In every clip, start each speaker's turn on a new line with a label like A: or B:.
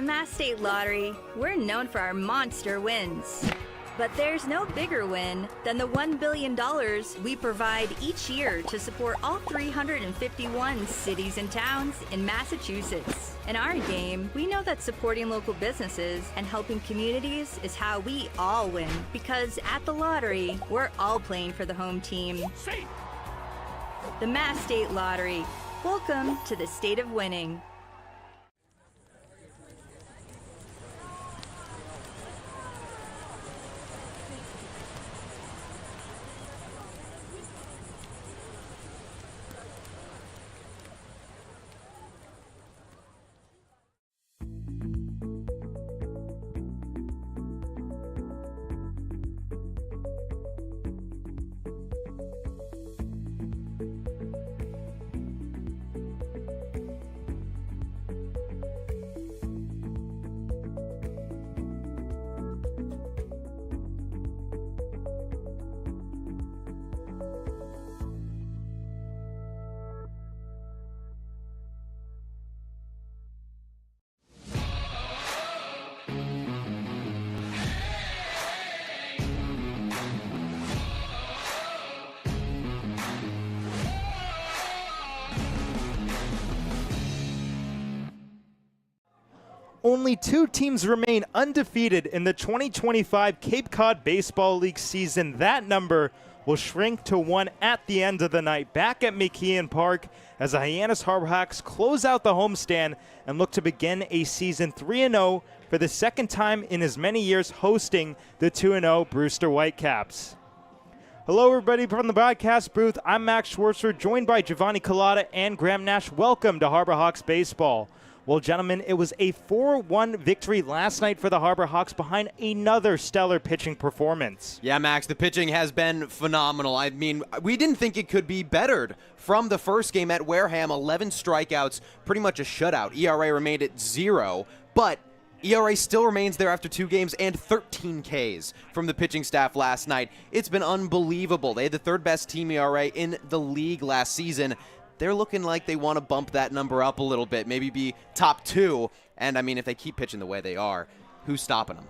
A: Mass State Lottery, we're known for our monster wins. But there's no bigger win than the $1 billion we provide each year to support all 351 cities and towns in Massachusetts. In our game, we know that supporting local businesses and helping communities is how we all win. Because at the lottery, we're all playing for the home team. Safe. The Mass State Lottery. Welcome to the state of winning.
B: Only 2 teams remain undefeated in the 2025 Cape Cod Baseball League season. That number will shrink to 1 at the end of the night back at McKeon Park as the Hyannis Harbor Hawks close out the homestand and look to begin a season 3-0 for the second time in as many years hosting the 2-0 Brewster Whitecaps. Hello, everybody from the broadcast booth. I'm Max Schwartzer, joined by Giovanni Collada and Graham Nash. Welcome to Harbor Hawks Baseball. Well, gentlemen, it was a 4-1 victory last night for the Harbor Hawks behind another stellar pitching performance.
C: Yeah, Max, the pitching has been phenomenal. I mean, we didn't think it could be bettered. From the first game at Wareham, 11 strikeouts, pretty much a shutout. ERA remained at 0, but ERA still remains there after 2 games and 13 Ks from the pitching staff last night. It's been unbelievable. They had the 3rd best team ERA in the league last season. They're looking like they want to bump that number up a little bit, maybe be top 2. And, I mean, if they keep pitching the way they are, who's stopping them?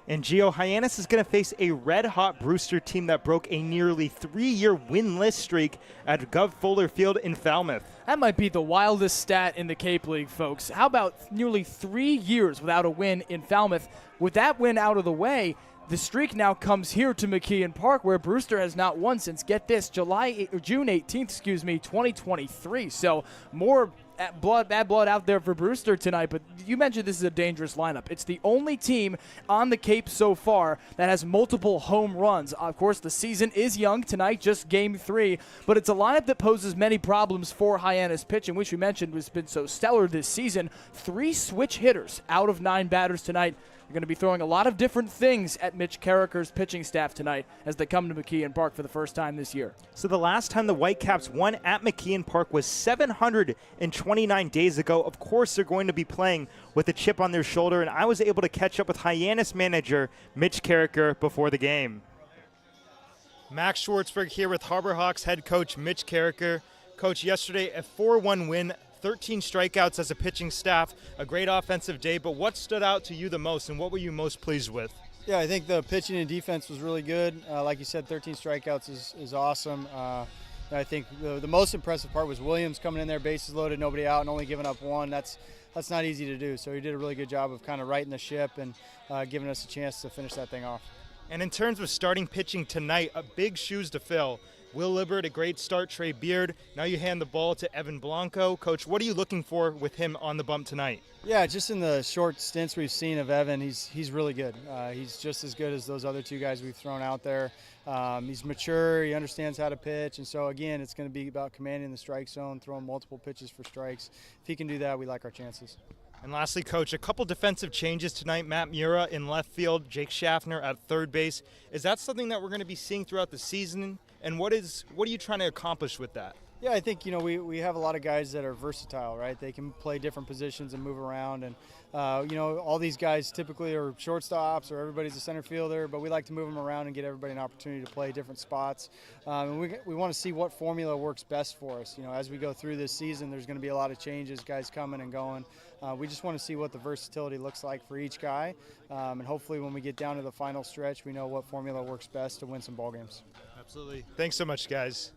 B: And Gio, Hyannis is going to face a red-hot Brewster team that broke a nearly 3-year winless streak at Gov Fuller Field in Falmouth.
D: That might be the wildest stat in the Cape League, folks. How about nearly 3 years without a win in Falmouth? With that win out of the way, the streak now comes here to McKeon Park, where Brewster has not won since, get this, June 18th, 2023. So more bad blood out there for Brewster tonight. But you mentioned this is a dangerous lineup. It's the only team on the Cape so far that has multiple home runs. Of course, the season is young tonight, just game 3. But it's a lineup that poses many problems for Hyannis pitching, which we mentioned has been so stellar this season. 3 switch hitters out of 9 batters tonight. They're going to be throwing a lot of different things at Mitch Carricker's pitching staff tonight as they come to McKeon Park for the first time this year.
B: So the last time the Whitecaps won at McKeon Park was 729 days ago. Of course, they're going to be playing with a chip on their shoulder, and I was able to catch up with Hyannis manager Mitch Carricker before the game. Max Schwartzberg here with Harbor Hawks head coach Mitch Carricker. Coach, yesterday a 4-1 win. 13 strikeouts as a pitching staff, a great offensive day, but what stood out to you the most and what were you most pleased with?
E: Yeah, I think the pitching and defense was really good. Like you said, 13 strikeouts is awesome. I think the most impressive part was Williams coming in there, bases loaded, nobody out, and only giving up 1. That's not easy to do. So he did a really good job of kind of righting the ship and giving us a chance to finish that thing off.
B: And in terms of starting pitching tonight, big shoes to fill. Will Libbert, a great start. Trey Beard. Now you hand the ball to Evan Blanco. Coach, what are you looking for with him on the bump tonight?
E: Yeah, just in the short stints we've seen of Evan, he's really good. He's just as good as those other 2 guys we've thrown out there. He's mature. He understands how to pitch. And so, again, it's going to be about commanding the strike zone, throwing multiple pitches for strikes. If he can do that, we like our chances.
B: And lastly, Coach, a couple defensive changes tonight. Matt Mura in left field, Jake Schaffner at third base. Is that something that we're going to be seeing throughout the season? And what are you trying to accomplish with that?
E: Yeah, I think, we have a lot of guys that are versatile, right? They can play different positions and move around. And, all these guys typically are shortstops or everybody's a center fielder, but we like to move them around and get everybody an opportunity to play different spots. And we want to see what formula works best for us. As we go through this season, there's going to be a lot of changes, guys coming and going. We just want to see what the versatility looks like for each guy. And hopefully when we get down to the final stretch, we know what formula works best to win some ball games.
B: Absolutely. Thanks so much, guys.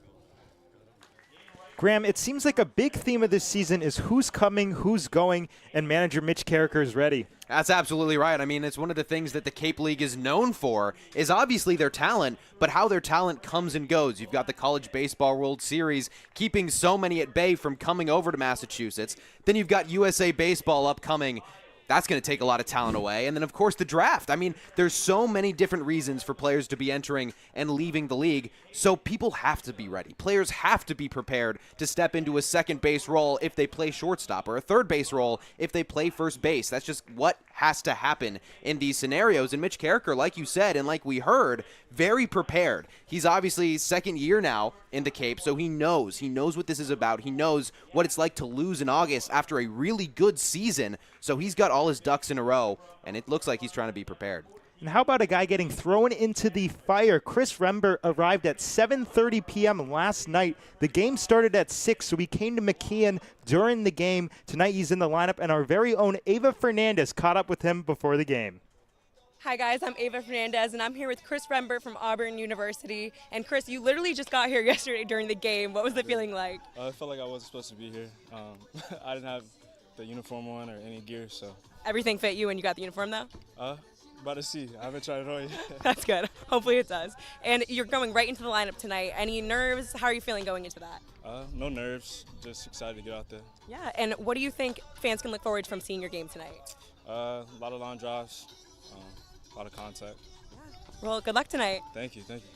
B: Graham, it seems like a big theme of this season is who's coming, who's going, and manager Mitch Carricker is ready.
C: That's absolutely right. I mean, it's one of the things that the Cape League is known for is obviously their talent, but how their talent comes and goes. You've got the College Baseball World Series keeping so many at bay from coming over to Massachusetts. Then you've got USA Baseball upcoming. That's going to take a lot of talent away. And then, of course, the draft. I mean, there's so many different reasons for players to be entering and leaving the league, so people have to be ready. Players have to be prepared to step into a second base role if they play shortstop or a third base role if they play first base. That's just what has to happen in these scenarios. And Mitch Carricker, like you said and like we heard, very prepared. He's obviously second year now in the Cape, so he knows what this is about. He knows what it's like to lose in August after a really good season. So he's got all his ducks in a row, and it looks like he's trying to be prepared.
B: And how about a guy getting thrown into the fire? Chris Rember arrived at 7:30 p.m. last night. The game started at 6, so he came to McKeon during the game. Tonight he's in the lineup, and our very own Ava Fernandez caught up with him before the game.
F: Hi guys, I'm Ava Fernandez, and I'm here with Chris Rember from Auburn University. And Chris, you literally just got here yesterday during the game. What was the feeling like?
G: I felt like I wasn't supposed to be here. I didn't have the uniform on or any gear, so.
F: Everything fit you and you got the uniform though?
G: About to see. I haven't tried it on yet.
F: That's good. Hopefully it does. And you're going right into the lineup tonight. Any nerves? How are you feeling going into that?
G: No nerves. Just excited to get out there.
F: Yeah, and what do you think fans can look forward to from seeing your game tonight?
G: A lot of line drives, a lot of contact.
F: Yeah. Well, good luck tonight.
G: Thank you. Thank you.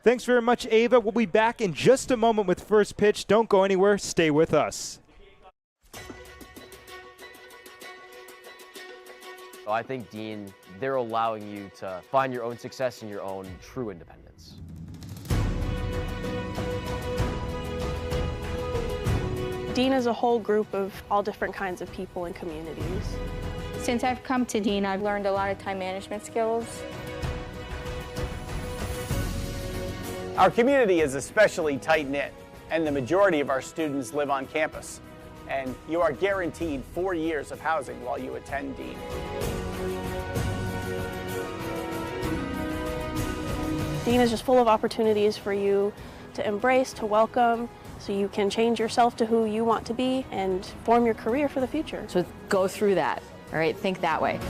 B: Thanks very much, Ava. We'll be back in just a moment with First Pitch. Don't go anywhere. Stay with us.
H: I think, Dean, they're allowing you to find your own success and your own true independence.
I: Dean is a whole group of all different kinds of people and communities.
J: Since I've come to Dean, I've learned a lot of time management skills.
K: Our community is especially tight-knit, and the majority of our students live on campus. And you are guaranteed 4 years of housing while you attend Dean.
I: Dean is just full of opportunities for you to embrace, to welcome, so you can change yourself to who you want to be and form your career for the future.
J: So go through that, all right? Think that way.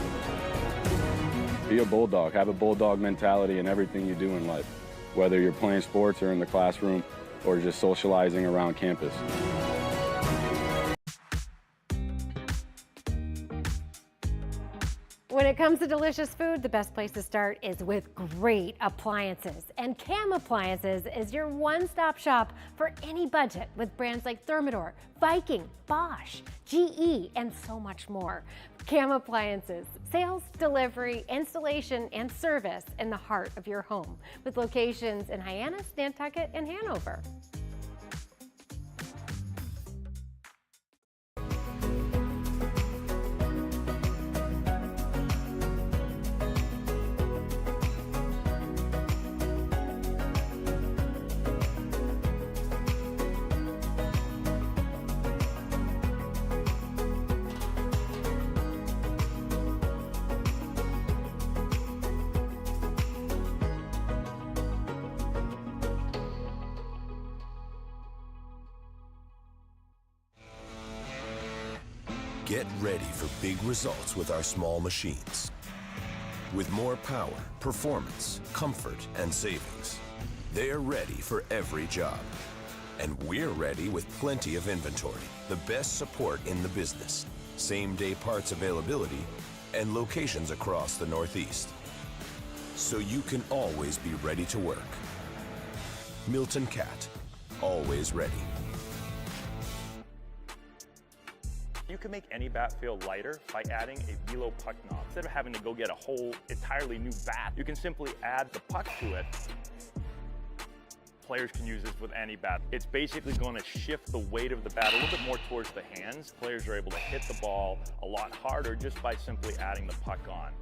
L: Be a bulldog. Have a bulldog mentality in everything you do in life, whether you're playing sports or in the classroom or just socializing around campus.
M: When it comes to delicious food, the best place to start is with great appliances. And Cam Appliances is your one-stop shop for any budget with brands like Thermador, Viking, Bosch, GE, and so much more. Cam Appliances, sales, delivery, installation, and service in the heart of your home with locations in Hyannis, Nantucket, and Hanover.
N: Get ready for big results with our small machines. With more power, performance, comfort, and savings. They're ready for every job. And we're ready with plenty of inventory, the best support in the business, same-day parts availability, and locations across the Northeast. So you can always be ready to work. Milton Cat, always ready.
O: You can make any bat feel lighter by adding a velo puck knob. Instead of having to go get a whole entirely new bat, you can simply add the puck to it. players can use this with any bat. It's basically going to shift the weight of the bat a little bit more towards the hands. Players are able to hit the ball a lot harder just by simply adding the puck on.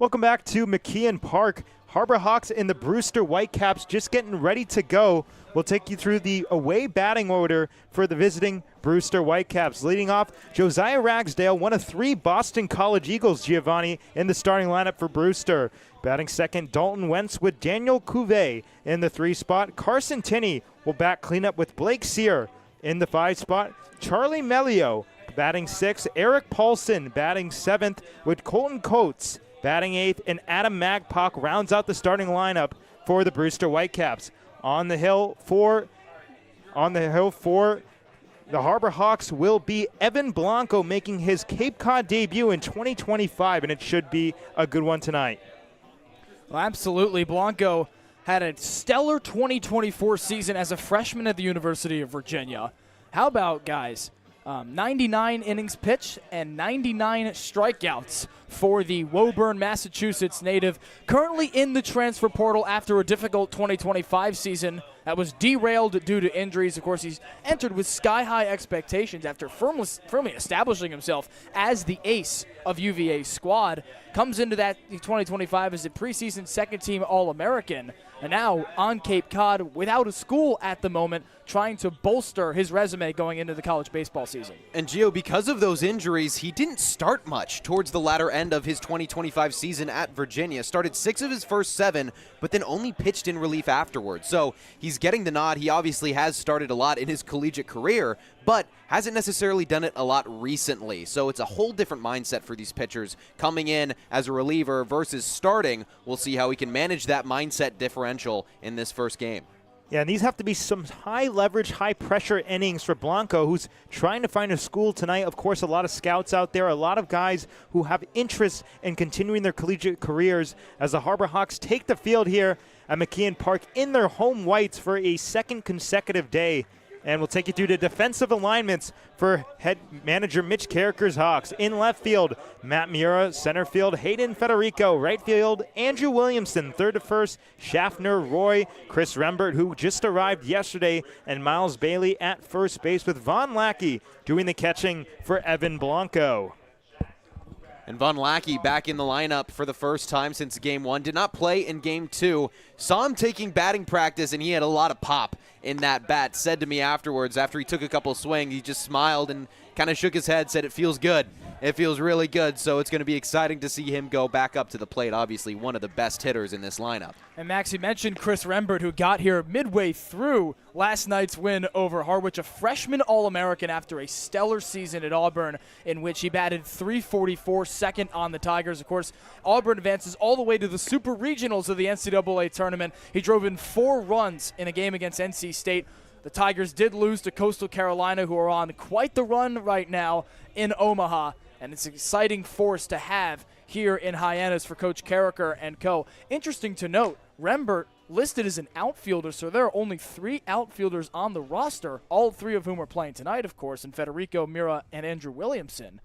B: Welcome back to McKeon Park. Harbor Hawks and the Brewster Whitecaps just getting ready to go. We'll take you through the away batting order for the visiting Brewster Whitecaps. Leading off, Josiah Ragsdale, one of 3 Boston College Eagles, Giovanni, in the starting lineup for Brewster. Batting second, Dalton Wentz with Daniel Cuvée in the 3 spot. Carson Tinney will bat cleanup with Blake Sear in the 5 spot. Charlie Melio batting 6th. Eric Paulson batting 7th with Colton Coates batting 8th, and Adam Magpock rounds out the starting lineup for the Brewster Whitecaps. On the hill for the Harbor Hawks will be Evan Blanco, making his Cape Cod debut in 2025, and it should be a good one tonight.
D: Well, absolutely. Blanco had a stellar 2024 season as a freshman at the University of Virginia. How about, guys, 99 innings pitched and 99 strikeouts for the Woburn, Massachusetts native, currently in the transfer portal after a difficult 2025 season that was derailed due to injuries. Of course, he's entered with sky-high expectations after firmly establishing himself as the ace of UVA's squad. Comes into that 2025 as a preseason second-team All-American, and now on Cape Cod without a school at the moment, trying to bolster his resume going into the college baseball season.
C: And Gio, because of those injuries, he didn't start much towards the latter end of his 2025 season at Virginia. Started 6 of his first 7, but then only pitched in relief afterwards. So he's getting the nod. He obviously has started a lot in his collegiate career, but hasn't necessarily done it a lot recently. So it's a whole different mindset for these pitchers coming in as a reliever versus starting. We'll see how he can manage that mindset differential in this first game.
B: Yeah, and these have to be some high-leverage, high-pressure innings for Blanco, who's trying to find a school tonight. Of course, a lot of scouts out there, a lot of guys who have interest in continuing their collegiate careers as the Harbor Hawks take the field here at McKeon Park in their home whites for a second consecutive day. And we'll take you through the defensive alignments for head manager Mitch Carricker's Hawks. In left field, Matt Mura. Center field, Hayden Federico. Right field, Andrew Williamson. Third to first, Schaffner, Roy, Chris Rembert, who just arrived yesterday, and Miles Bailey at first base, with Von Lackey doing the catching for Evan Blanco.
C: And Von Lackey back in the lineup for the first time since Game 1. Did not play in Game 2. Saw him taking batting practice, and he had a lot of pop in that bat. Said to me afterwards, after he took a couple swings, he just smiled and kind of shook his head, said it feels good. It feels really good, so it's going to be exciting to see him go back up to the plate. Obviously, one of the best hitters in this lineup.
D: And Max, you mentioned Chris Rembert, who got here midway through last night's win over Harwich, a freshman All-American after a stellar season at Auburn, in which he batted .344, second on the Tigers. Of course, Auburn advances all the way to the Super Regionals of the NCAA tournament. He drove in 4 runs in a game against NC State. The Tigers did lose to Coastal Carolina, who are on quite the run right now in Omaha. And it's an exciting force to have here in Hyannis for Coach Carricker and co. Interesting to note, Rembert listed as an outfielder, so there are only 3 outfielders on the roster, all 3 of whom are playing tonight, of course, in Federico, Mira, and Andrew Williamson.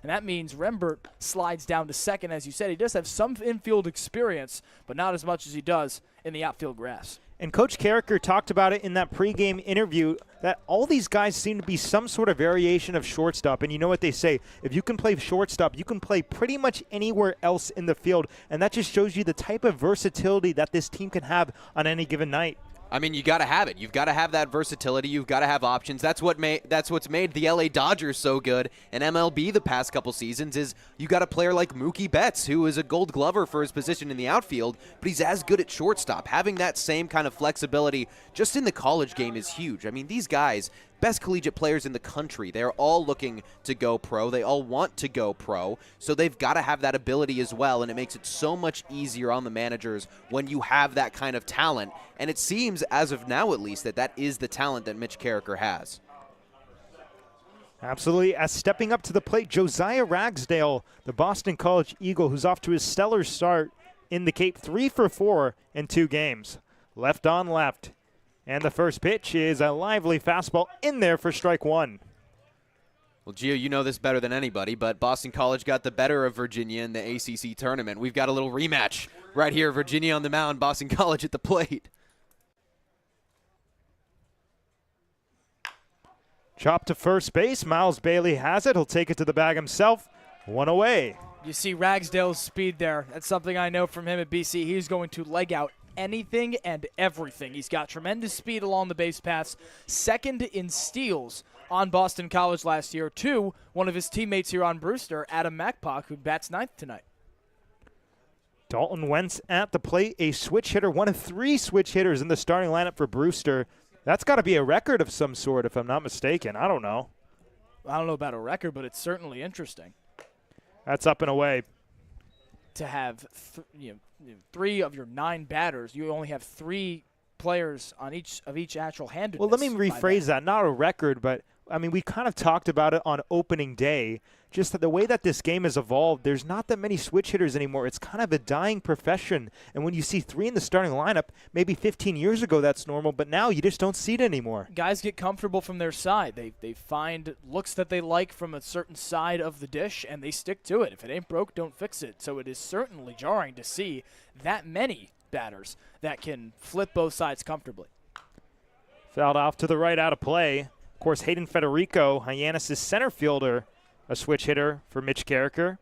D: And that means Rembert slides down to second. As you said, he does have some infield experience, but not as much as he does in the outfield grass.
B: And Coach Carricker talked about it in that pregame interview that all these guys seem to be some sort of variation of shortstop. And you know what they say, if you can play shortstop, you can play pretty much anywhere else in the field. And that just shows you the type of versatility that this team can have on any given night.
C: I mean, you got to have it. You've got to have that versatility. You've got to have options. That's what's made the LA Dodgers so good in MLB the past couple seasons. Is you got a player like Mookie Betts, who is a Gold Glover for his position in the outfield, but he's as good at shortstop. Having that same kind of flexibility just in the college game is huge. I mean, these guys, best collegiate players in the country. They're all looking to go pro. They all want to go pro. So they've got to have that ability as well, and it makes it so much easier on the managers when you have that kind of talent. And it seems, as of now at least, that that is the talent that Mitch Carricker has.
B: Absolutely. As stepping up to the plate, Josiah Ragsdale, the Boston College Eagle, who's off to his stellar start in the Cape, 3 for 4 in 2 games. Left on left. And the first pitch is a lively fastball in there for strike 1.
C: Well, Gio, you know this better than anybody, but Boston College got the better of Virginia in the ACC tournament. We've got a little rematch right here. Virginia on the mound, Boston College at the plate.
B: Chop to first base. Miles Bailey has it. He'll take it to the bag himself. 1 away.
D: You see Ragsdale's speed there. That's something I know from him at BC. He's going to leg out anything and everything. He's got tremendous speed along the base paths. Second in steals on Boston College last year to one of his teammates here on Brewster, Adam Macpock, who bats 9th tonight.
B: Dalton Wentz at the plate, a switch hitter, one of 3 switch hitters in the starting lineup for Brewster. That's got to be a record of some sort, if I'm not mistaken. I don't know.
D: I don't know about a record, but it's certainly interesting.
B: That's up and away.
D: To have 3 of your 9 batters, you only have 3 players on each actual handedness.
B: Well, let me rephrase that. Not a record, but I mean, we kind of talked about it on opening day. Just that the way that this game has evolved, there's not that many switch hitters anymore. It's kind of a dying profession. And when you see 3 in the starting lineup, maybe 15 years ago that's normal, but now you just don't see it anymore.
D: Guys get comfortable from their side. They find looks that they like from a certain side of the dish, and they stick to it. If it ain't broke, don't fix it. So it is certainly jarring to see that many batters that can flip both sides comfortably.
B: Fouled off to the right, out of play. Of course, Hayden Federico, Hyannis' center fielder, a switch hitter for Mitch Carricker.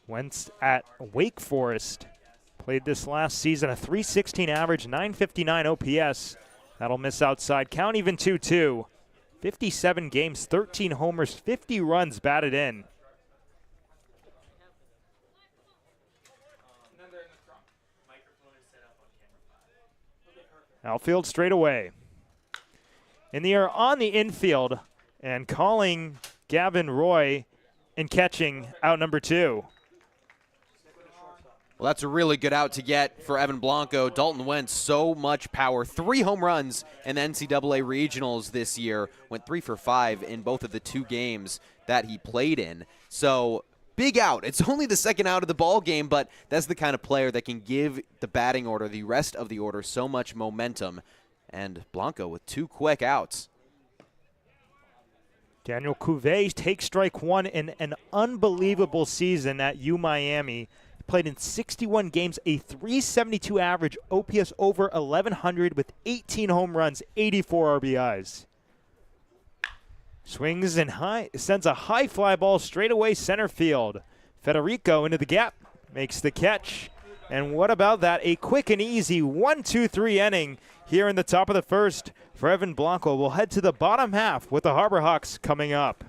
B: Wentz at Wake Forest. Played this last season, a .316 average, .959 OPS. That'll miss outside. Count even 2-2. 57 games, 13 homers, 50 runs batted in. Outfield straight away. In the air on the infield and calling Gavin Roy and catching out number 2.
C: Well, that's a really good out to get for Evan Blanco. Dalton Wentz, so much power. 3 home runs in the NCAA regionals this year. Went 3 for 5 in both of the 2 games that he played in. So big out. It's only the second out of the ball game, but that's the kind of player that can give the batting order, the rest of the order, so much momentum. And Blanco with 2 quick outs.
B: Daniel Cuvée takes strike 1 in an unbelievable season at UMiami. Played in 61 games, a .372 average, OPS over 1,100 with 18 home runs, 84 RBIs. Swings and sends a high fly ball straight away center field. Federico into the gap, makes the catch. And what about that? A quick and easy 1-2-3 inning here in the top of the first for Evan Blanco. We'll head to the bottom half with the Harbor Hawks coming up.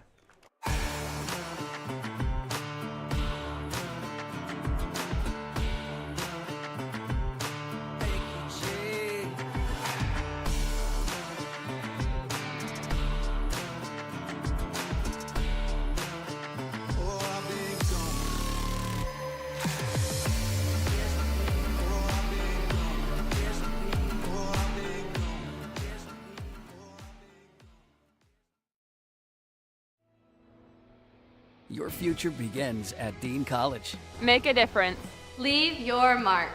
P: Your future begins at Dean College.
Q: Make a difference.
R: Leave your mark.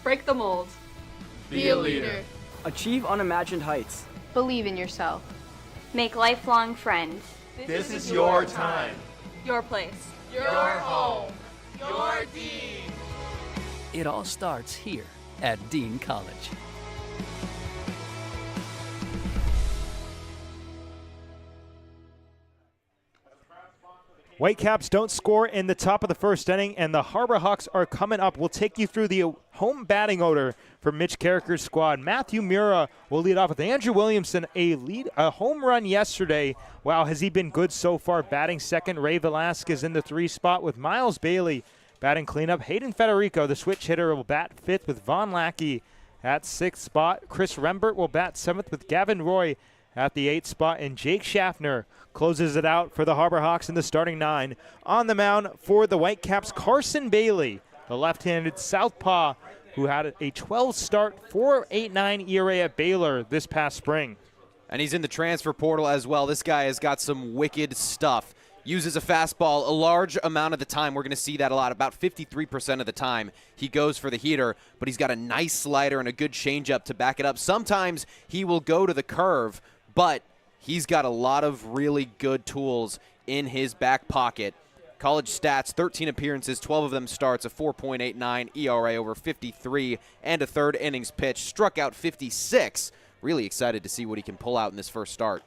Q: Break the mold.
R: Be a leader.
S: Achieve unimagined heights.
R: Believe in yourself.
J: Make lifelong friends.
T: This is your time.
Q: Your place.
T: Your home. Your Dean.
P: It all starts here at Dean College.
B: Whitecaps don't score in the top of the first inning, and the Harbor Hawks are coming up. We'll take you through the home batting order for Mitch Carricker's squad. Matthew Mura will lead off with Andrew Williamson, a home run yesterday. Wow, has he been good so far? Batting second, Ray Velasquez in the 3 spot with Miles Bailey Batting cleanup, Hayden Federico, the switch hitter, will bat 5th with Von Lackey at 6th spot. Chris Rembert will bat 7th with Gavin Roy at the 8th spot. And Jake Schaffner closes it out for the Harbor Hawks in the starting 9. On the mound for the Whitecaps, Carson Bailey, the left-handed southpaw who had a 12-start, 4.89 ERA at Baylor this past spring.
C: And he's in the transfer portal as well. This guy has got some wicked stuff. Uses a fastball a large amount of the time. We're going to see that a lot. About 53% of the time he goes for the heater, but he's got a nice slider and a good changeup to back it up. Sometimes he will go to the curve, but he's got a lot of really good tools in his back pocket. College stats, 13 appearances, 12 of them starts, a 4.89 ERA over 53 and a third innings pitch. Struck out 56. Really excited to see what he can pull out in this first start.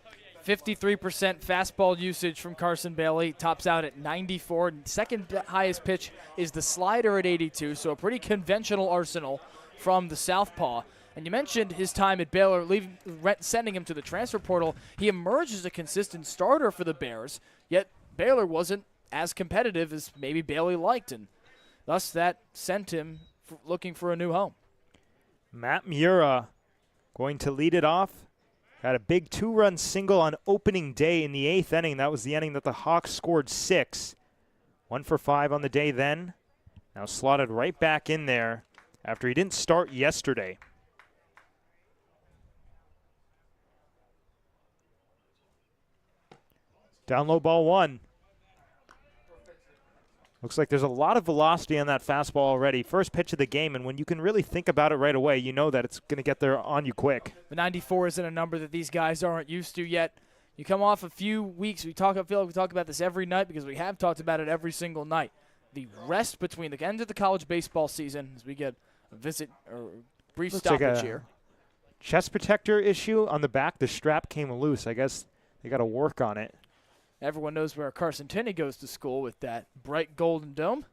D: 53% fastball usage from Carson Bailey, tops out at 94. Second highest pitch is the slider at 82, so a pretty conventional arsenal from the southpaw. And you mentioned his time at Baylor, sending him to the transfer portal. He emerged as a consistent starter for the Bears, yet Baylor wasn't as competitive as maybe Bailey liked, and thus that sent him looking for a new home.
B: Matt Mura going to lead it off. Had a big 2-run single on opening day in the 8th inning. That was the inning that the Hawks scored 6. 1 for 5 on the day then. Now slotted right back in there after he didn't start yesterday. Down low, ball 1. Looks like there's a lot of velocity on that fastball already. First pitch of the game, and when you can really think about it right away, you know that it's going to get there on you quick.
D: The 94 isn't a number that these guys aren't used to yet. You come off a few weeks. I feel like we talk about this every night because we have talked about it every single night. The rest between the end of the college baseball season, as we get a visit or brief
B: Looks
D: stoppage
B: like a
D: here.
B: Chest protector issue on the back. The strap came loose. I guess they got to work on it.
D: Everyone knows where Carson Tinney goes to school with that bright golden dome.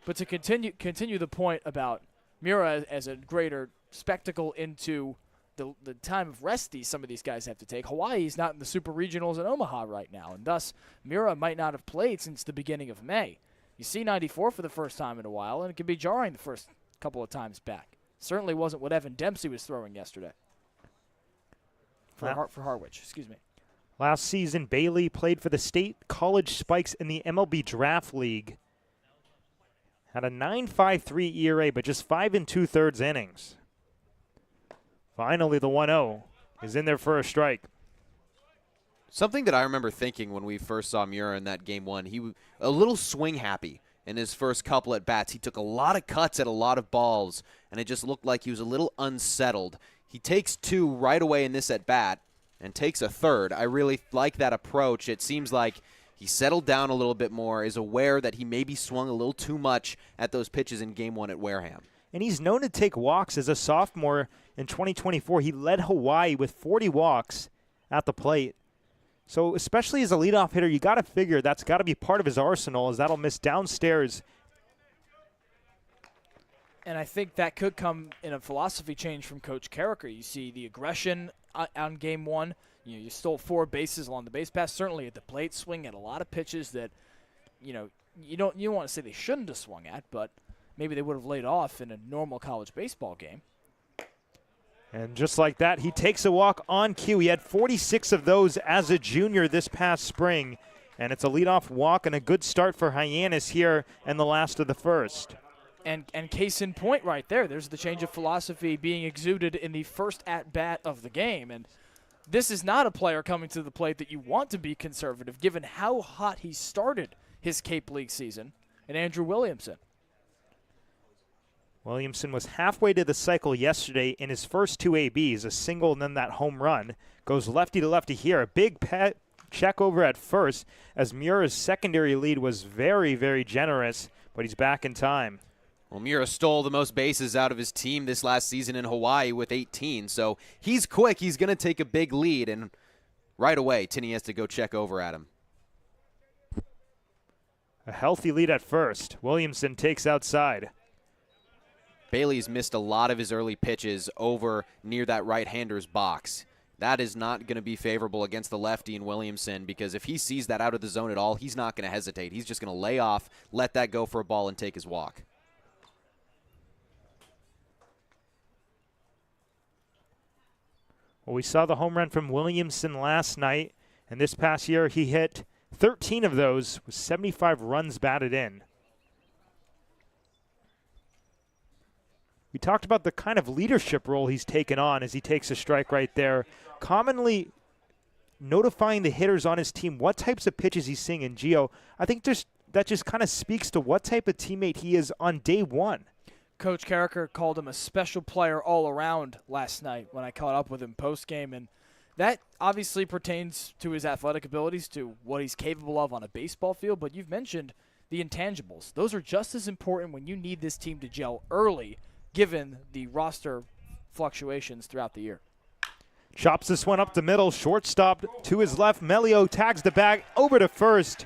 D: But to continue the point about Mura as a greater spectacle into the time of rest some of these guys have to take. Hawaii's not in the Super Regionals in Omaha right now, and thus Mura might not have played since the beginning of May. You see 94 for the first time in a while, and it can be jarring the first couple of times back. Certainly wasn't what Evan Dempsey was throwing yesterday. For Harwich, excuse me.
B: Last season, Bailey played for the State College Spikes in the MLB Draft League. Had a 9.53 ERA, but just 5 2/3 innings. Finally, the 1-0 is in there for a strike.
C: Something that I remember thinking when we first saw Mura in that game 1, he was a little swing happy in his first couple at bats. He took a lot of cuts at a lot of balls, and it just looked like he was a little unsettled. He takes 2 right away in this at bat and takes a 3rd. I really like that approach. It seems like he settled down a little bit more, is aware that he maybe swung a little too much at those pitches in game 1 at Wareham.
B: And he's known to take walks as a sophomore in 2024. He led Hawaii with 40 walks at the plate. So especially as a leadoff hitter, you got to figure that's got to be part of his arsenal, as that'll miss downstairs.
D: And I think that could come in a philosophy change from Coach Carricker. You see the aggression on game 1. You stole 4 bases along the base pass. Certainly at the plate, swing at a lot of pitches that, you don't want to say they shouldn't have swung at, but maybe they would have laid off in a normal college baseball game.
B: And just like that, he takes a walk on cue. He had 46 of those as a junior this past spring. And it's a leadoff walk and a good start for Hyannis here in the last of the first.
D: And case in point right there, there's the change of philosophy being exuded in the first at-bat of the game. And this is not a player coming to the plate that you want to be conservative, given how hot he started his Cape League season, and Andrew Williamson.
B: Williamson was halfway to the cycle yesterday in his first 2 ABs, a single and then that home run. Goes lefty to lefty here. A big check over at first, as Mura's secondary lead was very, very generous, but he's back in time.
C: Well, Mura stole the most bases out of his team this last season in Hawaii with 18, so he's quick. He's going to take a big lead, and right away, Tinney has to go check over at him.
B: A healthy lead at first. Williamson takes outside.
C: Bailey's missed a lot of his early pitches over near that right-hander's box. That is not going to be favorable against the lefty in Williamson, because if he sees that out of the zone at all, he's not going to hesitate. He's just going to lay off, let that go for a ball, and take his walk.
B: Well, we saw the home run from Williamson last night, and this past year he hit 13 of those with 75 runs batted in. We talked about the kind of leadership role he's taken on as he takes a strike right there, commonly notifying the hitters on his team what types of pitches he's seeing. And Gio, I think that just kind of speaks to what type of teammate he is on day one.
D: Coach Carricker called him a special player all around last night when I caught up with him post-game, and that obviously pertains to his athletic abilities, to what he's capable of on a baseball field, but you've mentioned the intangibles. Those are just as important when you need this team to gel early, given the roster fluctuations throughout the year.
B: Chops this one up the middle, shortstop to his left. Melio tags the bag over to first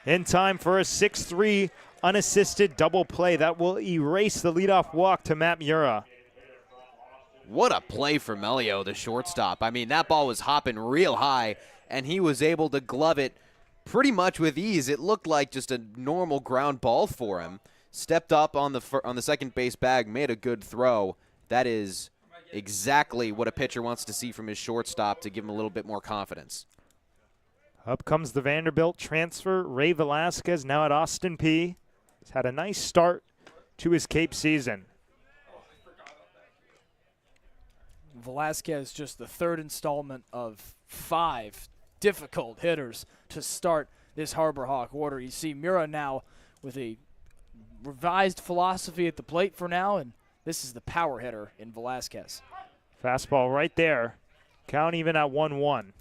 B: in time for a 6-3 unassisted double play. That will erase the leadoff walk to Matt Mura.
C: What a play for Melio, the shortstop. I mean, that ball was hopping real high, and he was able to glove it pretty much with ease. It looked like just a normal ground ball for him. Stepped up on the second base bag, made a good throw. That is exactly what a pitcher wants to see from his shortstop to give him a little bit more confidence.
B: Up comes the Vanderbilt transfer, Ray Velasquez, now at Austin Peay. He's had a nice start to his Cape season.
D: Velasquez just the third installment of 5 difficult hitters to start this Harbor Hawk order. You see Mura now with a revised philosophy at the plate for now, and this is the power hitter in Velasquez.
B: Fastball right there. Count even at 1-1.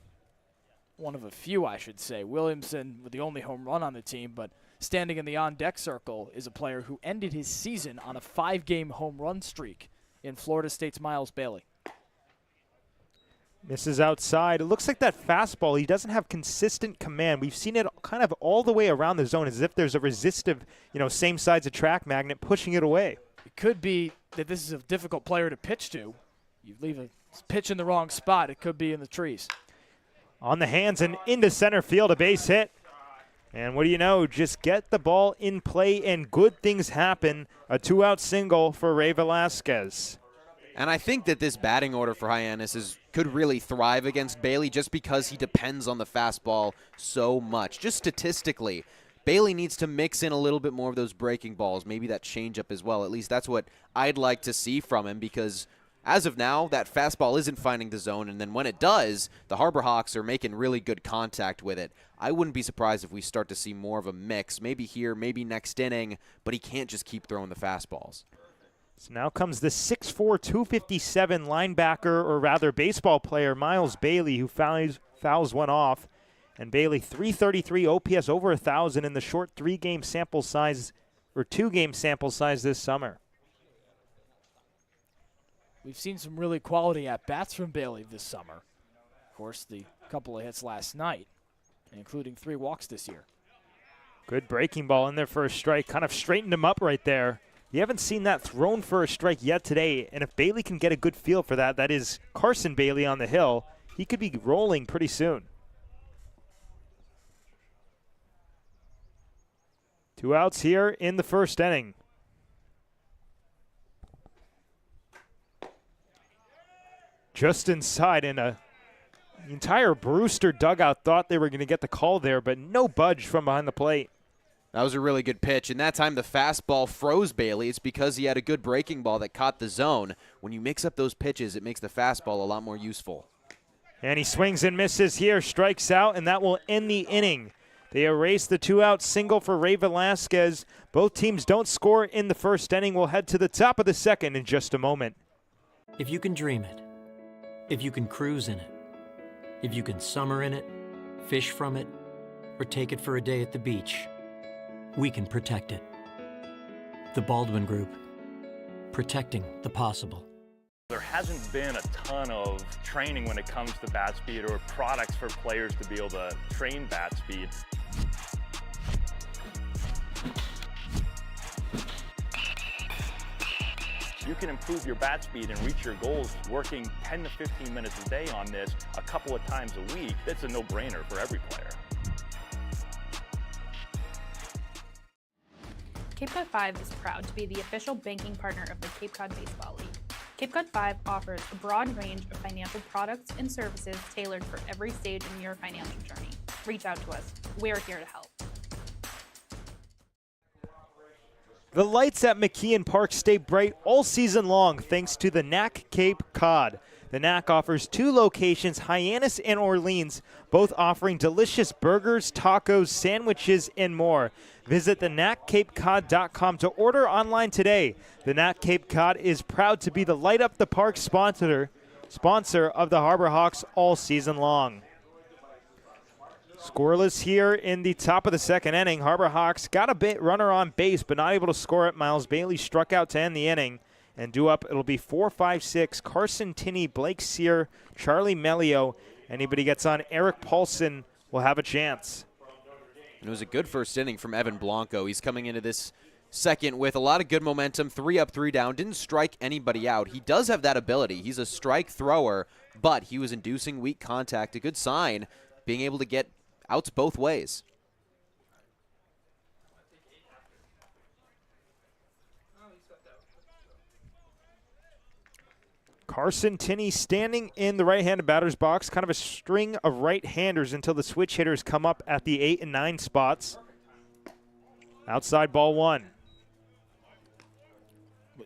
D: One of a few, I should say. Williamson with the only home run on the team, but standing in the on-deck circle is a player who ended his season on a 5-game home run streak in Florida State's Miles Bailey.
B: Misses outside. It looks like that fastball, he doesn't have consistent command. We've seen it kind of all the way around the zone as if there's a resistive, same sides of track magnet pushing it away.
D: It could be that this is a difficult player to pitch to. You leave a pitch in the wrong spot, it could be in the trees.
B: On the hands and into center field, a base hit. And what do you know, just get the ball in play and good things happen. A 2-out single for Ray Velasquez.
C: And I think that this batting order for Hyannis could really thrive against Bailey just because he depends on the fastball so much. Just statistically, Bailey needs to mix in a little bit more of those breaking balls, maybe that changeup as well. At least that's what I'd like to see from him, because as of now, that fastball isn't finding the zone, and then when it does, the Harbor Hawks are making really good contact with it. I wouldn't be surprised if we start to see more of a mix, maybe here, maybe next inning, but he can't just keep throwing the fastballs.
B: So now comes the 6'4", 257 linebacker, or rather baseball player, Miles Bailey, who fouls one off. And Bailey, 333 OPS, over 1,000 in the short 2-game sample size this summer.
D: We've seen some really quality at-bats from Bailey this summer. Of course, the couple of hits last night, including 3 walks this year.
B: Good breaking ball in there for a strike. Kind of straightened him up right there. You haven't seen that thrown for a strike yet today, and if Bailey can get a good feel for that, that is Carson Bailey on the hill, he could be rolling pretty soon. 2 outs here in the first inning. Just inside, and the entire Brewster dugout thought they were going to get the call there, but no budge from behind the plate.
C: That was a really good pitch, and that time the fastball froze Bailey. It's because he had a good breaking ball that caught the zone. When you mix up those pitches, it makes the fastball a lot more useful.
B: And he swings and misses here, strikes out, and that will end the inning. They erase the 2-out single for Ray Velasquez. Both teams don't score in the first inning. We'll head to the top of the second in just a moment.
U: If you can dream it, if you can cruise in it, if you can summer in it, fish from it, or take it for a day at the beach, we can protect it. The Baldwin Group, protecting the possible.
O: There hasn't been a ton of training when it comes to bat speed or products for players to be able to train bat speed. You can improve your bat speed and reach your goals working 10 to 15 minutes a day on this a couple of times a week. That's a no-brainer for every player.
A: Cape Cod 5 is proud to be the official banking partner of the Cape Cod Baseball League. Cape Cod 5 offers a broad range of financial products and services tailored for every stage in your financial journey. Reach out to us. We're here to help.
B: The lights at McKeon Park stay bright all season long thanks to the NAC Cape Cod. The NAC offers 2 locations, Hyannis and Orleans, both offering delicious burgers, tacos, sandwiches, and more. Visit thenacapecod.com to order online today. The NAC Cape Cod is proud to be the Light Up the Park sponsor of the Harbor Hawks all season long. Scoreless here in the top of the second inning. Harbor Hawks got a bit runner on base, but not able to score it. Miles Bailey struck out to end the inning. And due up, it'll be 4-5-6. Carson Tinney, Blake Sear, Charlie Melio. Anybody gets on, Eric Paulson will have a chance.
C: And it was a good first inning from Evan Blanco. He's coming into this second with a lot of good momentum, 3 up, 3 down. Didn't strike anybody out. He does have that ability. He's a strike thrower, but he was inducing weak contact. A good sign, being able to get outs both ways.
B: Carson Tinney standing in the right-handed batter's box, kind of a string of right-handers until the switch hitters come up at the 8 and 9 spots. Outside ball 1.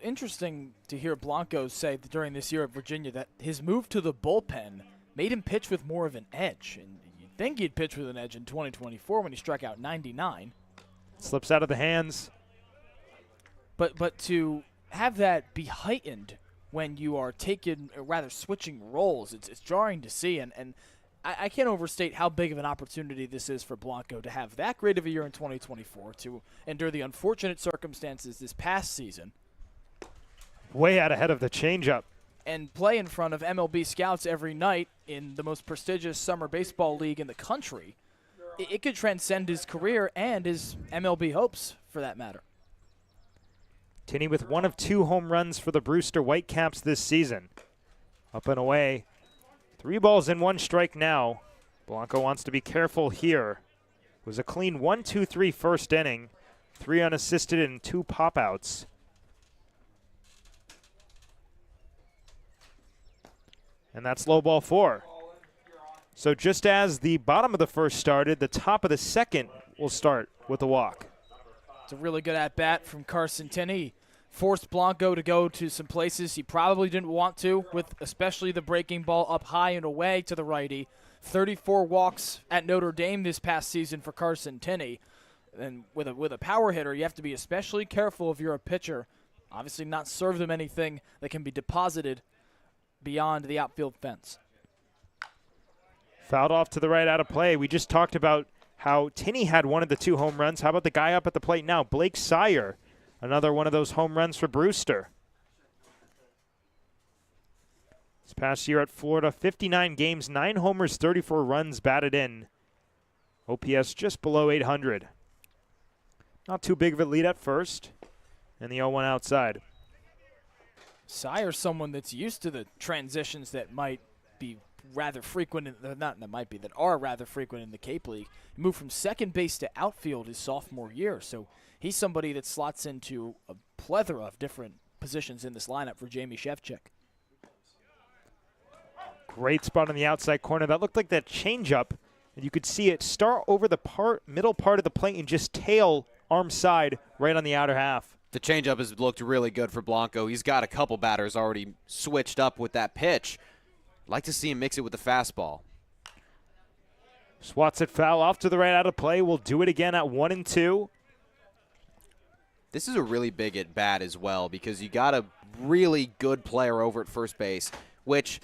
D: Interesting to hear Blanco say that during this year at Virginia that his move to the bullpen made him pitch with more of an edge. And you'd think he'd pitch with an edge in 2024 when he struck out 99.
B: Slips out of the hands.
D: But to have that be heightened when you are taking, or rather switching roles, it's jarring to see. And I can't overstate how big of an opportunity this is for Blanco to have that great of a year in 2024, to endure the unfortunate circumstances this past season.
B: Way out ahead of the changeup.
D: And play in front of MLB scouts every night in the most prestigious summer baseball league in the country. It could transcend his career and his MLB hopes, for that matter.
B: Tinney with 1 of 2 home runs for the Brewster Whitecaps this season. Up and away. 3 balls and 1 strike now. Blanco wants to be careful here. It was a clean 1-2-3 first inning. 3 unassisted and 2 pop-outs. And that's low ball 4. So just as the bottom of the first started, the top of the second will start with a walk.
D: It's a really good at-bat from Carson Tinney. Forced Blanco to go to some places he probably didn't want to, with especially the breaking ball up high and away to the righty. 34 walks at Notre Dame this past season for Carson Tinney. And with a power hitter, you have to be especially careful if you're a pitcher. Obviously not serve them anything that can be deposited beyond the outfield fence.
B: Fouled off to the right, out of play. We just talked about how Tinney had 1 of the 2 home runs. How about the guy up at the plate now, Blake Sire? Another one of those home runs for Brewster. This past year at Florida, 59 games, 9 homers, 34 runs batted in. OPS just below 800. Not too big of a lead at first. And the 0-1 outside.
D: Sire's someone that's used to the transitions that might be rather frequent, that are rather frequent in the Cape League. He moved from second base to outfield his sophomore year, so he's somebody that slots into a plethora of different positions in this lineup for Jamie Shevchik.
B: Great spot on the outside corner. That looked like that changeup, and you could see it start over the middle part of the plate and just tail arm side right on the outer half.
C: The changeup has looked really good for Blanco. He's got a couple batters already switched up with that pitch. Like to see him mix it with the fastball.
B: Swats it foul off to the right, out of play. We'll do it again at 1-2.
C: This is a really big at bat as well because you got a really good player over at first base, which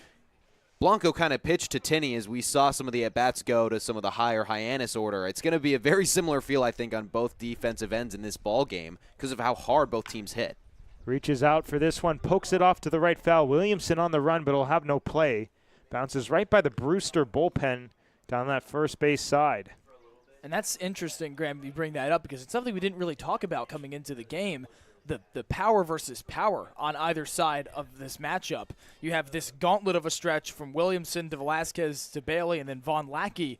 C: Blanco kind of pitched to Tinney as we saw some of the at-bats go to some of the higher Hyannis order. It's going to be a very similar feel, I think, on both defensive ends in this ball game because of how hard both teams hit.
B: Reaches out for this one, pokes it off to the right foul. Williamson on the run, but he'll have no play. Bounces right by the Brewster bullpen down that first base side.
D: And that's interesting, Graham, you bring that up because it's something we didn't really talk about coming into the game. the power versus power on either side of this matchup. You have this gauntlet of a stretch from Williamson to Velasquez to Bailey, and then Von Lackey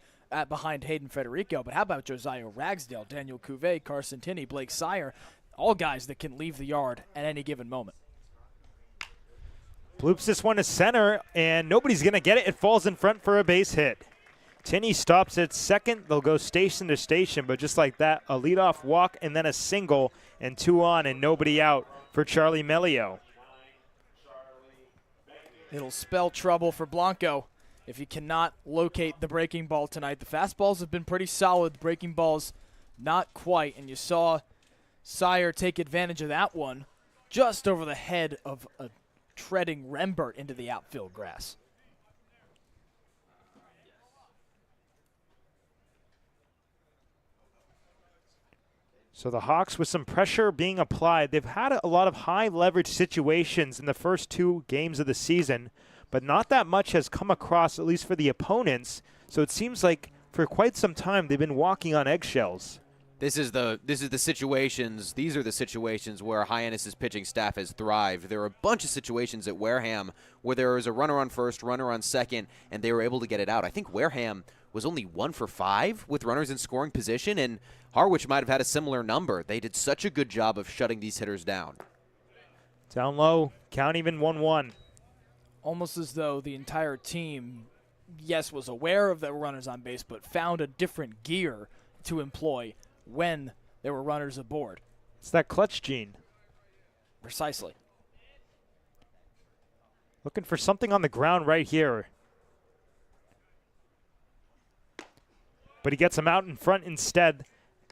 D: behind Hayden Federico. But how about Josiah Ragsdale, Daniel Cuvée, Carson Tinney, Blake Sire, all guys that can leave the yard at any given moment.
B: Bloops this one to center, and nobody's going to get it. It falls in front for a base hit. Tinney stops at second. They'll go station to station, but just like that, a leadoff walk and then a single, and 2 on and nobody out for Charlie Melio.
D: It'll spell trouble for Blanco if he cannot locate the breaking ball tonight. The fastballs have been pretty solid. The breaking balls not quite, and you saw Sire take advantage of that one just over the head of a treading Rembert into the outfield grass.
B: So the Hawks, with some pressure being applied, they've had a lot of high leverage situations in the first 2 games of the season, but not that much has come across, at least for the opponents. So it seems like for quite some time they've been walking on eggshells.
C: These are the situations where Hyannis' pitching staff has thrived. There are a bunch of situations at Wareham where there was a runner on first, runner on second, and they were able to get it out. I think Wareham was only 1 for 5 with runners in scoring position, and Harwich might have had a similar number. They did such a good job of shutting these hitters down.
B: Down low, count even 1-1.
D: Almost as though the entire team, yes, was aware of the runners on base, but found a different gear to employ when there were runners aboard.
B: It's that clutch gene.
D: Precisely.
B: Looking for something on the ground right here. But he gets him out in front instead.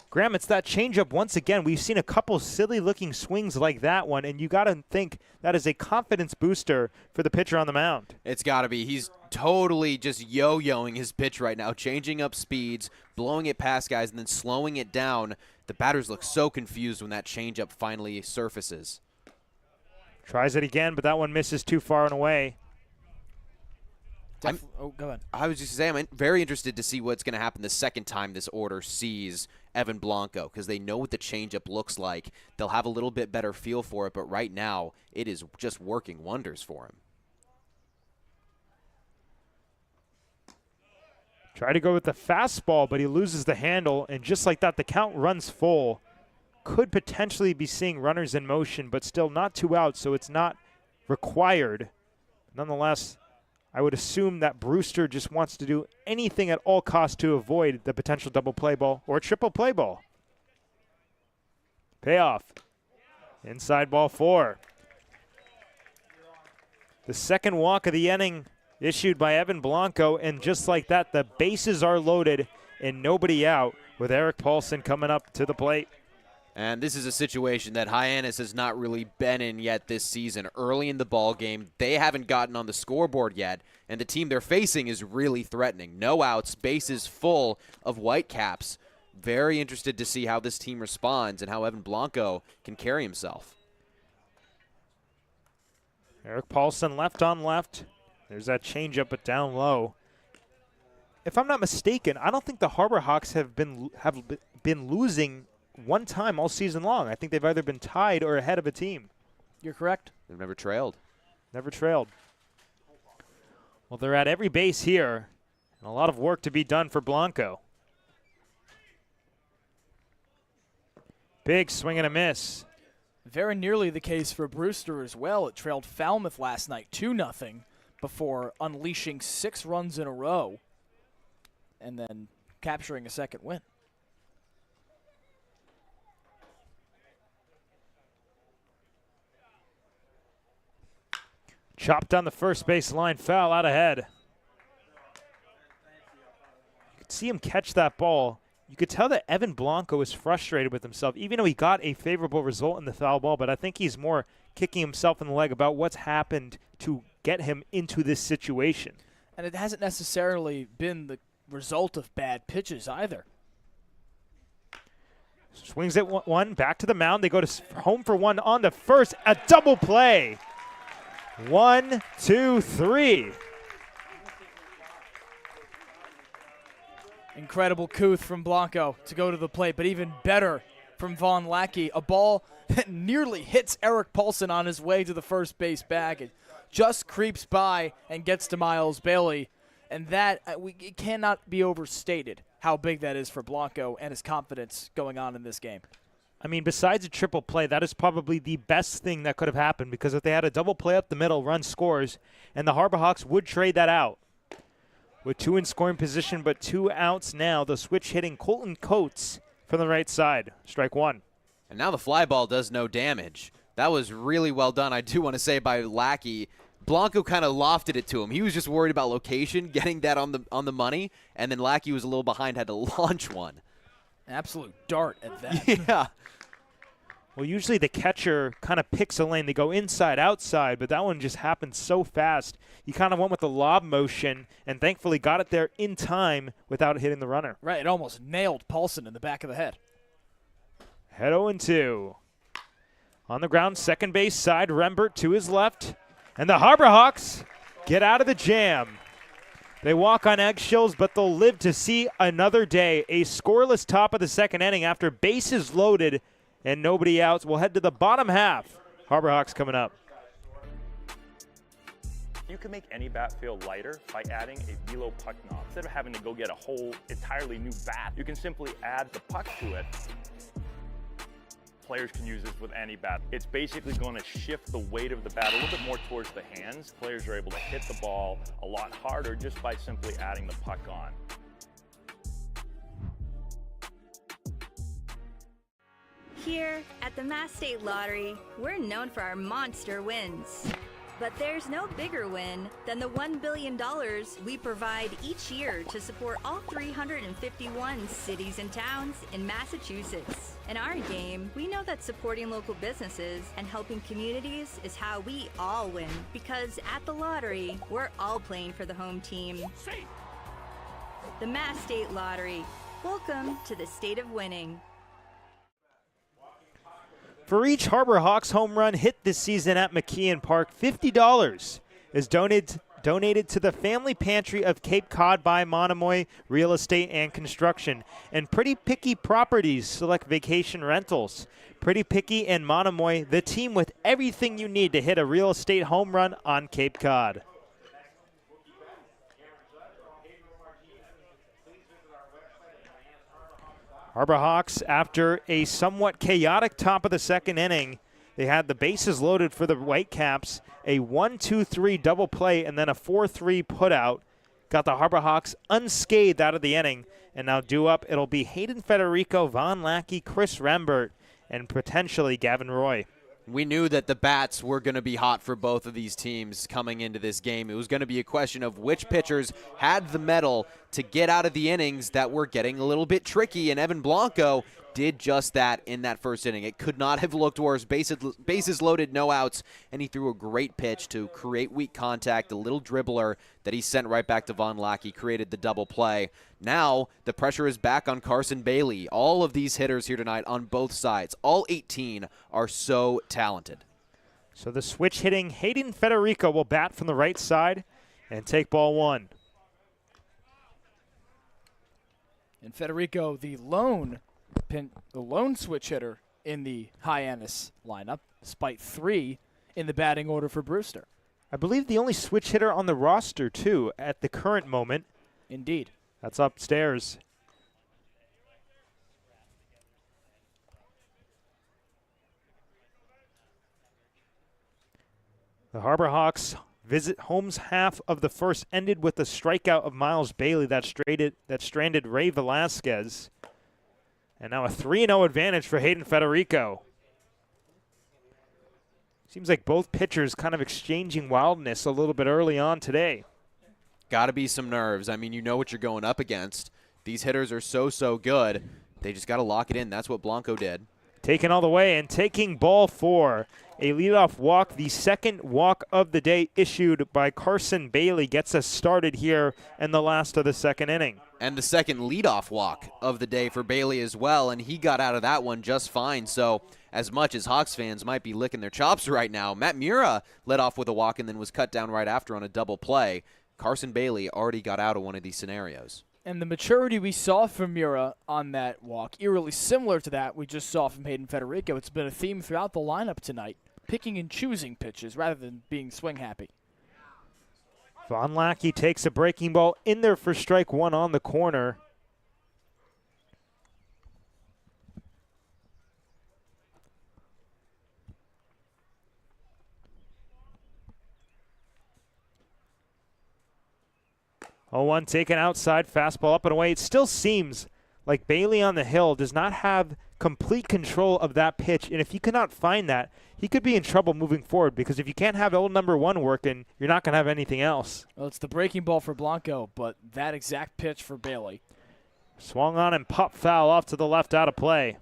B: Graham, it's that changeup once again. We've seen a couple silly-looking swings like that one, and you got to think that is a confidence booster for the pitcher on the mound.
C: It's got to be. He's totally just yo-yoing his pitch right now, changing up speeds, blowing it past guys, and then slowing it down. The batters look so confused when that changeup finally surfaces.
B: Tries it again, but that one misses too far and away.
D: Go ahead.
C: I was just saying, I'm very interested to see what's going to happen the second time this order sees Evan Blanco, because they know what the changeup looks like. They'll have a little bit better feel for it, but right now it is just working wonders for him.
B: Try to go with the fastball, but he loses the handle, and just like that, the count runs full. Could potentially be seeing runners in motion, but still not 2 outs, so it's not required. Nonetheless, I would assume that Brewster just wants to do anything at all costs to avoid the potential double play ball or triple play ball. Payoff. Inside ball 4. The second walk of the inning issued by Evan Blanco, and just like that, the bases are loaded and nobody out, with Eric Paulson coming up to the plate.
C: And this is a situation that Hyannis has not really been in yet this season. Early in the ball game, they haven't gotten on the scoreboard yet, and the team they're facing is really threatening. No outs, bases full of Whitecaps. Very interested to see how this team responds and how Evan Blanco can carry himself.
B: Eric Paulson left on left. There's that changeup, but down low. If I'm not mistaken, I don't think the Harbor Hawks have been losing one time all season long. I think they've either been tied or ahead of a team.
D: You're correct.
C: They've never trailed.
B: Never trailed. Well, they're at every base here, and a lot of work to be done for Blanco. Big swing and a miss.
D: Very nearly the case for Brewster as well. It trailed Falmouth last night 2-0 before unleashing 6 runs in a row and then capturing a second win.
B: Chopped down the first base line, foul out ahead. You could see him catch that ball. You could tell that Evan Blanco is frustrated with himself, even though he got a favorable result in the foul ball, but I think he's more kicking himself in the leg about what's happened to get him into this situation.
D: And it hasn't necessarily been the result of bad pitches either.
B: Swings at one, back to the mound. They go to home for one on to first. A double play. 1, 2, 3.
D: Incredible couth from Blanco to go to the plate, but even better from Von Lackey. A ball nearly hits Eric Paulson on his way to the first base bag. It just creeps by and gets to Miles Bailey. And that, it cannot be overstated how big that is for Blanco and his confidence going on in this game.
B: I mean, besides a triple play, that is probably the best thing that could have happened, because if they had a double play up the middle, run scores, and the Harbor Hawks would trade that out. With 2 in scoring position but 2 outs now, the switch hitting Colton Coates from the right side. Strike 1.
C: And now the fly ball does no damage. That was really well done, I do want to say, by Lackey. Blanco kind of lofted it to him. He was just worried about location, getting that on the money, and then Lackey was a little behind, had to launch one.
D: Absolute dart at that.
C: Yeah.
B: Well, usually the catcher kind of picks a lane. They go inside, outside, but that one just happened so fast. He kind of went with the lob motion and thankfully got it there in time without hitting the runner.
D: Right, it almost nailed Paulson in the back of the head.
B: Head 0-2. On the ground, second base side, Rembert to his left. And the Harbor Hawks get out of the jam. They walk on eggshells, but they'll live to see another day. A scoreless top of the second inning after bases loaded and nobody out. We'll head to the bottom half. Harbor Hawks coming up.
O: You can make any bat feel lighter by adding a velo puck knob. Instead of having to go get a whole entirely new bat, you can simply add the puck to it. Players can use this with any bat. It's basically going to shift the weight of the bat a little bit more towards the hands. Players are able to hit the ball a lot harder just by simply adding the puck on.
E: Here at the Mass State Lottery, we're known for our monster wins. But there's no bigger win than the $1 billion we provide each year to support all 351 cities and towns in Massachusetts. In our game, we know that supporting local businesses and helping communities is how we all win. Because at the lottery, we're all playing for the home team. The Mass State Lottery. Welcome to the state of winning.
B: For each Harbor Hawks home run hit this season at McKeon Park, $50 is donated to the Family Pantry of Cape Cod by Monomoy Real Estate and Construction. And Pretty Picky Properties select vacation rentals. Pretty Picky and Monomoy, the team with everything you need to hit a real estate home run on Cape Cod. Harbor Hawks, after a somewhat chaotic top of the second inning, they had the bases loaded for the Whitecaps, a 1-2-3 double play, and then a 4-3 putout. Got the Harbor Hawks unscathed out of the inning, and now due up, it'll be Hayden Federico, Von Lackey, Chris Rembert, and potentially Gavin Roy.
C: We knew that the bats were going to be hot for both of these teams coming into this game. It was going to be a question of which pitchers had the mettle to get out of the innings that were getting a little bit tricky, and Evan Blanco did just that in that first inning. It could not have looked worse. Bases loaded, no outs, and he threw a great pitch to create weak contact, a little dribbler that he sent right back to Von Lackey, created the double play. Now the pressure is back on Carson Bailey. All of these hitters here tonight on both sides, all 18, are so talented.
B: So the switch hitting Hayden Federico will bat from the right side and take ball one.
D: And Federico, the lone switch hitter in the Hyannis lineup, despite 3 in the batting order for Brewster.
B: I believe the only switch hitter on the roster, too, at the current moment.
D: Indeed.
B: That's upstairs. The Harbor Hawks visit home's half of the first ended with a strikeout of Miles Bailey that stranded Ray Velasquez. And now a 3-0 advantage for Hayden Federico. Seems like both pitchers kind of exchanging wildness a little bit early on today.
C: Got to be some nerves. I mean, you know what you're going up against. These hitters are so good. They just got to lock it in. That's what Blanco did.
B: Taken all the way and taking ball 4. A leadoff walk, the second walk of the day issued by Carson Bailey, gets us started here in the last of the second inning.
C: And the second leadoff walk of the day for Bailey as well, and he got out of that one just fine. So as much as Hawks fans might be licking their chops right now, Matt Mura led off with a walk and then was cut down right after on a double play. Carson Bailey already got out of one of these scenarios.
D: And the maturity we saw from Mura on that walk, eerily similar to that we just saw from Hayden Federico. It's been a theme throughout the lineup tonight, picking and choosing pitches rather than being swing happy.
B: Von Lackey takes a breaking ball in there for strike one on the corner. Oh, one taken outside, fastball up and away. It still seems like Bailey on the hill does not have complete control of that pitch, and if he cannot find that, he could be in trouble moving forward, because if you can't have old number one working, you're not going to have anything else.
D: Well, it's the breaking ball for Blanco, but that exact pitch for Bailey.
B: Swung on and pop foul off to the left, out of play.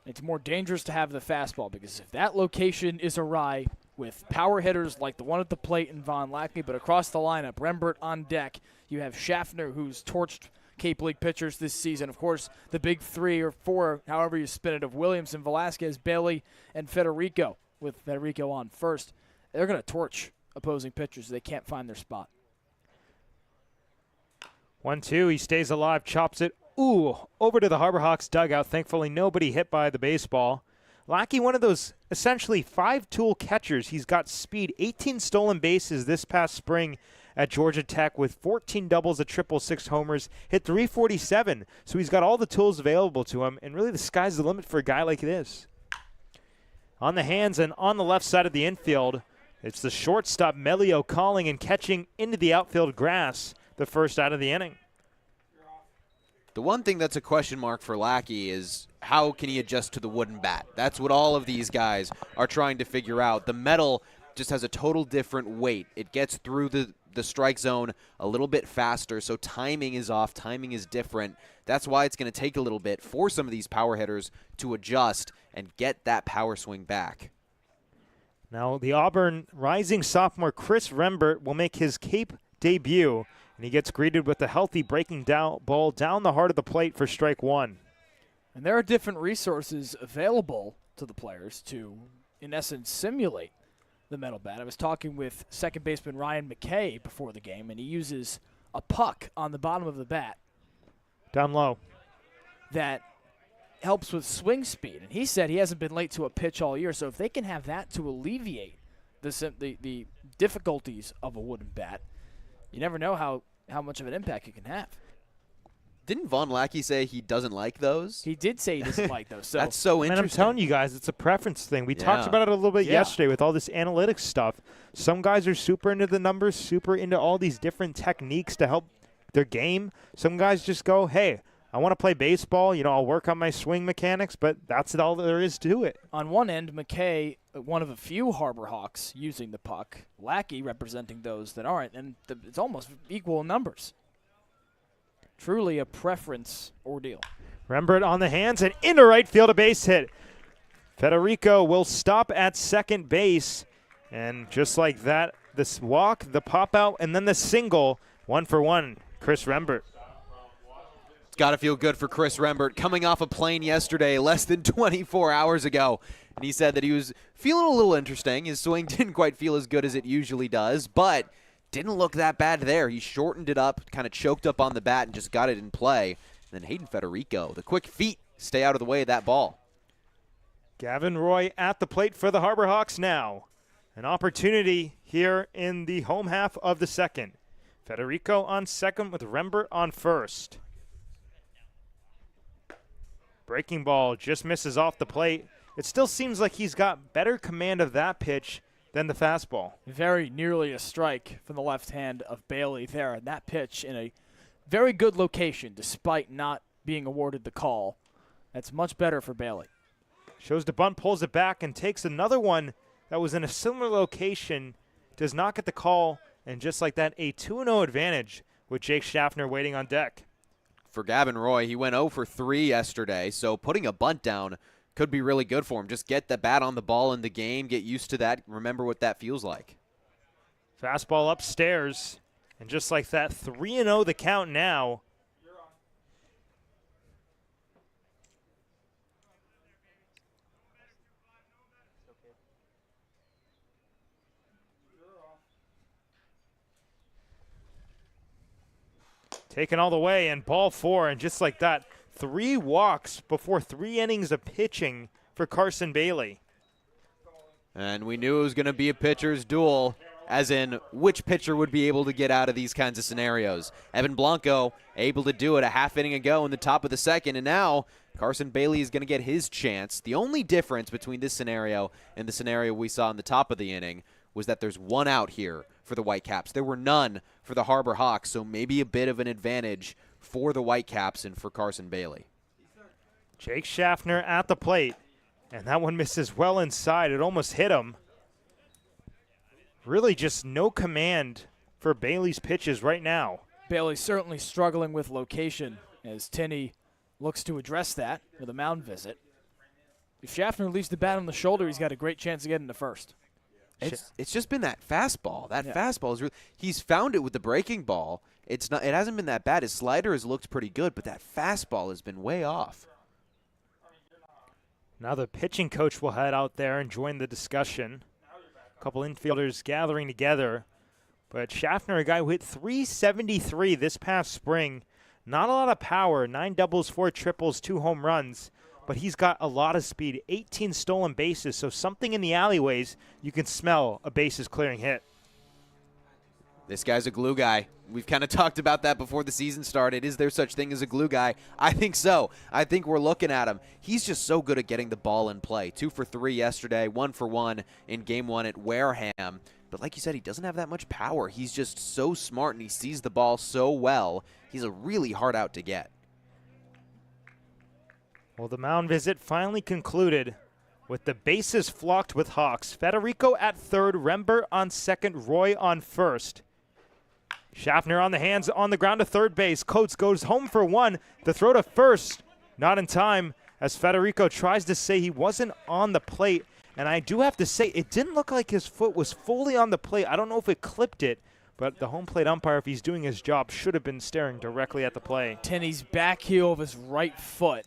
D: It's more dangerous to have the fastball, because if that location is awry with power hitters like the one at the plate and Von Lackey, but across the lineup, Rembert on deck, you have Schaffner, who's torched Cape League pitchers this season. Of course, the big 3 or 4, however you spin it, of Williamson, Velasquez, Bailey, and Federico, with Federico on first. They're going to torch opposing pitchers. They can't find their spot.
B: 1-2, he stays alive, chops it. Ooh, over to the Harbor Hawks dugout. Thankfully, nobody hit by the baseball. Lackey, one of those essentially 5-tool catchers. He's got speed, 18 stolen bases this past spring at Georgia Tech with 14 doubles, a triple, 6 homers, hit .347. So he's got all the tools available to him, and really the sky's the limit for a guy like this. On the hands and on the left side of the infield, it's the shortstop Melio calling and catching into the outfield grass the first out of the inning.
C: The one thing that's a question mark for Lackey is how can he adjust to the wooden bat? That's what all of these guys are trying to figure out. The metal just has a total different weight. It gets through the strike zone a little bit faster, so timing is off, timing is different. That's why it's going to take a little bit for some of these power hitters to adjust and get that power swing back.
B: Now the Auburn rising sophomore Chris Rembert will make his Cape debut, and he gets greeted with a healthy breaking down ball down the heart of the plate for strike one.
D: And there are different resources available to the players to, in essence, simulate the metal bat. I was talking with second baseman Ryan McKay before the game, and he uses a puck on the bottom of the bat.
B: Down low.
D: That helps with swing speed. And he said he hasn't been late to a pitch all year, so if they can have that to alleviate the difficulties of a wooden bat, you never know how much of an impact it can have.
C: Didn't Von Lackey say he doesn't like those?
D: He did say he doesn't like those. So
C: that's so interesting.
B: And I'm telling you guys, it's a preference thing. We talked about it a little bit yesterday with all this analytics stuff. Some guys are super into the numbers, super into all these different techniques to help their game. Some guys just go, hey, I want to play baseball. You know, I'll work on my swing mechanics, but that's all there is to it.
D: On one end, McKay, one of a few Harbor Hawks using the puck. Lackey representing those that aren't, and it's almost equal numbers. Truly a preference ordeal.
B: Rembert on the hands and into right field, a base hit. Federico will stop at second base, and just like that, this walk, the pop out, and then the single, 1-for-1, Chris Rembert.
C: It's got to feel good for Chris Rembert coming off a plane yesterday, less than 24 hours ago. And he said that he was feeling a little interesting. His swing didn't quite feel as good as it usually does, but didn't look that bad there. He shortened it up, kind of choked up on the bat, and just got it in play. And then Hayden Federico, the quick feet, stay out of the way of that ball.
B: Gavin Roy at the plate for the Harbor Hawks now. An opportunity here in the home half of the second. Federico on second with Rembert on first. Breaking ball just misses off the plate. It still seems like he's got better command of that pitch than the fastball.
D: Very nearly a strike from the left hand of Bailey there. And that pitch in a very good location despite not being awarded the call. That's much better for Bailey.
B: Shows the bunt, pulls it back, and takes another one that was in a similar location. Does not get the call, and just like that, a 2-0 advantage with Jake Schaffner waiting on deck.
C: For Gavin Roy, he went 0 for 3 yesterday, so putting a bunt down could be really good for him. Just get the bat on the ball in the game, get used to that, remember what that feels like.
B: Fastball upstairs, and just like that, 3-0 the count now. taken all the way, and ball 4, and just like that, 3 walks before 3 innings of pitching for Carson Bailey.
C: And we knew it was going to be a pitcher's duel, as in which pitcher would be able to get out of these kinds of scenarios. Evan Blanco able to do it a half inning ago in the top of the second, and now Carson Bailey is going to get his chance. The only difference between this scenario and the scenario we saw in the top of the inning was that there's 1 out here for the Whitecaps. There were none for the Harbor Hawks, so maybe a bit of an advantage for the Whitecaps and for Carson Bailey.
B: Jake Schaffner at the plate, and that one misses well inside. It almost hit him. Really just no command for Bailey's pitches right now.
D: Bailey certainly struggling with location as Tinney looks to address that with a mound visit. If Schaffner leaves the bat on the shoulder, he's got a great chance of getting to first.
C: It's just been that fastball. That fastball is really, he's found it with the breaking ball. It hasn't been that bad. His slider has looked pretty good, but that fastball has been way off.
B: Now the pitching coach will head out there and join the discussion. A couple infielders gathering together. But Schaffner, a guy who hit .373 this past spring. Not a lot of power, 9 doubles, 4 triples, 2 home runs. But he's got a lot of speed, 18 stolen bases. So something in the alleyways, you can smell a bases clearing hit.
C: This guy's a glue guy. We've kind of talked about that before the season started. Is there such thing as a glue guy? I think so. I think we're looking at him. He's just so good at getting the ball in play. 2 for 3 yesterday, 1 for 1 in Game 1 at Wareham. But like you said, he doesn't have that much power. He's just so smart, and he sees the ball so well. He's a really hard out to get.
B: Well, the mound visit finally concluded with the bases flocked with Hawks. Federico at third, Rember on second, Roy on first. Schaffner on the hands, on the ground to third base. Coates goes home for 1. The throw to first, not in time, as Federico tries to say he wasn't on the plate. And I do have to say, it didn't look like his foot was fully on the plate. I don't know if it clipped it, but the home plate umpire, if he's doing his job, should have been staring directly at the play.
D: Tinney's back heel of his right foot.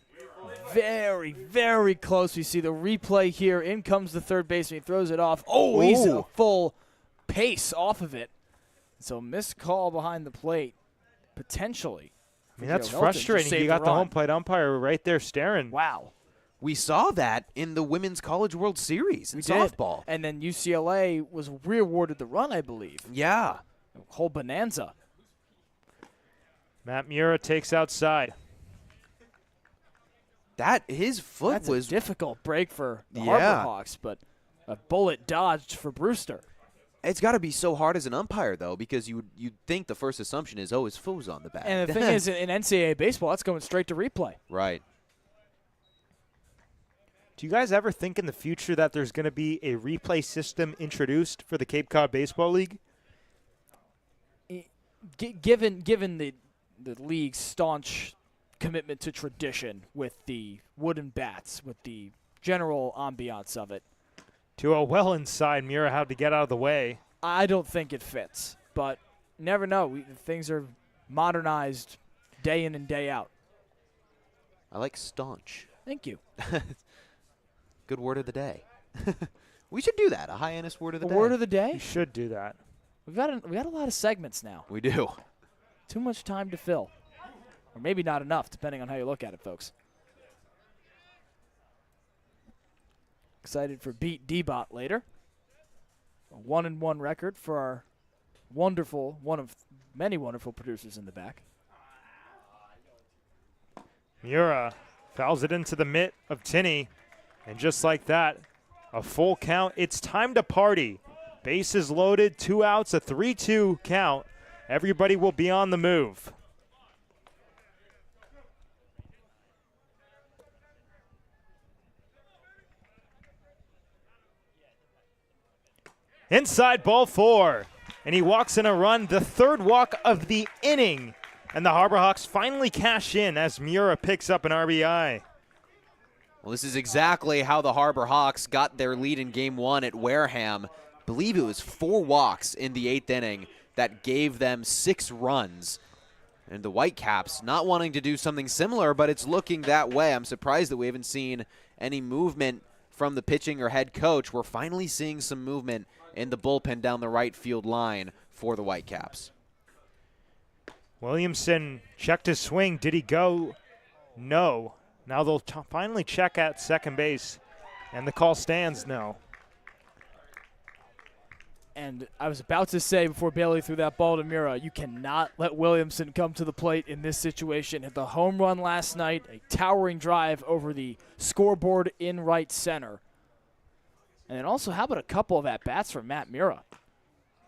D: Very, very close. We see the replay here. In comes the third baseman. He throws it off. Oh, he's a full pace off of it. So missed call behind the plate, potentially.
B: I mean, that's frustrating. You got the home plate umpire right there staring.
D: Wow.
C: We saw that in the Women's College World Series in softball.
D: And then UCLA was re-awarded the run, I believe.
C: Yeah.
D: A whole bonanza.
B: Matt Mura takes outside.
C: His foot was
D: a difficult break for the Harbor Hawks, but a bullet dodged for Brewster.
C: It's got to be so hard as an umpire, though, because you'd think the first assumption is, his foot was on the bat.
D: And the thing is, in NCAA baseball, that's going straight to replay.
C: Right.
B: Do you guys ever think in the future that there's going to be a replay system introduced for the Cape Cod Baseball League?
D: Given the league's staunch commitment to tradition with the wooden bats, with the general ambiance of it.
B: To a well inside, Mura had to get out of the way.
D: I don't think it fits, but never know. Things are modernized day in and day out.
C: I like staunch.
D: Thank you.
C: Good word of the day. We should do that, a Hyannis word of the day.
D: Word of the day?
B: We should do that.
D: We got a lot of segments now.
C: We do.
D: Too much time to fill. Or maybe not enough, depending on how you look at it, folks. Excited for Beat D-Bot later. A 1-1 record for our one of many wonderful producers in the back.
B: Mura fouls it into the mitt of Tinney. And just like that, a full count. It's time to party. Bases loaded, 2 outs, a 3-2 count. Everybody will be on the move. Inside, ball 4. And he walks in a run, the third walk of the inning. And the Harbor Hawks finally cash in as Mura picks up an RBI.
C: Well, this is exactly how the Harbor Hawks got their lead in Game 1 at Wareham. I believe it was 4 walks in the 8th inning that gave them 6 runs. And the Whitecaps not wanting to do something similar, but it's looking that way. I'm surprised that we haven't seen any movement from the pitching or head coach. We're finally seeing some movement in the bullpen down the right field line for the Whitecaps.
B: Williamson checked his swing. Did he go? No. Now they'll finally check at second base, and the call stands no.
D: And I was about to say before Bailey threw that ball to Mira, you cannot let Williamson come to the plate in this situation. Hit the home run last night, a towering drive over the scoreboard in right center. And then also, how about a couple of at-bats from Matt Mira?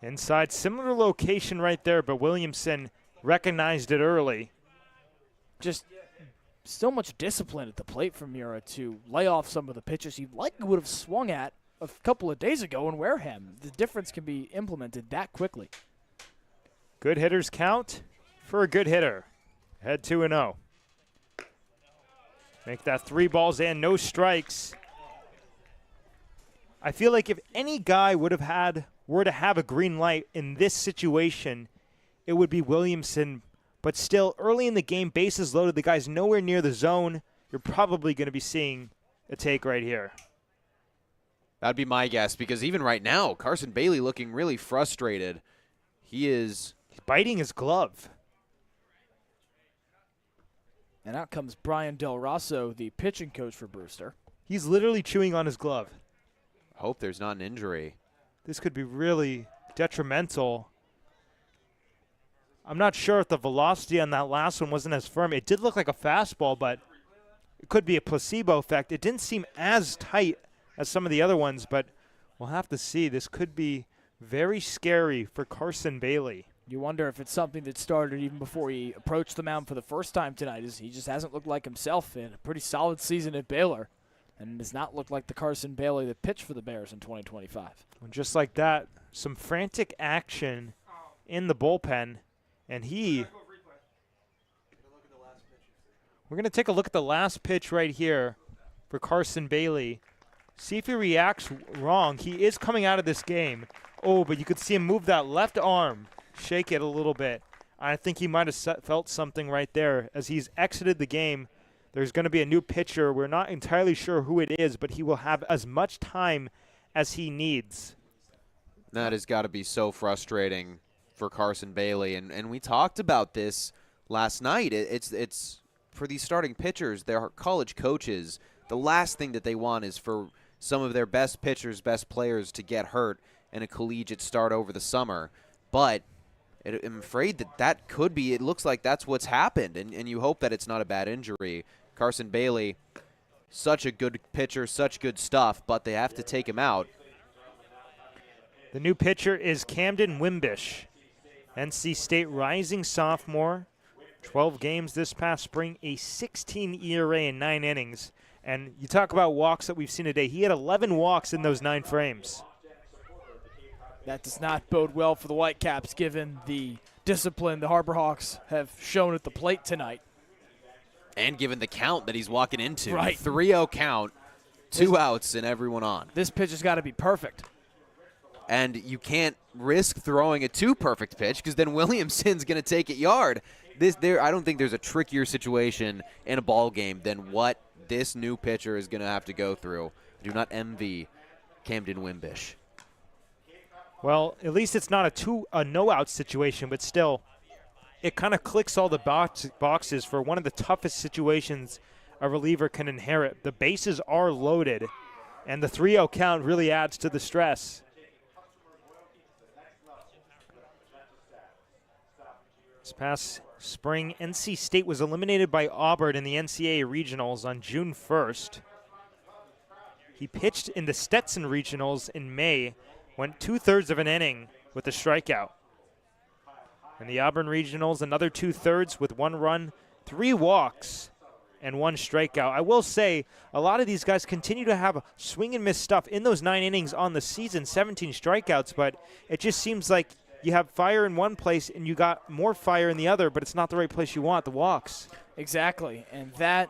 B: Inside, similar location right there, but Williamson recognized it early.
D: Just so much discipline at the plate from Mira to lay off some of the pitches he likely would have swung at a couple of days ago in Wareham. The difference can be implemented that quickly.
B: Good hitters count for a good hitter. Head 2-0. Make that 3 balls and no strikes. I feel like if any guy were to have a green light in this situation, it would be Williamson. But still, early in the game, bases loaded. The guy's nowhere near the zone. You're probably going to be seeing a take right here.
C: That'd be my guess, because even right now, Carson Bailey looking really frustrated. He's
B: biting his glove.
D: And out comes Brian Del Rosso, the pitching coach for Brewster.
B: He's literally chewing on his glove.
C: Hope there's not an injury.
B: This could be really detrimental. I'm not sure if the velocity on that last one wasn't as firm. It did look like a fastball, but it could be a placebo effect. It didn't seem as tight as some of the other ones, but we'll have to see. This could be very scary for Carson Bailey.
D: You wonder if it's something that started even before he approached the mound for the first time tonight. He just hasn't looked like himself in a pretty solid season at Baylor, and does not look like the Carson Bailey that pitched for the Bears in 2025.
B: And just like that, some frantic action in the bullpen. And we're going to take a look at the last pitch right here for Carson Bailey. See if he reacts wrong. He is coming out of this game. Oh, but you could see him move that left arm, shake it a little bit. I think he might have felt something right there. As he's exited the game, there's going to be a new pitcher. We're not entirely sure who it is, but he will have as much time as he needs.
C: That has got to be so frustrating for Carson Bailey, and we talked about this last night. It's for these starting pitchers, their college coaches, the last thing that they want is for some of their best pitchers, best players to get hurt in a collegiate start over the summer. But I'm afraid that could be, it looks like that's what's happened, and you hope that it's not a bad injury. Carson Bailey, such a good pitcher, such good stuff, but they have to take him out.
B: The new pitcher is Camden Wimbish. NC State rising sophomore, 12 games this past spring, a 16 ERA in 9 innings. And you talk about walks that we've seen today. He had 11 walks in those 9 frames.
D: That does not bode well for the Whitecaps, given the discipline the Harbor Hawks have shown at the plate tonight.
C: And given the count that he's walking into.
D: Right.
C: 3-0 count, 2 outs, and everyone on.
D: This pitch has got to be perfect.
C: And you can't risk throwing a too perfect pitch, because then Williamson's going to take it yard. I don't think there's a trickier situation in a ball game than what this new pitcher is going to have to go through. Do not envy Camden Wimbish.
B: Well, at least it's not a no-out situation, but still, it kind of clicks all the boxes for one of the toughest situations a reliever can inherit. The bases are loaded, and the 3-0 count really adds to the stress. This past spring, NC State was eliminated by Auburn in the NCAA Regionals on June 1st. He pitched in the Stetson Regionals in May, went 2/3 of an inning with a strikeout. In the Auburn Regionals, another 2/3 with 1 run, 3 walks, and 1 strikeout. I will say, a lot of these guys continue to have swing and miss stuff in those 9 innings on the season, 17 strikeouts, but it just seems like you have fire in one place and you got more fire in the other, but it's not the right place you want, the walks.
D: Exactly, and that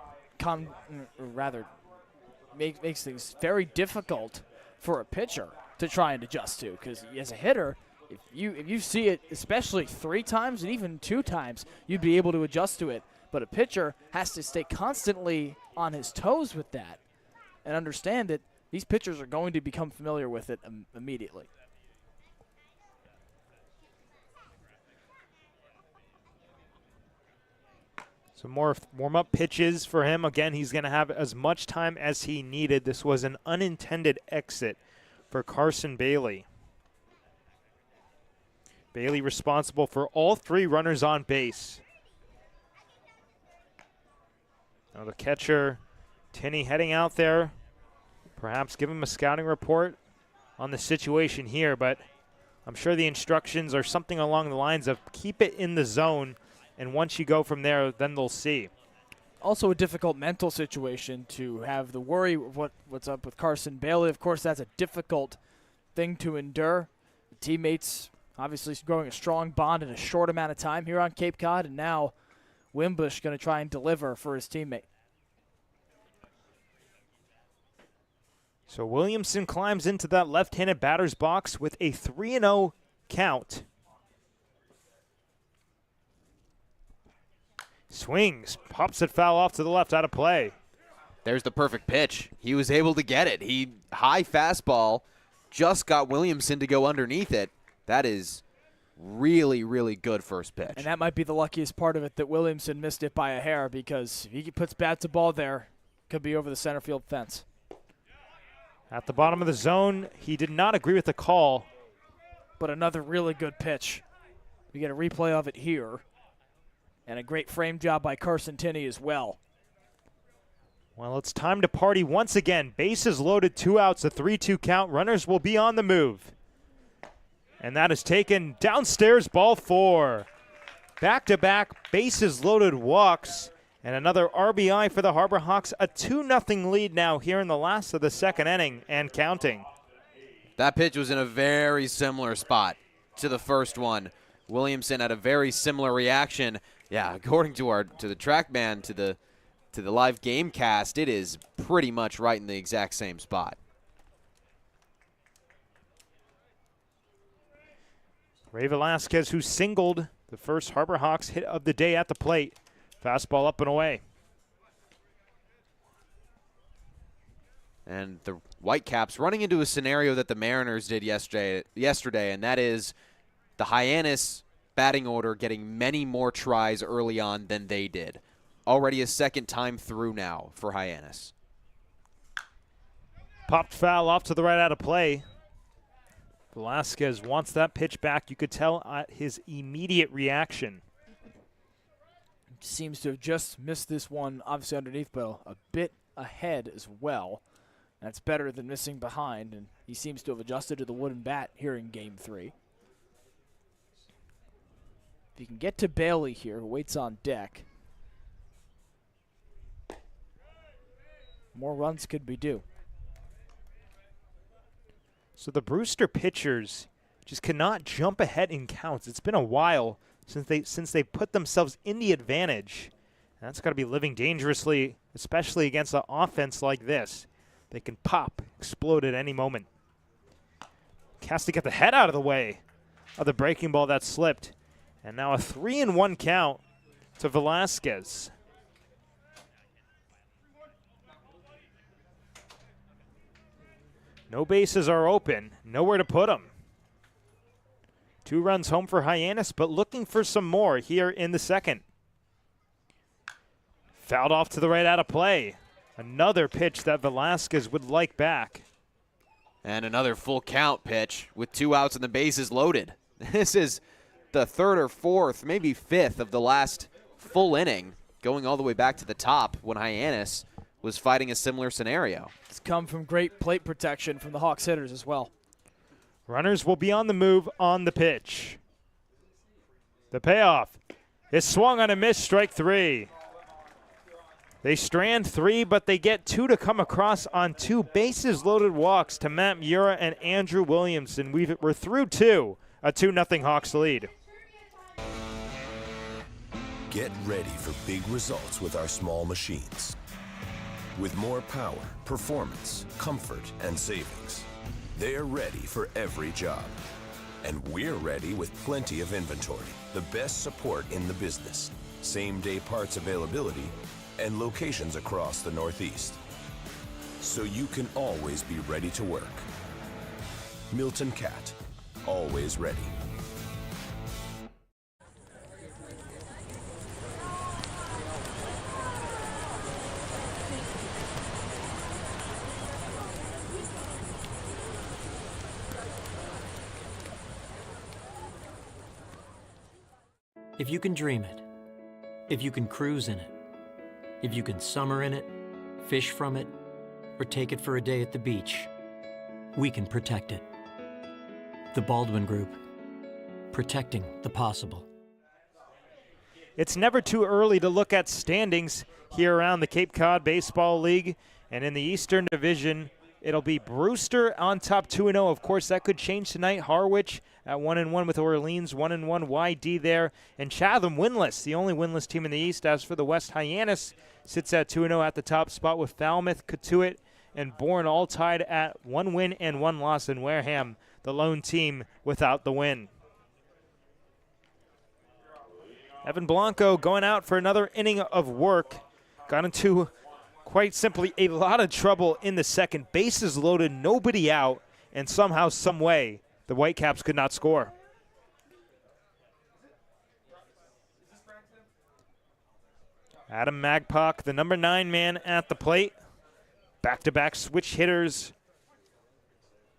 D: makes things very difficult for a pitcher to try and adjust to, because as a hitter, if you see it especially 3 times and even 2 times, you'd be able to adjust to it. But a pitcher has to stay constantly on his toes with that and understand that these pitchers are going to become familiar with it immediately.
B: Some more warm-up pitches for him. Again, he's going to have as much time as he needed. This was an unintended exit for Carson Bailey. Bailey responsible for all 3 runners on base. Now the catcher, Tinney, heading out there. Perhaps give him a scouting report on the situation here, but I'm sure the instructions are something along the lines of keep it in the zone, and once you go from there, then they'll see.
D: Also a difficult mental situation to have the worry of what's up with Carson Bailey. Of course, that's a difficult thing to endure. The teammates obviously growing a strong bond in a short amount of time here on Cape Cod, and now Wimbush going to try and deliver for his teammate.
B: So Williamson climbs into that left-handed batter's box with a 3-0 count. Swings, pops it foul off to the left, out of play.
C: There's the perfect pitch. He was able to get it. High fastball, just got Williamson to go underneath it. That is really, really good first pitch.
D: And that might be the luckiest part of it, that Williamson missed it by a hair, because if he puts bat to ball there, could be over the center field fence.
B: At the bottom of the zone, he did not agree with the call.
D: But another really good pitch. We get a replay of it here. And a great frame job by Carson Tinney as well.
B: Well, it's time to party once again. Bases loaded, 2 outs, a 3-2 count. Runners will be on the move. And that is taken downstairs, ball 4. Back-to-back bases loaded walks. And another RBI for the Harbor Hawks. A 2-0 lead now here in the last of the second inning and counting.
C: That pitch was in a very similar spot to the first one. Williamson had a very similar reaction. Yeah, according to the TrackMan, to the live game cast, it is pretty much right in the exact same spot.
B: Ray Velasquez, who singled the first Harbor Hawks hit of the day at the plate. Fastball up and away.
C: And the Whitecaps running into a scenario that the Mariners did yesterday, and that is the Hyannis batting order getting many more tries early on than they did. Already a second time through now for Hyannis.
B: Popped foul off to the right, out of play. Velasquez wants that pitch back. You could tell at his immediate reaction.
D: Seems to have just missed this one, obviously underneath, but a bit ahead as well. That's better than missing behind, and he seems to have adjusted to the wooden bat here in Game 3. If you can get to Bailey here, who waits on deck, more runs could be due.
B: So the Brewster pitchers just cannot jump ahead in counts. It's been a while since they put themselves in the advantage. And that's got to be living dangerously, especially against an offense like this. They can pop, explode at any moment. Has to get the head out of the way of the breaking ball that slipped. And now a 3-1 count to Velasquez. No bases are open, nowhere to put them. 2 runs home for Hyannis, but looking for some more here in the second. Fouled off to the right, out of play. Another pitch that Velasquez would like back.
C: And another full count pitch with 2 outs and the bases loaded. This is the 3rd or 4th, maybe 5th of the last full inning, going all the way back to the top when Hyannis was fighting a similar scenario.
D: It's come from great plate protection from the Hawks hitters as well.
B: Runners will be on the move on the pitch. The payoff is swung on a miss, strike 3. They strand 3, but they get 2 to come across on 2 bases-loaded walks to Matt Mura and Andrew Williamson. We're through 2, a 2-0 Hawks lead.
N: Get ready for big results with our small machines. With more power, performance, comfort, and savings. They're ready for every job. And we're ready with plenty of inventory, the best support in the business, same-day parts availability, and locations across the Northeast. So you can always be ready to work. Milton Cat, always ready.
U: If you can dream it, if you can cruise in it, if you can summer in it, fish from it, or take it for a day at the beach, we can protect it. The Baldwin Group, protecting the possible.
B: It's never too early to look at standings here around the Cape Cod Baseball League. And in the Eastern Division, it'll be Brewster on top 2-0. Of course, that could change tonight. Harwich at 1-1 with Orleans, 1-1 YD there. And Chatham winless, the only winless team in the East. As for the West, Hyannis sits at 2-0 at the top spot with Falmouth, Katuitt, and Bourne all tied at 1 win and 1 loss. And Wareham, the lone team without the win. Evan Blanco going out for another inning of work. Got into, quite simply, a lot of trouble in the second. Bases loaded, nobody out, and somehow, some way, the Whitecaps could not score. Adam Magpock, the number 9 man at the plate. Back-to-back switch hitters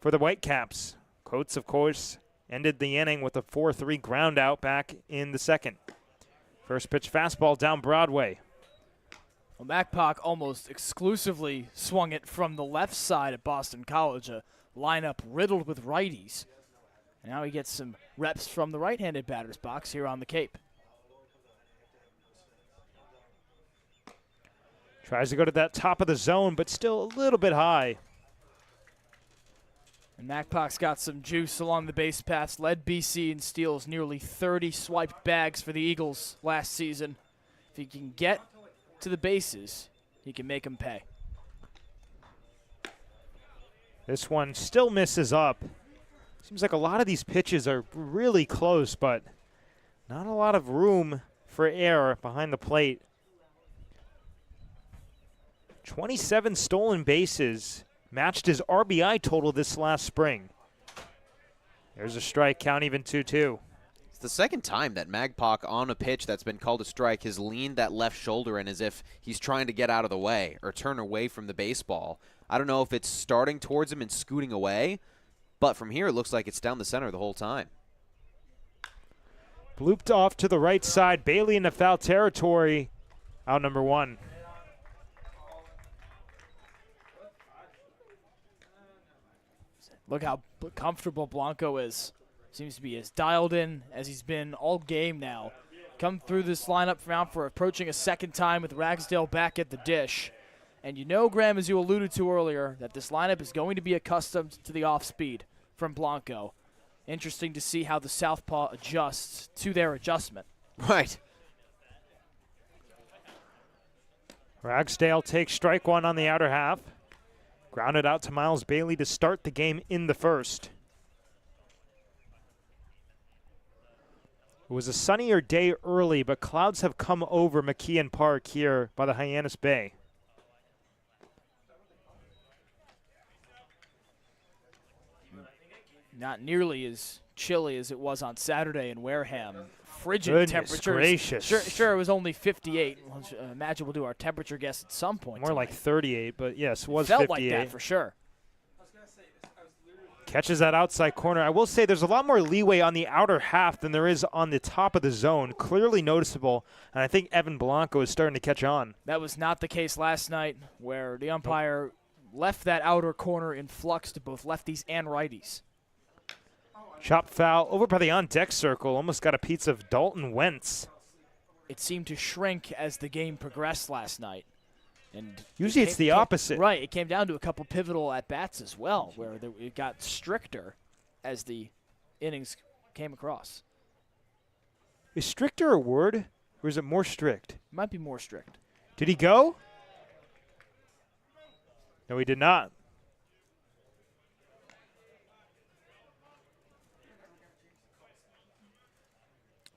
B: for the Whitecaps. Coates, of course, ended the inning with a 4-3 ground out back in the second. First pitch fastball down Broadway.
D: Well, Magpock almost exclusively swung it from the left side at Boston College, a lineup riddled with righties. And now he gets some reps from the right-handed batter's box here on the Cape.
B: Tries to go to that top of the zone, but still a little bit high.
D: And Magpock's got some juice along the base paths, led BC in steals, nearly 30 swiped bags for the Eagles last season. If he can get to the bases, he can make them pay.
B: This one still misses up. Seems like a lot of these pitches are really close, but not a lot of room for error behind the plate. 27 stolen bases. Matched his RBI total this last spring. There's a strike, count even 2-2.
C: It's the second time that Magpock on a pitch that's been called a strike has leaned that left shoulder in as if he's trying to get out of the way or turn away from the baseball. I don't know if it's starting towards him and scooting away, but from here it looks like it's down the center the whole time.
B: Blooped off to the right side. Bailey into foul territory. Out number 1.
D: Look how comfortable Blanco is. Seems to be as dialed in as he's been all game now. Come through this lineup round for approaching a second time with Ragsdale back at the dish. And you know, Graham, as you alluded to earlier, that this lineup is going to be accustomed to the off-speed from Blanco. Interesting to see how the southpaw adjusts to their adjustment.
C: Right.
B: Ragsdale takes strike 1 on the outer half. Grounded out to Miles Bailey to start the game in the first. It was a sunnier day early, but clouds have come over McKeon Park here by the Hyannis Bay.
D: Not nearly as chilly as it was on Saturday in Wareham. Frigid
B: Goodness
D: temperatures.
B: gracious.
D: Sure, it was only 58. Imagine we'll do our temperature guess at some point.
B: More like 38, but yes, it was
D: felt
B: 58.
D: like that for sure.
B: Catches that outside corner. I will say there's a lot more leeway on the outer half than there is on the top of the zone. Clearly noticeable, and I think Evan Blanco is starting to catch on.
D: That was not the case last night, where the umpire left that outer corner in flux to both lefties and righties.
B: Chop foul over by the on-deck circle. Almost got a piece of Dalton Wentz.
D: It seemed to shrink as the game progressed last night. And
B: usually it's the opposite.
D: Right. It came down to a couple pivotal at-bats as well, where it got stricter as the innings came across.
B: Is stricter a word, or is it more strict?
D: It might be more strict.
B: Did he go? No, he did not.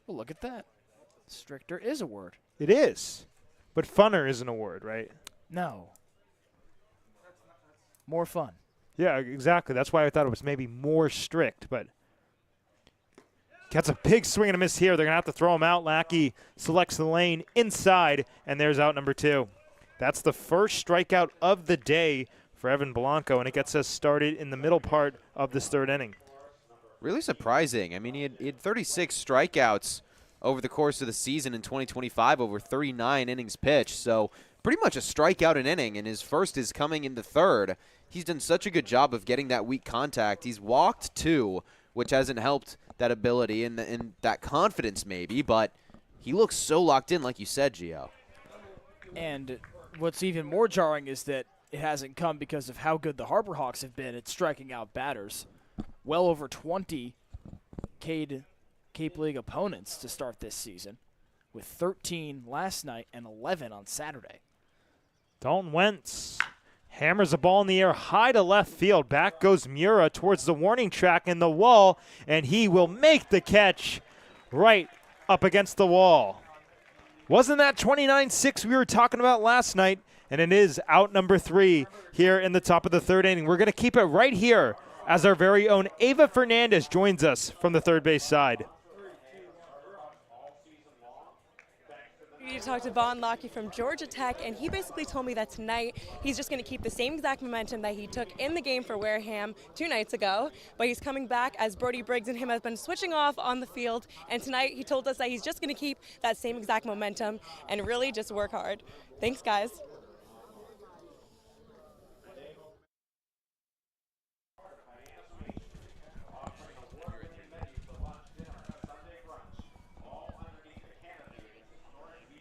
D: Well, look at that. Stricter is a word.
B: It is. But funner isn't a word, right?
D: No. More fun.
B: Yeah, exactly. That's why I thought it was maybe more strict, but gets a big swing and a miss here. They're going to have to throw him out. Lackey selects the lane inside, and there's out number 2. That's the first strikeout of the day for Evan Blanco, and it gets us started in the middle part of this third inning.
C: Really surprising. I mean, he had 36 strikeouts over the course of the season in 2025, over 39 innings pitched. So pretty much a strikeout an inning, and his first is coming in the third. He's done such a good job of getting that weak contact. He's walked 2, which hasn't helped that ability and that confidence maybe, but he looks so locked in, like you said, Gio.
D: And what's even more jarring is that it hasn't come because of how good the Harbor Hawks have been at striking out batters. Well over 20 Cape League opponents to start this season, with 13 last night and 11 on Saturday.
B: Dalton Wentz hammers a ball in the air high to left field. Back goes Mura towards the warning track in the wall, and he will make the catch right up against the wall. Wasn't that 29-6 we were talking about last night? And it is out number 3 here in the top of the third inning. We're going to keep it right here as our very own Ava Fernandez joins us from the third base side.
F: You talked to Vaughn Lockey from Georgia Tech, and he basically told me that tonight he's just going to keep the same exact momentum that he took in the game for Wareham 2 nights ago, but he's coming back as Brody Briggs and him have been switching off on the field, and tonight he told us that he's just going to keep that same exact momentum and really just work hard. Thanks, guys.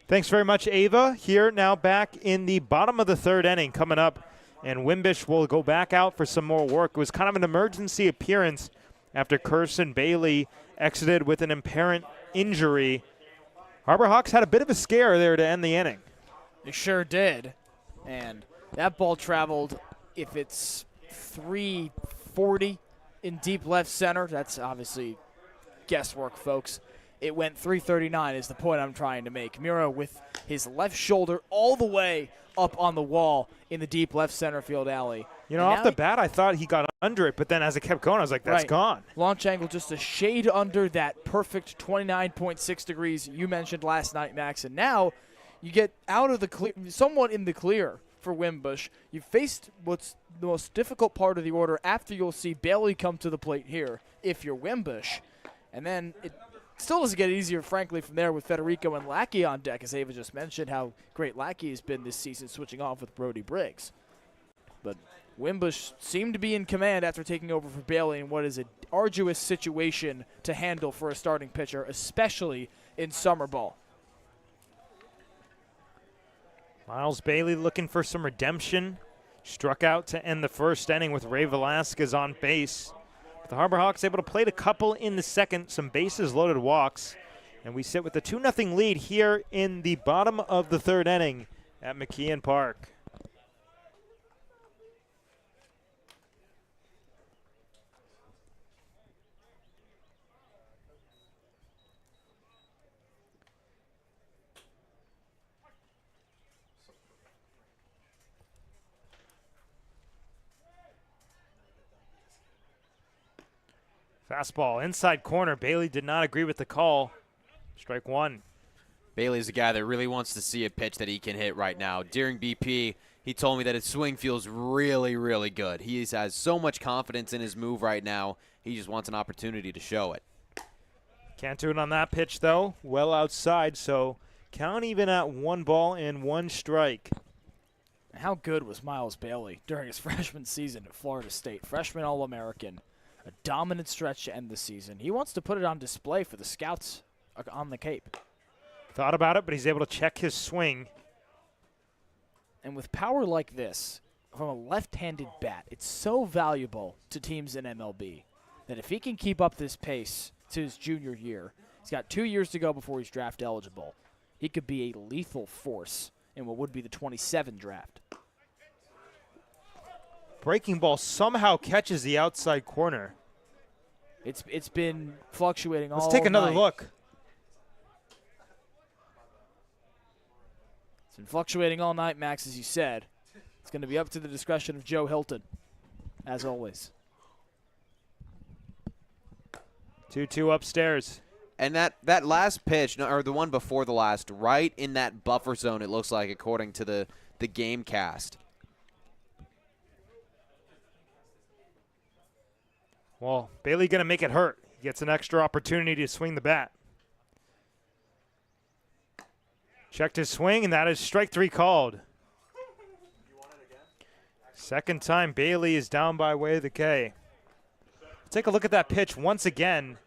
B: Thanks very much, Ava. Here now back in the bottom of the third inning coming up, and Wimbish will go back out for some more work. It was kind of an emergency appearance after Kirsten Bailey exited with an apparent injury. Harbor Hawks had a bit of a scare there to end the inning.
D: They sure did. And that ball traveled, if it's 340 in deep left center, that's obviously guesswork, folks. It went 339 is the point I'm trying to make. Mura with his left shoulder all the way up on the wall in the deep left center field alley.
B: You know, off the bat, I thought he got under it, but then as it kept going, I was like, that's gone.
D: Launch angle just a shade under that perfect 29.6 degrees you mentioned last night, Max. And now you get out of the clear, somewhat in the clear for Wimbush. You faced what's the most difficult part of the order after you'll see Bailey come to the plate here if you're Wimbush. And then it still doesn't get easier, frankly, from there with Federico and Lackey on deck, as Ava just mentioned how great Lackey has been this season, switching off with Brody Briggs. But Wimbush seemed to be in command after taking over for Bailey in what is an arduous situation to handle for a starting pitcher, especially in summer ball.
B: Miles Bailey looking for some redemption. Struck out to end the first inning with Ray Velasquez on base. The Harbor Hawks able to plate a couple in the second, some bases loaded walks, and we sit with a 2-0 lead here in the bottom of the third inning at McKeon Park. Fastball inside corner. Bailey did not agree with the call. Strike one.
C: Bailey's a guy that really wants to see a pitch that he can hit right now. During BP, he told me that his swing feels really, really good. He has so much confidence in his move right now. He just wants an opportunity to show it.
B: Can't do it on that pitch, though. Well outside, so count even at 1 ball and 1 strike.
D: How good was Miles Bailey during his freshman season at Florida State? Freshman All-American. A dominant stretch to end the season. He wants to put it on display for the scouts on the Cape.
B: Thought about it, but he's able to check his swing.
D: And with power like this, from a left-handed bat, it's so valuable to teams in MLB that if he can keep up this pace to his junior year, he's got 2 years to go before he's draft eligible. He could be a lethal force in what would be the 27 draft.
B: Breaking ball somehow catches the outside corner.
D: It's been fluctuating all night.
B: Let's take another look.
D: It's been fluctuating all night, Max, as you said. It's going to be up to the discretion of Joe Hilton, as always.
B: 2-2 upstairs.
C: And that last pitch, or the one before the last, right in that buffer zone, it looks like, according to the game cast.
B: Well, Bailey going to make it hurt. He gets an extra opportunity to swing the bat. Checked his swing, and that is strike 3 called. Second time Bailey is down by way of the K. Take a look at that pitch once again.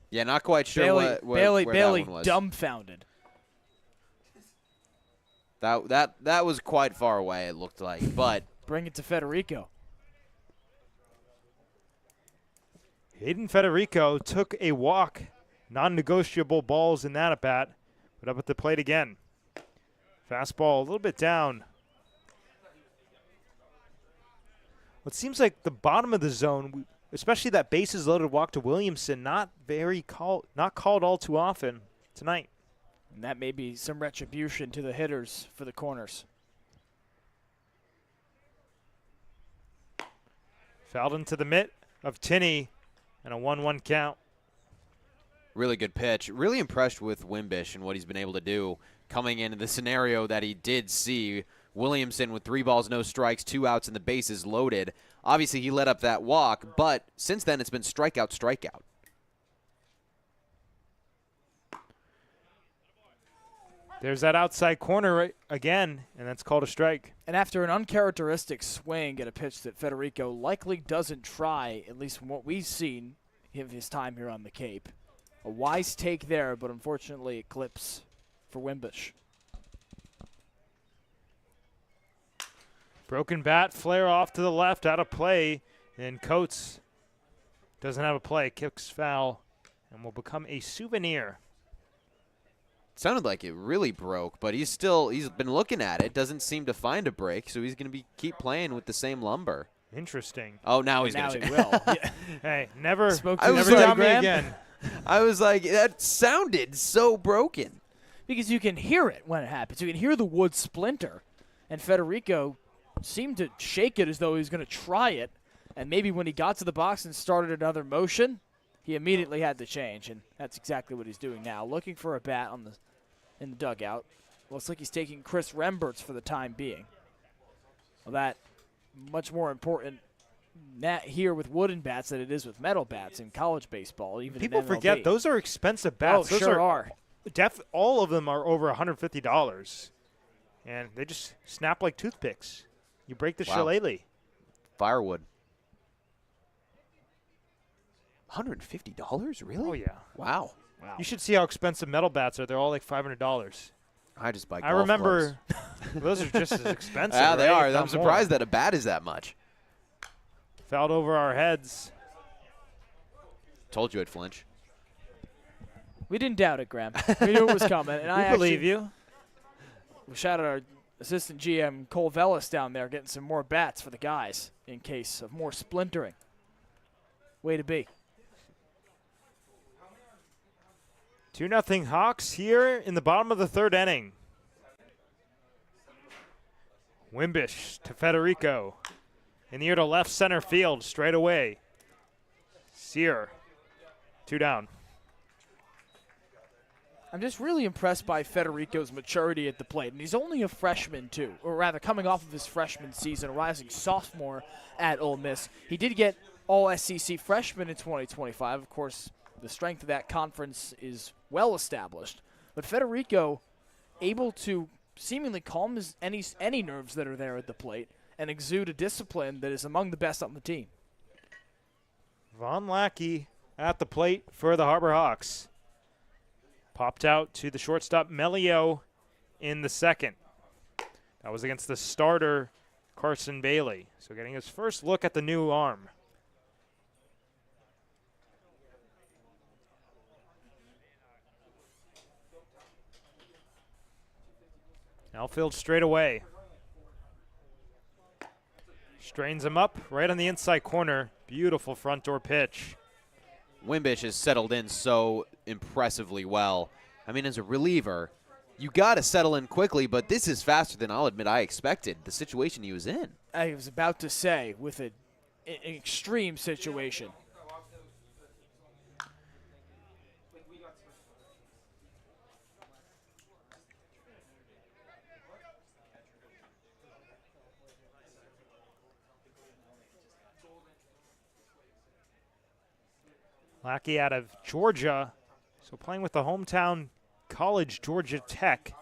C: Yeah, not quite sure
D: Bailey
C: where that one was.
D: Dumbfounded.
C: That was quite far away, it looked like, but
D: bring it to Federico.
B: Hayden Federico took a walk, non-negotiable balls in that at bat, but up at the plate again. Fastball a little bit down. It seems like the bottom of the zone, especially that bases loaded walk to Williamson, not called all too often tonight.
D: And that may be some retribution to the hitters for the corners.
B: Fouled into the mitt of Tinney, and a 1-1 count.
C: Really good pitch. Really impressed with Wimbish and what he's been able to do coming into the scenario that he did see. Williamson with 3 balls, no strikes, 2 outs, and the bases loaded. Obviously, he let up that walk, but since then it's been strikeout, strikeout.
B: There's that outside corner right again, and that's called a strike.
D: And after an uncharacteristic swing at a pitch that Federico likely doesn't try, at least from what we've seen of his time here on the Cape, a wise take there, but unfortunately it clips for Wimbish.
B: Broken bat, flare off to the left, out of play, and Coates doesn't have a play, kicks foul, and will become a souvenir.
C: Sounded like it really broke, but he's been looking at it, doesn't seem to find a break, so he's going to keep playing with the same lumber.
B: Interesting.
C: Oh, now he's
D: going
C: to.
D: He will. Yeah.
B: Hey, never
C: never
B: tell me again.
C: I was like, that sounded so broken.
D: Because you can hear it when it happens. You can hear the wood splinter, and Federico seemed to shake it as though he was going to try it, and maybe when he got to the box and started another motion, he immediately had to change, and that's exactly what he's doing now, looking for a bat in the dugout. Looks like he's taking Chris Remberts for the time being. Well, that much more important here with wooden bats than it is with metal bats in college baseball. Even
B: people
D: in MLB.
B: forget those are expensive bats.
D: Oh,
B: those
D: sure are.
B: All of them are over $150, and they just snap like toothpicks. You break the shillelagh.
C: Firewood. $150? Really?
B: Oh, yeah.
C: Wow.
B: You should see how expensive metal bats are. They're all like $500.
C: I just buy golf
B: I remember
C: gloves.
B: those are just as expensive.
C: Yeah, they
B: right?
C: are. I'm surprised that a bat is that much.
B: Fouled over our heads.
C: Told you I'd flinch.
D: We didn't doubt it, Graham. We knew it was coming. And
B: I believe you.
D: We shout out our assistant GM, Cole Vellis, down there getting some more bats for the guys in case of more splintering. Way to be.
B: 2-0 Hawks here in the bottom of the third inning. Wimbish to Federico. In the air to left center field, straight away. Sear, 2 down.
D: I'm just really impressed by Federico's maturity at the plate. And he's only a freshman, too, or rather coming off of his freshman season, a rising sophomore at Ole Miss. He did get All-SEC freshman in 2025. Of course, the strength of that conference is well established. But Federico able to seemingly calm any nerves that are there at the plate and exude a discipline that is among the best on the team.
B: Von Lackey at the plate for the Harbor Hawks. Popped out to the shortstop Melio in the second. That was against the starter Carson Bailey. So getting his first look at the new arm. Outfield straight away. Strains him up right on the inside corner. Beautiful front door pitch.
C: Wimbish has settled in so impressively well. I mean, as a reliever, you got to settle in quickly, but this is faster than I'll admit I expected, the situation he was in.
D: I was about to say, with an extreme situation.
B: Lackey out of Georgia, so playing with the hometown college, Georgia Tech.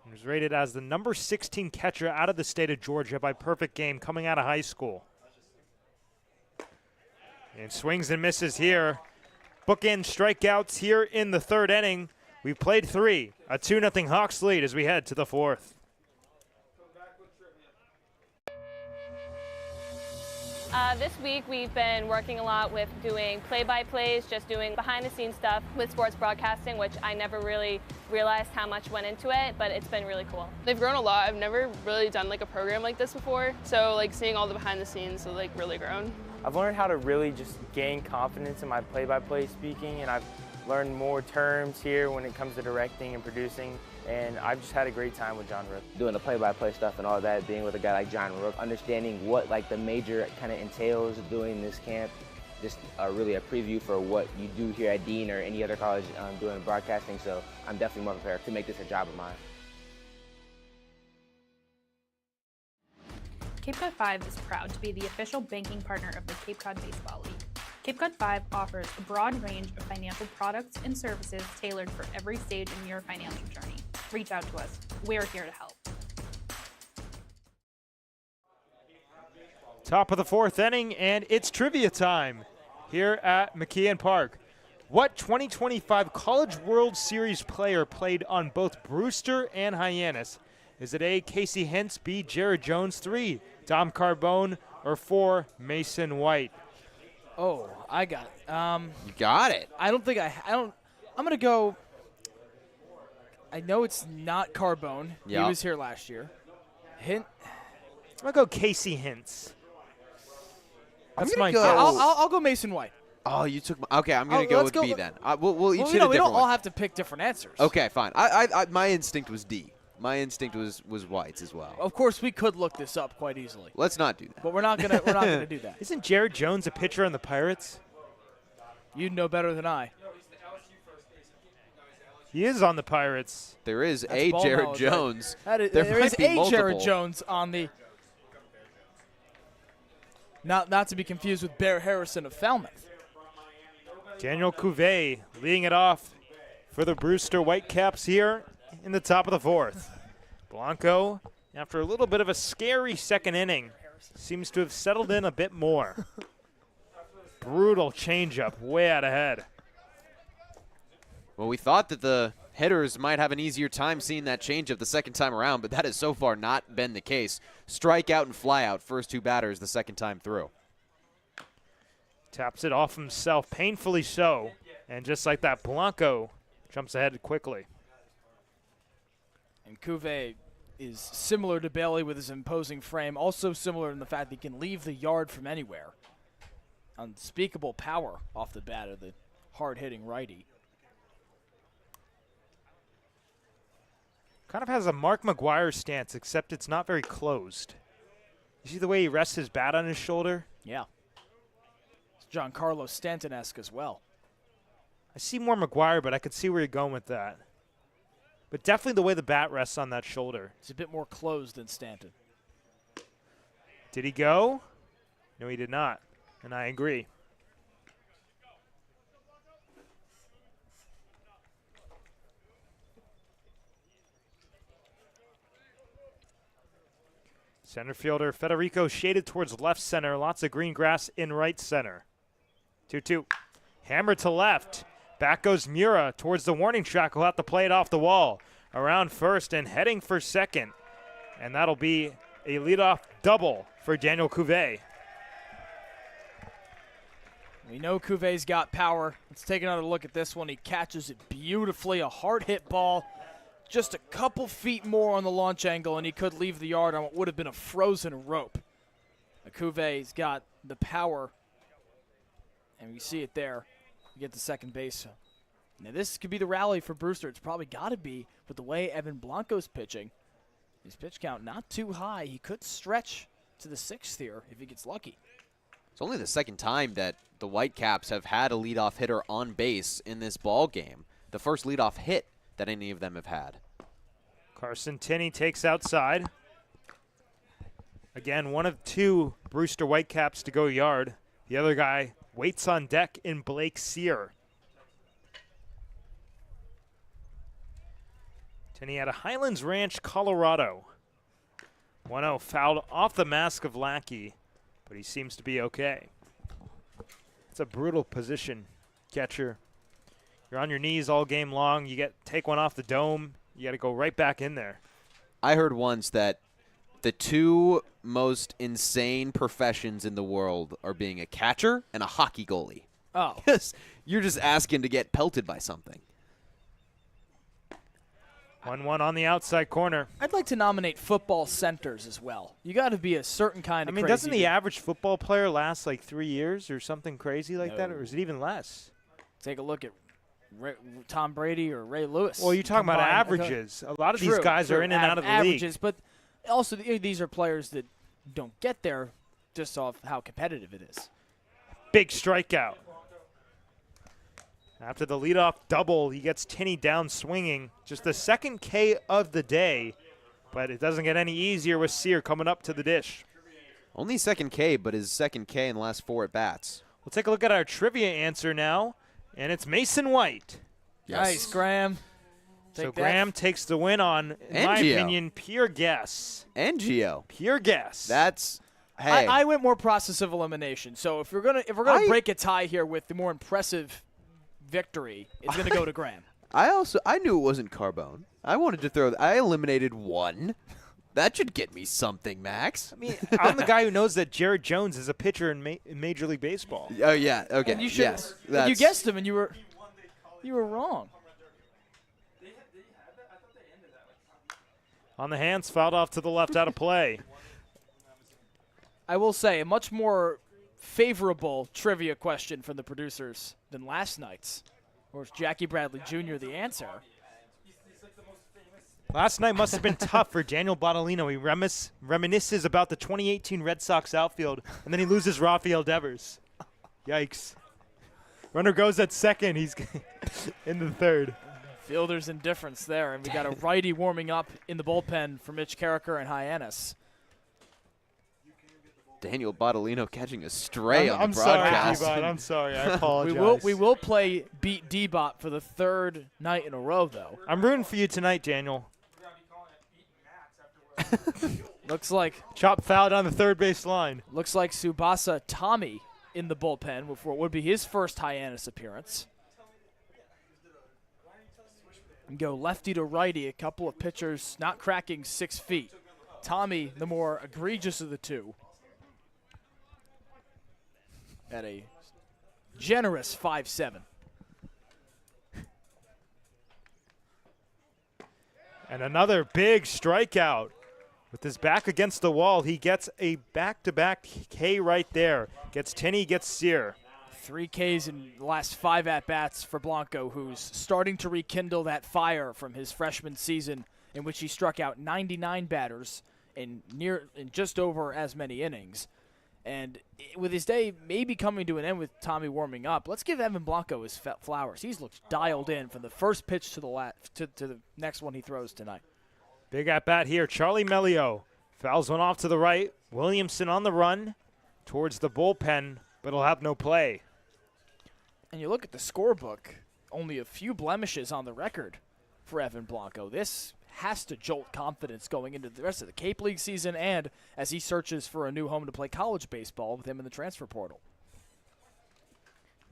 B: He was rated as the number 16 catcher out of the state of Georgia by Perfect Game coming out of high school. And swings and misses here. Bookend strikeouts here in the third inning. We've played 3. A 2-0 Hawks lead as we head to the 4th.
G: This week we've been working a lot with doing play-by-plays, just doing behind-the-scenes stuff with sports broadcasting, which I never really realized how much went into it, but it's been really cool.
V: They've grown a lot. I've never really done like a program like this before, so like seeing all the behind-the-scenes have like really grown.
W: I've learned how to really just gain confidence in my play-by-play speaking, and I've learned more terms here when it comes to directing and producing, and I've just had a great time with John Rook.
X: Doing the play-by-play stuff and all that, being with a guy like John Rook, understanding what like the major kind of entails doing this camp, just really a preview for what you do here at Dean or any other college doing broadcasting, so I'm definitely more prepared to make this a job of mine.
A: Cape Cod 5 is proud to be the official banking partner of the Cape Cod Baseball League. Cape Cod 5 offers a broad range of financial products and services tailored for every stage in your financial journey. Reach out to us. We're here to help.
B: Top of the 4th inning, and it's trivia time here at McKeon Park. What 2025 College World Series player played on both Brewster and Hyannis? Is it A, Casey Hintz, B, Jared Jones, 3, Dom Carbone, or 4, Mason White?
D: Oh, I got it.
C: You got it.
D: I don't think I'm going to go. I know it's not Carbone.
C: Yep.
D: He was here last year.
B: I'm going to go Casey Hintz. That's my
C: go.
B: guess.
D: I'll go Mason White.
C: Oh, you took my. Okay, I'm going to go with B then. We'll each hit a different
D: we don't all
C: one.
D: have to pick different answers.
C: Okay, fine. I my instinct was D. My instinct was White's as well.
D: Of course, we could look this up quite easily.
C: Let's not do that.
D: But we're not gonna do that.
B: Isn't Jared Jones a pitcher on the Pirates?
D: You'd know better than I.
B: He is on the Pirates.
C: There is
D: That's
C: a
D: ball
C: Jared
D: knowledge,
C: Jones.
D: Right?
C: There
D: is
C: might be
D: a
C: multiple.
D: Jared Jones on the. Not to be confused with Bear Harrison of Falmouth.
B: Daniel Cuvée leading it off for the Brewster Whitecaps here in the top of the 4th. Blanco, after a little bit of a scary second inning, seems to have settled in a bit more. Brutal changeup, way out ahead.
C: Well, we thought that the hitters might have an easier time seeing that changeup the second time around, but that has so far not been the case. Strikeout and flyout, first 2 batters the second time through.
B: Taps it off himself, painfully so. And just like that, Blanco jumps ahead quickly.
D: And Cuvée is similar to Bailey with his imposing frame, also similar in the fact that he can leave the yard from anywhere. Unspeakable power off the bat of the hard-hitting righty.
B: Kind of has a Mark McGuire stance, except it's not very closed. You see the way he rests his bat on his shoulder?
D: Yeah. It's Giancarlo Stanton-esque as well.
B: I see more McGuire, but I could see where you're going with that. But definitely the way the bat rests on that shoulder.
D: It's a bit more closed than Stanton.
B: Did he go? No, he did not. And I agree. Center fielder Federico shaded towards left center. Lots of green grass in right center. 2-2. Hammer to left. Back goes Mura towards the warning track. He'll have to play it off the wall. Around first and heading for second. And that'll be a leadoff double for Daniel Cuvée.
D: We know Cuvé's got power. Let's take another look at this one. He catches it beautifully. A hard hit ball. Just a couple feet more on the launch angle, and he could leave the yard on what would have been a frozen rope. Cuvé's got the power, and we see it there. You get to second base. Now this could be the rally for Brewster. It's probably got to be with the way Evan Blanco's pitching. His pitch count not too high. He could stretch to the 6th here if he gets lucky.
C: It's only the second time that the Whitecaps have had a leadoff hitter on base in this ball game. The first leadoff hit that any of them have had.
B: Carson Tinney takes outside. Again, one of 2 Brewster Whitecaps to go yard. The other guy waits on deck in Blake Sear. Tenney out of Highlands Ranch, Colorado. 1-0 fouled off the mask of Lackey, but he seems to be okay. It's a brutal position, catcher. You're on your knees all game long. You take one off the dome. You got to go right back in there.
C: I heard once that the two most insane professions in the world are being a catcher and a hockey goalie.
D: Oh.
C: Yes, you're just asking to get pelted by something.
B: 1-1 on the outside corner.
D: I'd like to nominate football centers as well. You got to be a certain kind of crazy.
B: Doesn't the average football player last like 3 years or something crazy like that, or is it even less?
D: Take a look at Tom Brady or Ray Lewis.
B: Well, you're talking about averages. A lot of these guys are in and out of the
D: averages,
B: league.
D: But also these are players that don't get there just off how competitive it is.
B: Big strikeout. After the leadoff double, he gets Tenney down swinging. Just the second K of the day, but it doesn't get any easier with Sear coming up to the dish.
C: Only second K, but his second K in the last 4 at-bats.
B: We'll take a look at our trivia answer now, and it's Mason White.
C: Yes.
D: Nice, Graham.
B: So Graham takes the win on, in my opinion, pure guess.
C: And Gio.
B: Pure guess.
C: That's, hey.
D: I went more process of elimination. So if we're gonna break a tie here with the more impressive victory, it's going to go to Graham.
C: I knew it wasn't Carbone. I wanted to I eliminated one. That should get me something, Max.
B: I mean, I'm the guy who knows that Jared Jones is a pitcher in Major League Baseball.
C: Oh, yeah. Okay.
D: And you
C: yes.
D: And you guessed him, and you were wrong.
B: On the hands, fouled off to the left, out of play.
D: I will say, a much more favorable trivia question from the producers than last night's. Or is Jackie Bradley Jr. the answer?
B: Last night must have been tough for Daniel Bottolino. He reminisces about the 2018 Red Sox outfield, and then he loses Rafael Devers. Yikes. Runner goes at second. He's in the third.
D: Fielder's indifference there, and we got a righty warming up in the bullpen for Mitch Carricker and Hyannis.
C: Daniel Bottolino catching a stray on the
B: broadcast.
C: Sorry,
B: I'm sorry. I apologize.
D: We will play Beat D-Bot for the 3rd night in a row, though.
B: I'm rooting for you tonight, Daniel.
D: Looks like
B: chop fouled on the third base line.
D: Looks like Tsubasa Tommy in the bullpen for what would be his first Hyannis appearance. And go lefty to righty, a couple of pitchers not cracking 6 feet. Tommy, the more egregious of the two, at a generous 5'7".
B: And another big strikeout. With his back against the wall, he gets a back-to-back K right there. Gets Tenney, gets Sear.
D: 3 Ks in the last 5 at-bats for Blanco, who's starting to rekindle that fire from his freshman season in which he struck out 99 batters in just over as many innings. And with his day maybe coming to an end with Tommy warming up, let's give Evan Blanco his flowers. He's looked dialed in from the first pitch to the next one he throws tonight.
B: Big at-bat here. Charlie Melio fouls one off to the right. Williamson on the run towards the bullpen, but he'll have no play.
D: And you look at the scorebook, only a few blemishes on the record for Evan Blanco. This has to jolt confidence going into the rest of the Cape League season and as he searches for a new home to play college baseball with him in the transfer portal.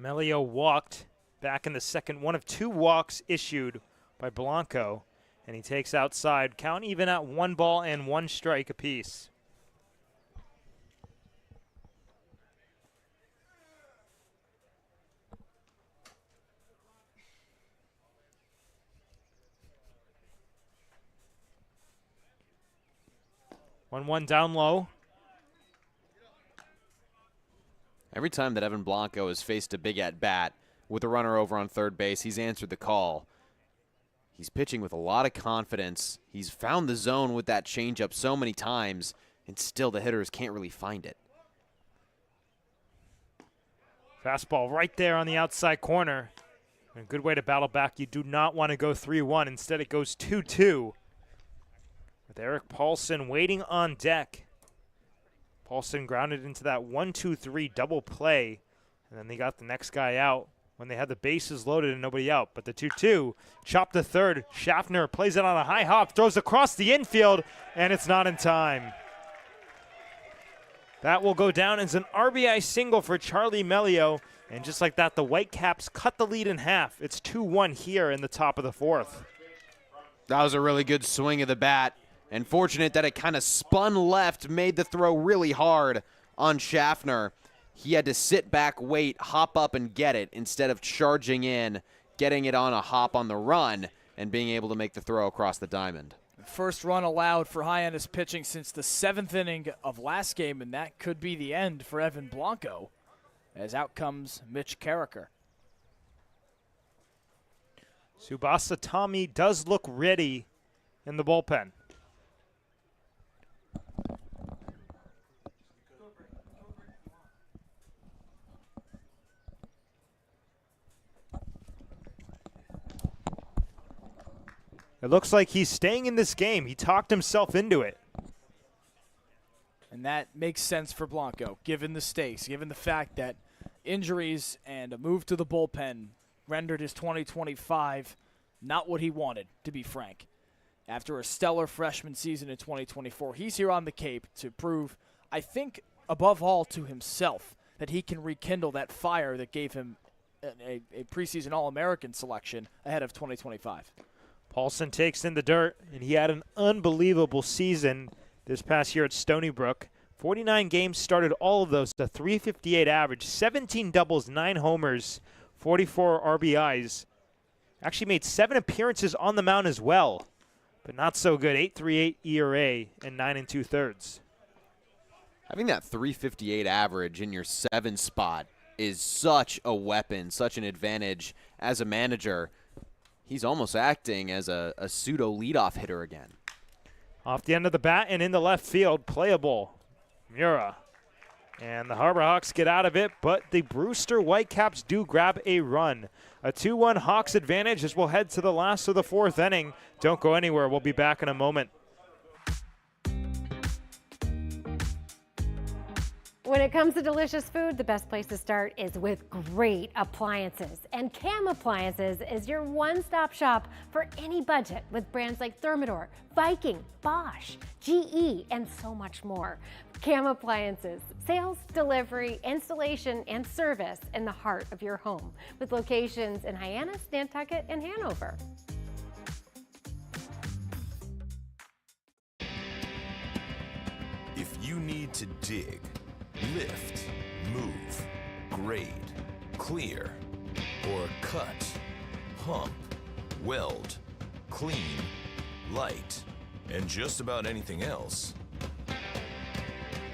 B: Melio walked back in the second. One of 2 walks issued by Blanco, and he takes outside. Count even at 1 ball and 1 strike apiece. One down low.
C: Every time that Evan Blanco has faced a big at-bat with a runner over on third base, he's answered the call. He's pitching with a lot of confidence. He's found the zone with that changeup so many times, and still the hitters can't really find it.
B: Fastball right there on the outside corner. A good way to battle back. You do not want to go 3-1. Instead, it goes 2-2. With Eric Paulson waiting on deck. Paulson grounded into that 1-2-3 double play, and then they got the next guy out when they had the bases loaded and nobody out. But the 2-2 chopped to third. Schaffner plays it on a high hop, throws across the infield, and it's not in time. That will go down as an RBI single for Charlie Melio. And just like that, the Whitecaps cut the lead in half. It's 2-1 here in the top of the fourth.
C: That was a really good swing of the bat. And fortunate that it kind of spun left, made the throw really hard on Schaffner. He had to sit back, wait, hop up and get it instead of charging in, getting it on a hop on the run, and being able to make the throw across the diamond.
D: First run allowed for Hyannis pitching since the 7th inning of last game, and that could be the end for Evan Blanco, as out comes Mitch Carricker.
B: Tsubasa Tommy does look ready in the bullpen. It looks like he's staying in this game. He talked himself into it.
D: And that makes sense for Blanco, given the stakes, given the fact that injuries and a move to the bullpen rendered his 2025 not what he wanted, to be frank. After a stellar freshman season in 2024, he's here on the Cape to prove, I think, above all to himself, that he can rekindle that fire that gave him a preseason All-American selection ahead of 2025.
B: Paulson takes in the dirt, and he had an unbelievable season this past year at Stony Brook. 49 games, started all of those, a .358 average, 17 doubles, 9 homers, 44 RBIs. Actually made 7 appearances on the mound as well, but not so good. 8.38 ERA and 9 2/3.
C: Having that .358 average in your 7 spot is such a weapon, such an advantage as a manager. He's almost acting as a pseudo leadoff hitter again.
B: Off the end of the bat and in the left field, playable. Mura. And the Harbor Hawks get out of it, but the Brewster Whitecaps do grab a run. A 2-1 Hawks advantage as we'll head to the last of the fourth inning. Don't go anywhere. We'll be back in a moment.
M: When it comes to delicious food, the best place to start is with great appliances. And Cam Appliances is your one-stop shop for any budget with brands like Thermador, Viking, Bosch, GE, and so much more. Cam Appliances, sales, delivery, installation, and service in the heart of your home with locations in Hyannis, Nantucket, and Hanover.
N: If you need to dig, lift, move, grade, clear, or cut, pump, weld, clean, light, and just about anything else,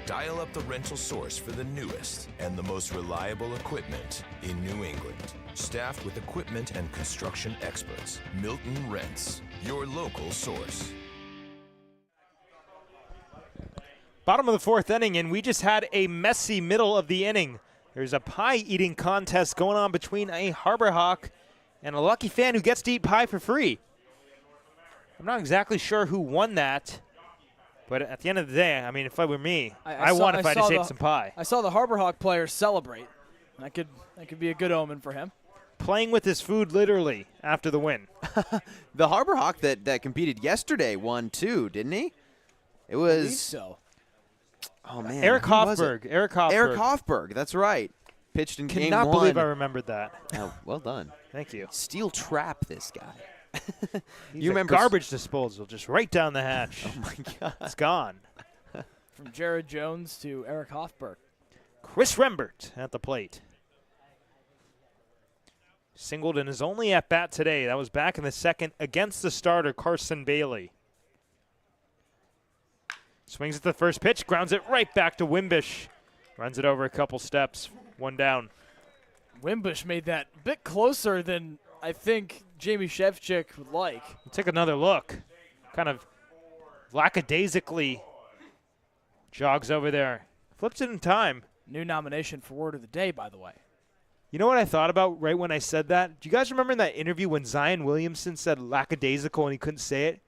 N: dial up the rental source for the newest and the most reliable equipment in New England. Staffed with equipment and construction experts, Milton Rents, your local source.
B: Bottom of the fourth inning, and we just had a messy middle of the inning. There's a pie eating contest going on between a Harbor Hawk and a lucky fan who gets to eat pie for free. I'm not exactly sure who won that, but at the end of the day, I mean, if it were me, I won if I just ate some pie.
D: I saw the Harbor Hawk player celebrate. That could be a good omen for him.
B: Playing with his food literally after the win.
C: The Harbor Hawk that competed yesterday won too, didn't he? It was.
D: I believe so.
C: Oh man,
B: Eric Hofberg. Eric
C: Hofberg. That's right. Pitched in game 1.
B: Cannot believe I remembered that.
C: Oh, well done.
B: Thank you.
C: Steel trap this guy.
B: You remember garbage disposal just right down the hatch.
C: Oh my God,
B: it's gone.
D: From Jared Jones to Eric Hofberg.
B: Chris Rembert at the plate. Singled in his only at bat today. That was back in the second against the starter Carson Bailey. Swings at the first pitch, grounds it right back to Wimbish. Runs it over a couple steps, 1 down.
D: Wimbish made that a bit closer than I think Jamie Shevchik would like.
B: We'll take another look. Kind of lackadaisically jogs over there. Flips it in time.
D: New nomination for Word of the Day, by the way.
B: You know what I thought about right when I said that? Do you guys remember in that interview when Zion Williamson said lackadaisical and he couldn't say it?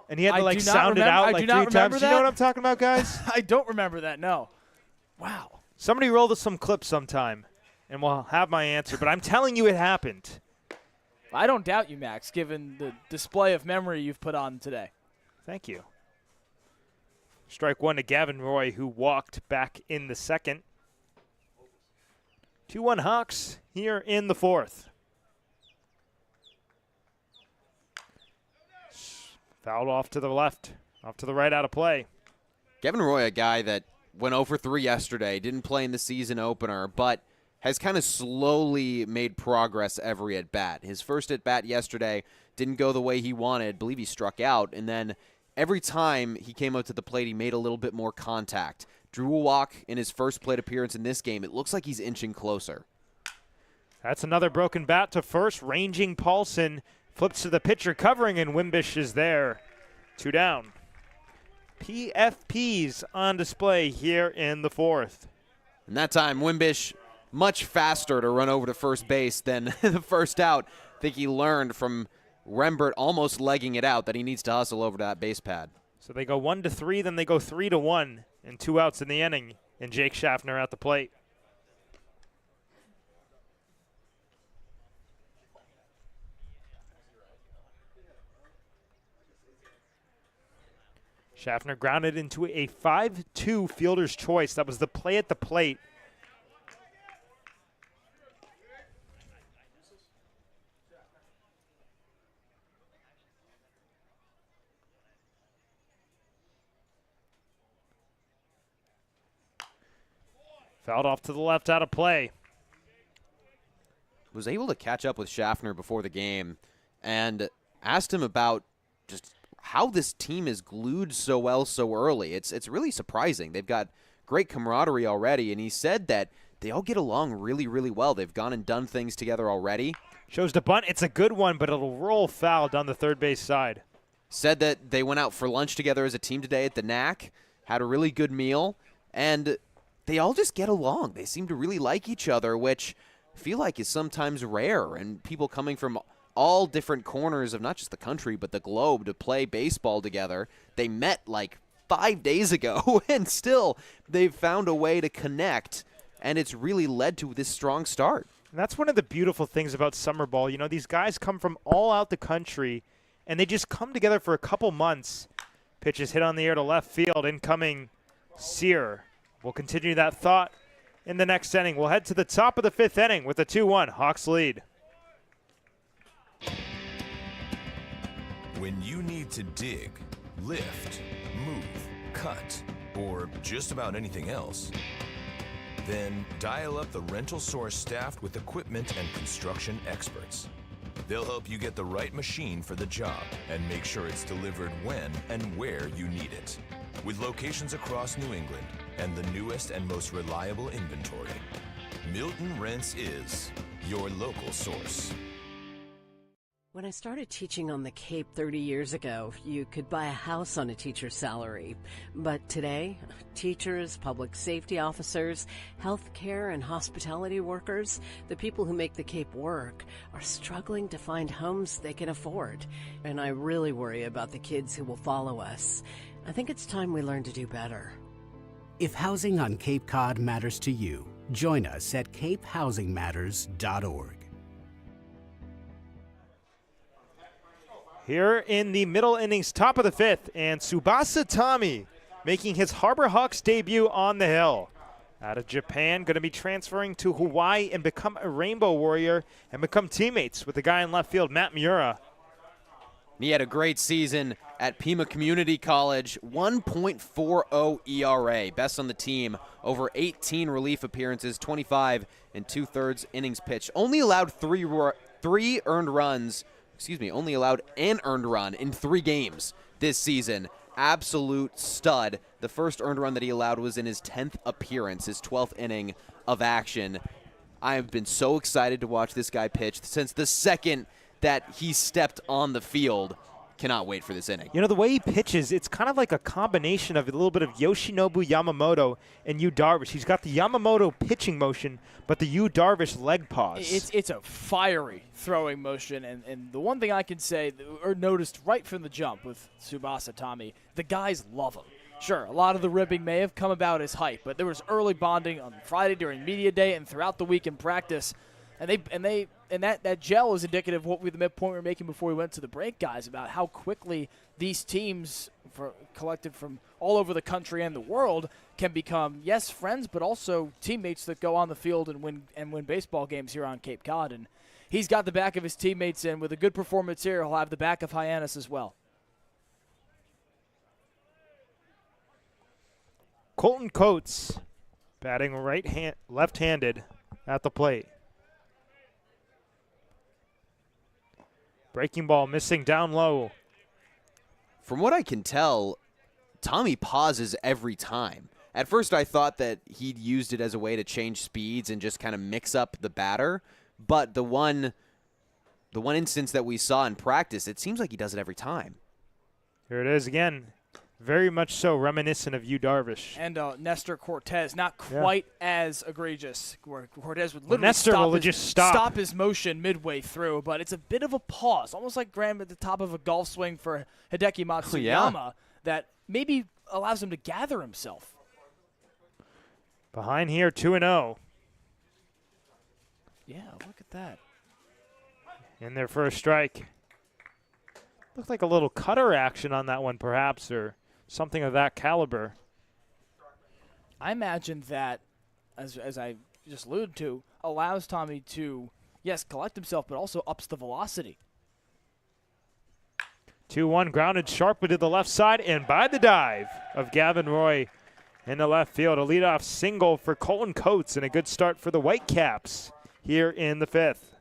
B: And he had to sound it out like 3 times.
D: That?
B: You know what I'm talking about, guys?
D: I don't remember that, no. Wow.
B: Somebody roll us some clips sometime, and we'll have my answer. But I'm telling you it happened.
D: I don't doubt you, Max, given the display of memory you've put on today.
B: Thank you. Strike one to Gavin Roy, who walked back in the second. 2-1 Hawks here in the fourth. Fouled off to the left, off to the right, out of play.
C: Gavin Roy, a guy that went 0 for 3 yesterday, didn't play in the season opener, but has kind of slowly made progress every at-bat. His first at-bat yesterday didn't go the way he wanted. I believe he struck out, and then every time he came up to the plate, he made a little bit more contact. Drew a walk in his first plate appearance in this game. It looks like he's inching closer.
B: That's another broken bat to first. Ranging Paulson flips to the pitcher covering, and Wimbish is there. 2 down. PFPs on display here in the fourth.
C: And that time, Wimbish much faster to run over to first base than the first out. I think he learned from Rembert almost legging it out that he needs to hustle over to that base pad.
B: So they go 1-3, then they go 3-1, and 2 outs in the inning, and Jake Schaffner at the plate. Schaffner grounded into a 5-2 fielder's choice. That was the play at the plate. Fouled off to the left, out of play.
C: Was able to catch up with Schaffner before the game and asked him about just how this team is glued so well so early. It's really surprising. They've got great camaraderie already, and he said that they all get along really, really well. They've gone and done things together already.
B: Shows the bunt. It's a good one, but it'll roll foul down the third base side.
C: Said that they went out for lunch together as a team today at the NAC, had a really good meal, and they all just get along. They seem to really like each other, which I feel like is sometimes rare, and people coming from all different corners of not just the country but the globe to play baseball together. They met like 5 days ago, and still they've found a way to connect, and it's really led to this strong start.
B: And that's one of the beautiful things about summer ball. You know, these guys come from all out the country, and they just come together for a couple months. Pitch is hit on the air to left field. Incoming Sear. We'll continue that thought in the next inning. We'll head to the top of the fifth inning with a 2-1 Hawks lead.
N: When you need to dig, lift, move, cut, or just about anything else, then dial up the Rental Source staffed with equipment and construction experts. They'll help you get the right machine for the job and make sure it's delivered when and where you need it. With locations across New England and the newest and most reliable inventory, Milton Rents is your local source.
H: When I started teaching on the Cape 30 years ago, you could buy a house on a teacher's salary. But today, teachers, public safety officers, healthcare and hospitality workers, the people who make the Cape work, are struggling to find homes they can afford. And I really worry about the kids who will follow us. I think it's time we learn to do better.
I: If housing on Cape Cod matters to you, join us at capehousingmatters.org.
B: Here in the middle innings, top of the fifth, and Tsubasa Tommy making his Harbor Hawks debut on the hill. Out of Japan, going to be transferring to Hawaii and become a Rainbow Warrior and become teammates with the guy in left field, Matt Miura.
C: He had a great season at Pima Community College, 1.40 ERA, best on the team, over 18 relief appearances, 25 and 2/3 innings pitched. Only allowed only allowed an earned run in 3 games this season. Absolute stud. The first earned run that he allowed was in his 10th appearance, his 12th inning of action. I have been so excited to watch this guy pitch since the second that he stepped on the field. Cannot wait for this inning.
B: You know, the way he pitches, it's kind of like a combination of a little bit of Yoshinobu Yamamoto and Yu Darvish. He's got the Yamamoto pitching motion, but the Yu Darvish leg pause.
D: It's a fiery throwing motion, and the one thing I can say or noticed right from the jump with Tsubasa Tommy, the guys love him. Sure, a lot of the ribbing may have come about as hype, but there was early bonding on Friday during media day and throughout the week in practice, and that gel is indicative of what the point we were making before we went to the break, guys, about how quickly these teams collected from all over the country and the world can become, yes, friends, but also teammates that go on the field and win baseball games here on Cape Cod. And he's got the back of his teammates in. With a good performance here, he'll have the back of Hyannis as well.
B: Colton Coates batting left-handed at the plate. Breaking ball missing down low.
C: From what I can tell, Tommy pauses every time. At first I thought that he'd used it as a way to change speeds and just kind of mix up the batter, but the one instance that we saw in practice, it seems like he does it every time.
B: Here it is again. Very much so reminiscent of Yu Darvish.
D: And Nestor Cortez, not quite as egregious. Where Cortez would literally stop his motion midway through, but it's a bit of a pause, almost like Graham at the top of a golf swing for Hideki Matsuyama, that maybe allows him to gather himself.
B: Behind here, 2-0.
D: Yeah, look at that.
B: In their first strike. Looked like a little cutter action on that one, perhaps, or something of that caliber.
D: I imagine that, as I just alluded to, allows Tommy to, yes, collect himself, but also ups the velocity.
B: 2-1 grounded sharply to the left side, and by the dive of Gavin Roy in the left field. A leadoff single for Colton Coates, and a good start for the Whitecaps here in the fifth.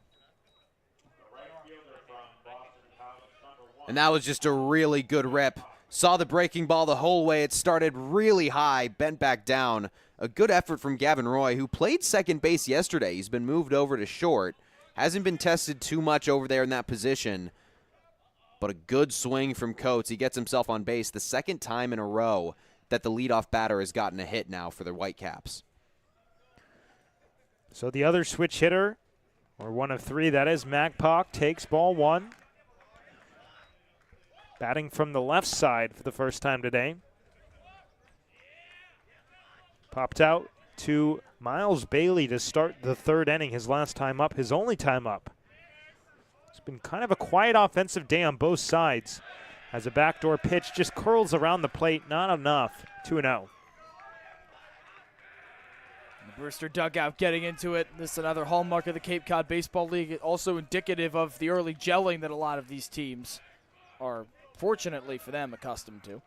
C: And that was just a really good rip. Saw the breaking ball the whole way. It started really high, bent back down. A good effort from Gavin Roy, who played second base yesterday. He's been moved over to short. Hasn't been tested too much over there in that position. But a good swing from Coates. He gets himself on base the second time in a row that the leadoff batter has gotten a hit now for the Whitecaps.
B: So the other switch hitter, or one of three, that is Magpok, takes ball one. Batting from the left side for the first time today. Popped out to Miles Bailey to start the third inning, his last time up, his only time up. It's been kind of a quiet offensive day on both sides as a backdoor pitch just curls around the plate, not enough. 2-0.
D: The Brewster dugout getting into it. This is another hallmark of the Cape Cod Baseball League, also indicative of the early gelling that a lot of these teams are, fortunately for them, accustomed to.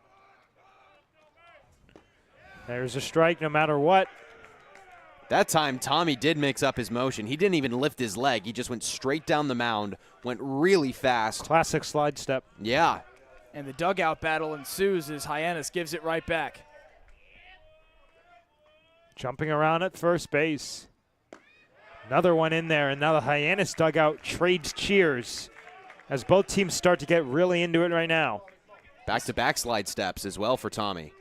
B: There's a strike no matter what.
C: That time, Tommy did mix up his motion. He didn't even lift his leg. He just went straight down the mound, went really fast.
B: Classic slide step.
C: Yeah.
D: And the dugout battle ensues as Hyannis gives it right back.
B: Jumping around at first base. Another one in there, and now the Hyannis dugout trades cheers as both teams start to get really into it right now.
C: Back-to-back slide steps as well for Tommy.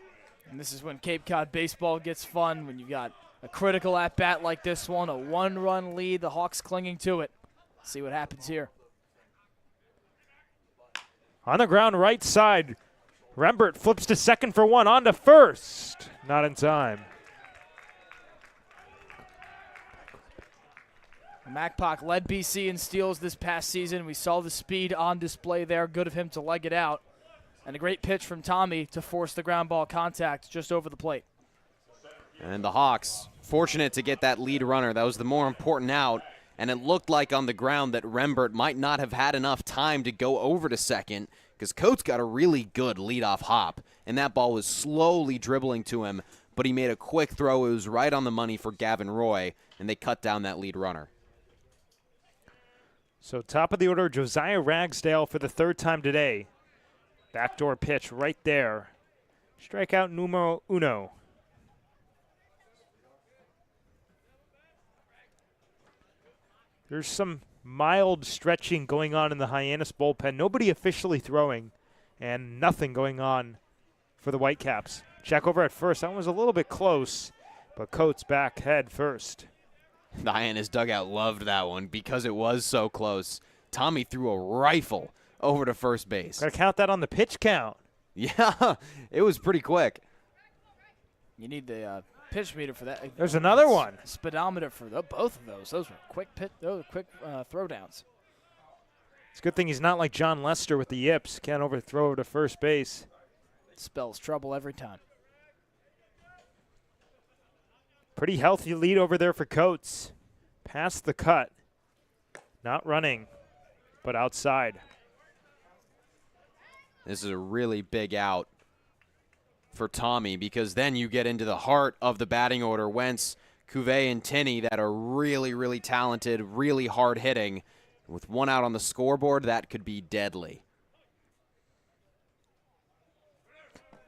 D: And this is when Cape Cod baseball gets fun, when you got a critical at-bat like this one, a one-run lead, the Hawks clinging to it. See what happens here.
B: On the ground right side, Rembert flips to second for one, on to first. Not in time.
D: Magpok led BC in steals this past season. We saw the speed on display there. Good of him to leg it out. And a great pitch from Tommy to force the ground ball contact just over the plate.
C: And the Hawks, fortunate to get that lead runner. That was the more important out. And it looked like on the ground that Rembert might not have had enough time to go over to second because Coates got a really good leadoff hop. And that ball was slowly dribbling to him, but he made a quick throw. It was right on the money for Gavin Roy, and they cut down that lead runner.
B: So top of the order, Josiah Ragsdale for the third time today. Backdoor pitch right there. Strikeout numero uno. There's some mild stretching going on in the Hyannis bullpen. Nobody officially throwing, and nothing going on for the Whitecaps. Check over at first. That one was a little bit close, but Coates back head first.
C: The Hyannis dugout loved that one because it was so close. Tommy threw a rifle over to first base.
B: Got to count that on the pitch count.
C: Yeah, it was pretty quick.
D: You need the pitch meter for that.
B: There's another one.
D: Speedometer for both of those. Those were quick throwdowns.
B: It's a good thing he's not like John Lester with the yips. Can't overthrow to first base.
D: Spells trouble every time.
B: Pretty healthy lead over there for Coates. Past the cut. Not running, but outside.
C: This is a really big out for Tommy because then you get into the heart of the batting order. Wentz, Cuvée, and Tinney that are really, really talented, really hard hitting. With one out on the scoreboard, that could be deadly.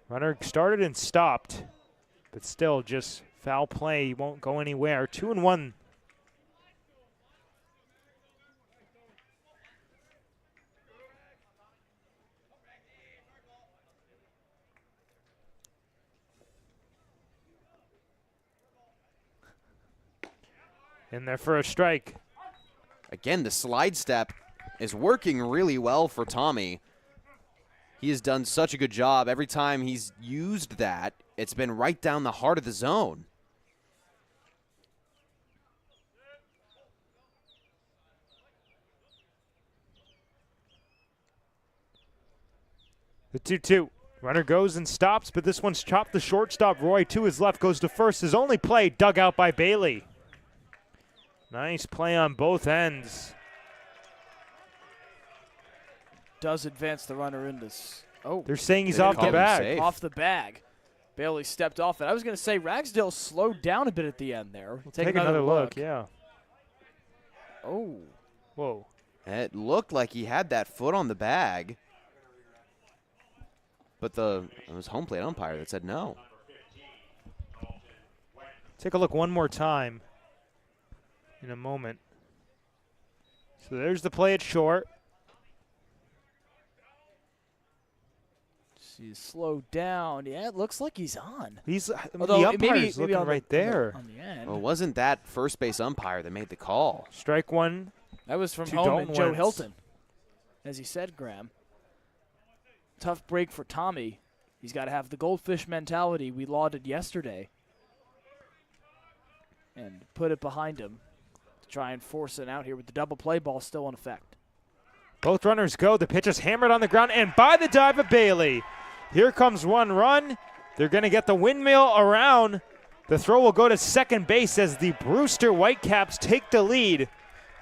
B: Runner started and stopped, but still just foul play. He won't go anywhere. 2-1. In there for a strike.
C: Again, the slide step is working really well for Tommy. He has done such a good job. Every time he's used that, it's been right down the heart of the zone.
B: The 2-2. Runner goes and stops, but this one's chopped. The shortstop, Roy, to his left, goes to first. His only play, dug out by Bailey. Nice play on both ends.
D: Does advance the runner into.
B: They're saying he's off the bag.
D: Off the bag. Bailey stepped off it. I was going to say Ragsdale slowed down a bit at the end there. We'll take another look.
B: Yeah.
D: Oh.
B: Whoa.
C: It looked like he had that foot on the bag. But it was home plate umpire that said no.
B: Take a look one more time in a moment. So there's the play at short.
D: He's slowed down. Yeah, it looks like he's on.
B: The umpire's looking right there.
D: On the end.
C: Well, wasn't that first base umpire that made the call?
B: Strike one.
D: That was from home and Joe Hilton. As he said, Graham. Tough break for Tommy. He's got to have the goldfish mentality we lauded yesterday and put it behind him to try and force it out here with the double play ball still in effect.
B: Both runners go. The pitch is hammered on the ground and by the dive of Bailey. Here comes one run. They're going to get the windmill around. The throw will go to second base as the Brewster Whitecaps take the lead.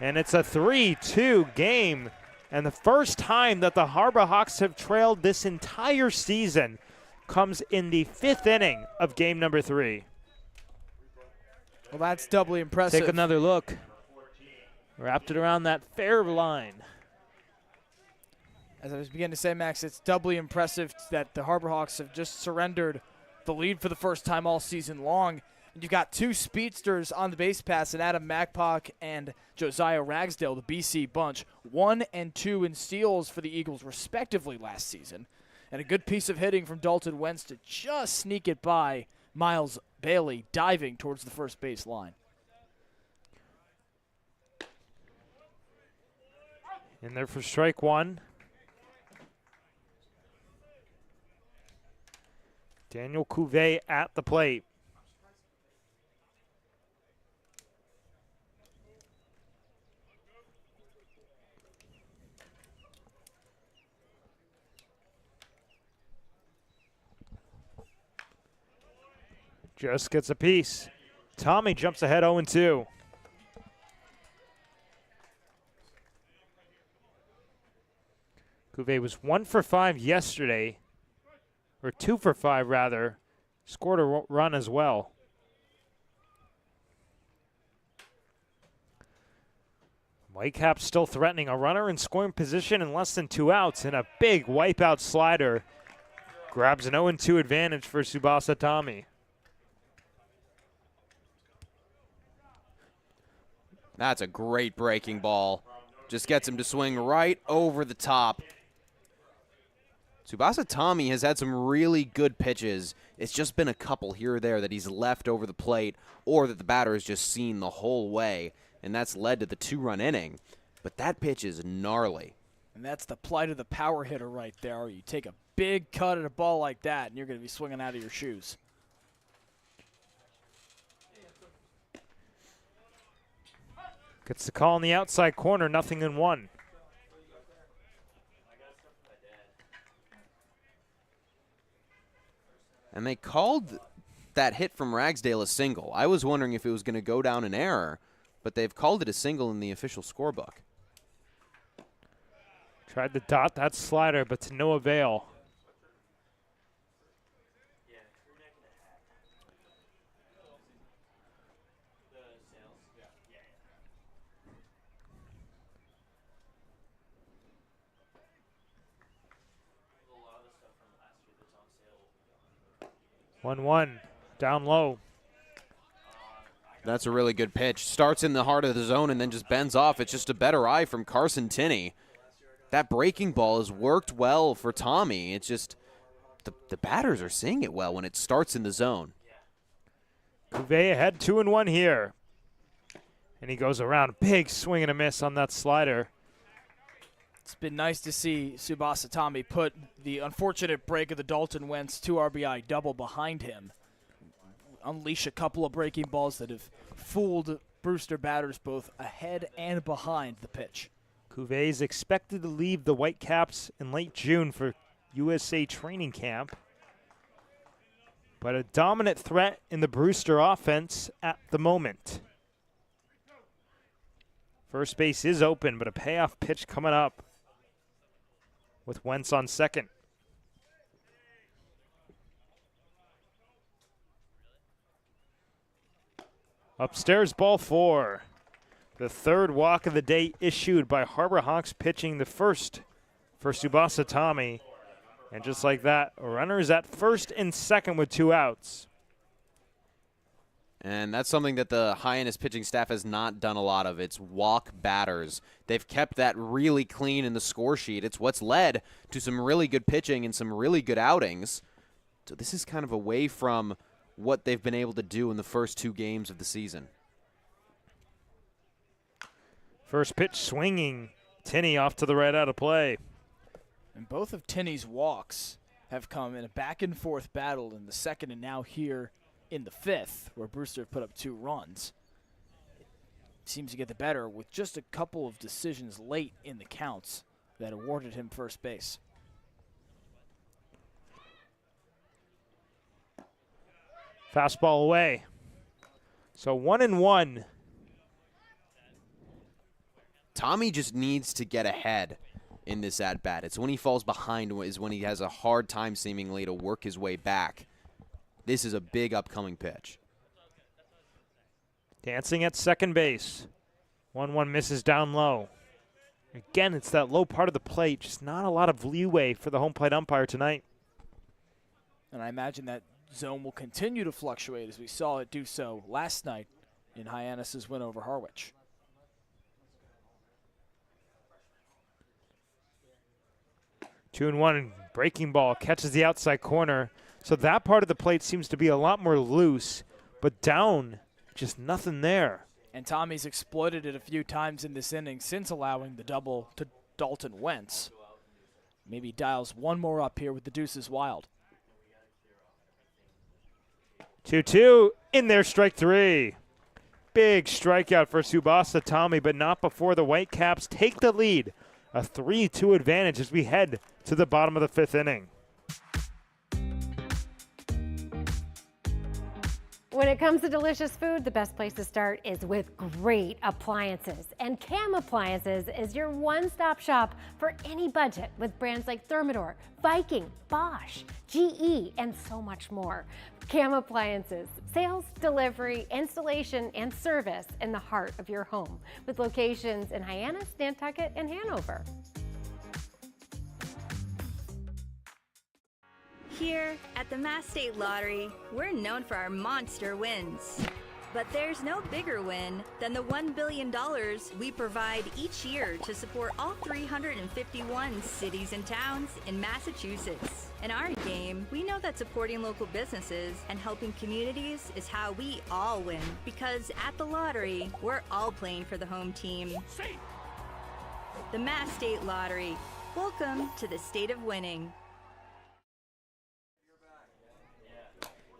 B: And it's a 3-2 game. And the first time that the Harbor Hawks have trailed this entire season comes in the 5th inning of game number 3.
D: Well, that's doubly impressive.
B: Take another look. Wrapped it around that fair line.
D: As I was beginning to say, Max, it's doubly impressive that the Harbor Hawks have just surrendered the lead for the first time all season long. And you've got two speedsters on the base pass, and Adam Macpock and Josiah Ragsdale, the BC bunch, 1 and 2 in steals for the Eagles respectively last season. And a good piece of hitting from Dalton Wentz to just sneak it by Miles Bailey diving towards the first base line.
B: In there for strike one. Daniel Cuvée at the plate. Just gets a piece. Tommy jumps ahead 0-2. Cuvée was 1 for 5 yesterday, or 2 for 5 rather. Scored a run as well. Whitecaps still threatening a runner in scoring position in less than 2 outs, and a big wipeout slider grabs an 0-2 advantage for Tsubasa Tommy.
C: That's a great breaking ball. Just gets him to swing right over the top. Tsubasa Tommy has had some really good pitches. It's just been a couple here or there that he's left over the plate or that the batter has just seen the whole way, and that's led to the 2-run inning. But that pitch is gnarly.
D: And that's the plight of the power hitter right there. You take a big cut at a ball like that, and you're going to be swinging out of your shoes.
B: Gets the call in the outside corner, 0-1.
C: And they called that hit from Ragsdale a single. I was wondering if it was going to go down in error, but they've called it a single in the official scorebook.
B: Tried to dot that slider, but to no avail. One, down low.
C: That's a really good pitch. Starts in the heart of the zone and then just bends off. It's just a better eye from Carson Tinney. That breaking ball has worked well for Tommy. It's just the batters are seeing it well when it starts in the zone.
B: Cuvée ahead 2-1 here. And he goes around. Big swing and a miss on that slider.
D: It's been nice to see Tsubasa Tommy put the unfortunate break of the Dalton Wentz 2 RBI double behind him. Unleash a couple of breaking balls that have fooled Brewster batters both ahead and behind the pitch.
B: Cuvée is expected to leave the Whitecaps in late June for USA training camp. But a dominant threat in the Brewster offense at the moment. First base is open, but a payoff pitch coming up with Wentz on second. Upstairs, ball 4. The third walk of the day issued by Harbor Hawks pitching the first for Tsubasa Tommy. And just like that, runners at first and second with 2 outs.
C: And that's something that the Hyannis pitching staff has not done a lot of. It's walk batters. They've kept that really clean in the score sheet. It's what's led to some really good pitching and some really good outings. So this is kind of away from what they've been able to do in the first 2 games of the season.
B: First pitch swinging. Tinney off to the right out of play.
D: And both of Tinney's walks have come in a back-and-forth battle in the second and now here in the 5th, where Brewster put up 2 runs. It seems to get the better with just a couple of decisions late in the counts that awarded him first base.
B: Fastball away. So 1-1.
C: Tommy just needs to get ahead in this at-bat. It's when he falls behind is when he has a hard time seemingly to work his way back. This is a big upcoming pitch.
B: Dancing at second base. 1-1 misses down low. Again, it's that low part of the plate. Just not a lot of leeway for the home plate umpire tonight.
D: And I imagine that zone will continue to fluctuate as we saw it do so last night in Hyannis' win over Harwich.
B: Two and one, breaking ball, catches the outside corner. So that part of the plate seems to be a lot more loose, but down, just nothing there.
D: And Tommy's exploited it a few times in this inning since allowing the double to Dalton Wentz. Maybe dials one more up here with the deuces wild.
B: 2-2, in there, strike 3. Big strikeout for Tsubasa Tommy, but not before the Whitecaps take the lead. A 3-2 advantage as we head to the bottom of the 5th inning.
M: When it comes to delicious food, the best place to start is with great appliances. And Cam Appliances is your one-stop shop for any budget with brands like Thermador, Viking, Bosch, GE, and so much more. Cam Appliances, sales, delivery, installation, and service in the heart of your home with locations in Hyannis, Nantucket, and Hanover.
E: Here at the Mass State Lottery, we're known for our monster wins. But there's no bigger win than the $1 billion we provide each year to support all 351 cities and towns in Massachusetts. In our game, we know that supporting local businesses and helping communities is how we all win. Because at the lottery, we're all playing for the home team. The Mass State Lottery. Welcome to the state of winning.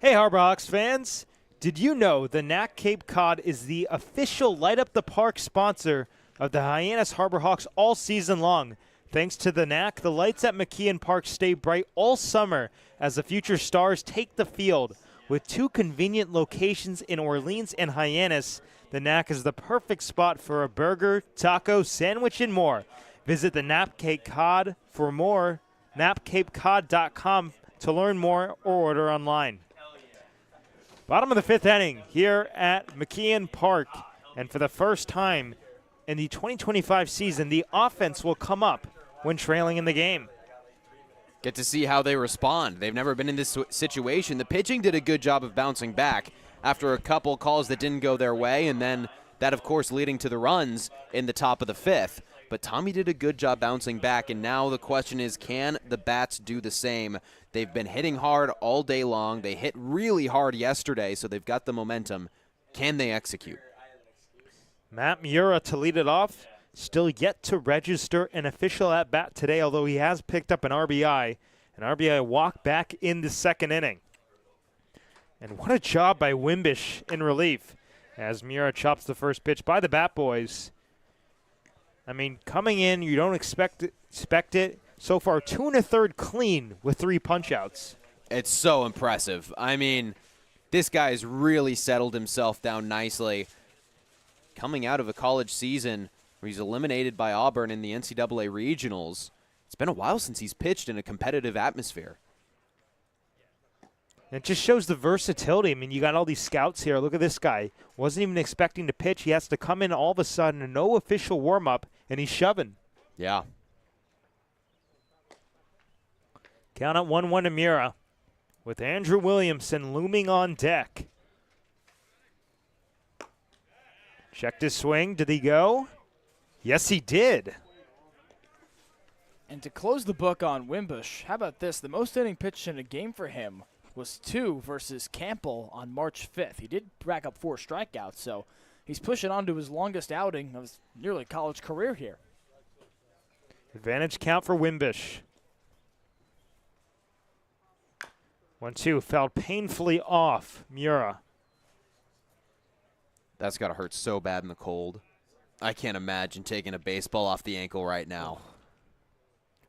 B: Hey, Harbor Hawks fans. Did you know the NAC Cape Cod is the official Light Up the Park sponsor of the Hyannis Harbor Hawks all season long? Thanks to the NAC, the lights at McKeon Park stay bright all summer as the future stars take the field. With 2 convenient locations in Orleans and Hyannis, the NAC is the perfect spot for a burger, taco, sandwich, and more. Visit the NAP Cape Cod for more, napcapecod.com to learn more or order online. Bottom of the 5th inning here at McKeon Park, and for the first time in the 2025 season, the offense will come up when trailing in the game.
C: Get to see how they respond. They've never been in this situation. The pitching did a good job of bouncing back after a couple calls that didn't go their way, and then that, of course, leading to the runs in the top of the 5th. But Tommy did a good job bouncing back, and now the question is, can the bats do the same? They've been hitting hard all day long. They hit really hard yesterday, so they've got the momentum. Can they execute?
B: Matt Mura to lead it off. Still yet to register an official at-bat today, although he has picked up an RBI. An RBI walk back in the 2nd inning. And what a job by Wimbish in relief as Mura chops the first pitch by the Bat Boys. I mean, coming in, you don't expect it. So far, 2 1/3 clean with 3 punch-outs.
C: It's so impressive. I mean, this guy's really settled himself down nicely. Coming out of a college season where he's eliminated by Auburn in the NCAA regionals, it's been a while since he's pitched in a competitive atmosphere.
B: It just shows the versatility. I mean, you got all these scouts here. Look at this guy. Wasn't even expecting to pitch. He has to come in all of a sudden, no official warm-up, and he's shoving.
C: Yeah.
B: Count at 1-1 to Mura with Andrew Williamson looming on deck. Checked his swing. Did he go? Yes, he did.
D: And to close the book on Wimbush, how about this? The most inning pitched in a game for him was 2 versus Campbell on March 5th. He did rack up 4 strikeouts, so he's pushing on to his longest outing of his nearly college career here.
B: Advantage count for Wimbish. 1-2, fouled painfully off Mura.
C: That's got to hurt so bad in the cold. I can't imagine taking a baseball off the ankle right now.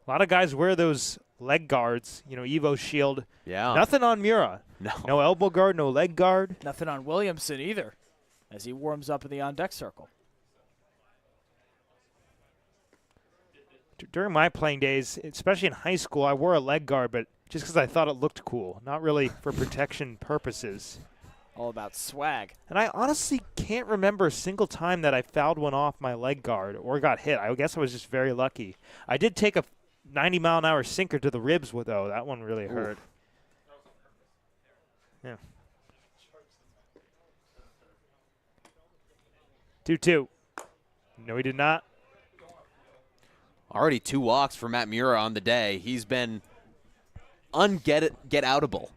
B: A lot of guys wear those leg guards, Evo Shield.
C: Yeah.
B: Nothing on Mura. No elbow guard, no leg guard.
D: Nothing on Williamson either, as he warms up in the on-deck circle.
B: During my playing days, especially in high school, I wore a leg guard, but just because I thought it looked cool, not really for protection purposes.
D: All about swag.
B: And I honestly can't remember a single time that I fouled one off my leg guard or got hit. I guess I was just very lucky. I did take a 90-mile-an-hour sinker to the ribs, though. That one really hurt. Yeah. 2-2. No, he did not.
C: Already 2 walks for Matt Mura on the day. He's been get-outable.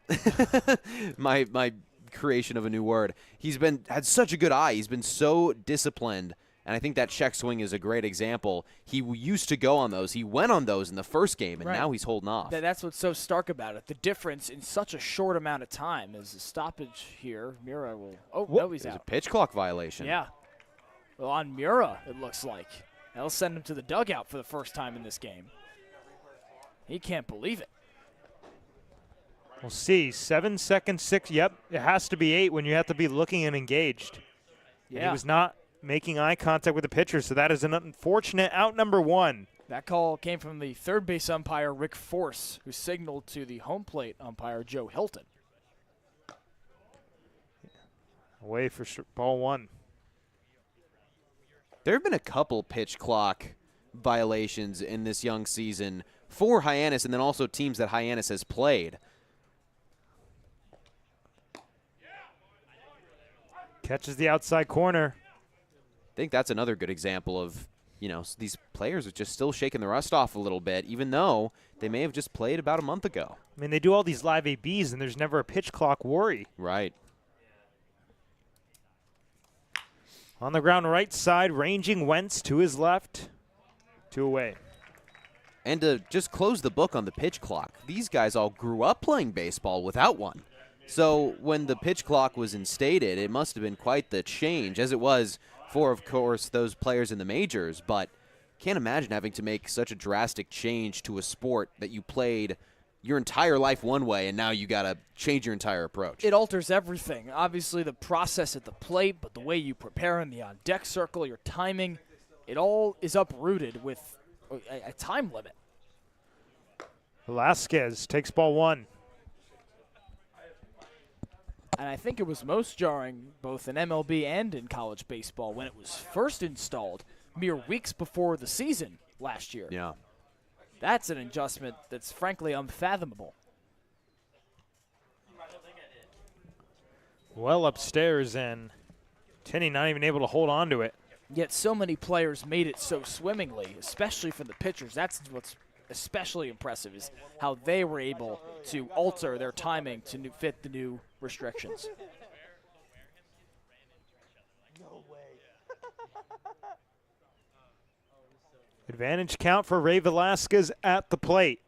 C: my creation of a new word. He's had such a good eye. He's been so disciplined, and I think that check swing is a great example. He used to go on those. He went on those in the first game, and now he's holding off.
D: That's what's so stark about it. The difference in such a short amount of time is a stoppage here. Mura will. Oh, no, he's out.
C: A pitch clock violation.
D: Yeah. Well, on Mura, it looks like. That'll send him to the dugout for the first time in this game. He can't believe it.
B: We'll see. 7 seconds, 6. Yep, it has to be 8 when you have to be looking and engaged.
D: Yeah.
B: And he was not making eye contact with the pitcher, so that is an unfortunate out number 1.
D: That call came from the third base umpire, Rick Force, who signaled to the home plate umpire, Joe Hilton.
B: Away for ball 1.
C: There have been a couple pitch clock violations in this young season for Hyannis and then also teams that Hyannis has played.
B: Catches the outside corner.
C: I think that's another good example of, these players are just still shaking the rust off a little bit, even though they may have just played about a month ago.
B: I mean, they do all these live ABs, and there's never a pitch clock worry.
C: Right.
B: On the ground right side, ranging Wentz to his left. 2 away.
C: And to just close the book on the pitch clock, these guys all grew up playing baseball without one. So when the pitch clock was instated, it must have been quite the change, as it was for, of course, those players in the majors. But can't imagine having to make such a drastic change to a sport that you played your entire life one way, and now you got to change your entire approach.
D: It alters everything. Obviously, the process at the plate, but the way you prepare in the on-deck circle, your timing, it all is uprooted with a time limit.
B: Velasquez takes ball 1.
D: And I think it was most jarring both in MLB and in college baseball when it was first installed mere weeks before the season last year.
C: Yeah.
D: That's an adjustment that's frankly unfathomable.
B: Well upstairs, and Tinney not even able to hold on to it.
D: Yet so many players made it so swimmingly, especially from the pitchers. That's what's especially impressive, is how they were able to alter their timing to fit the new restrictions.
B: Advantage count for Ray Velasquez at the plate.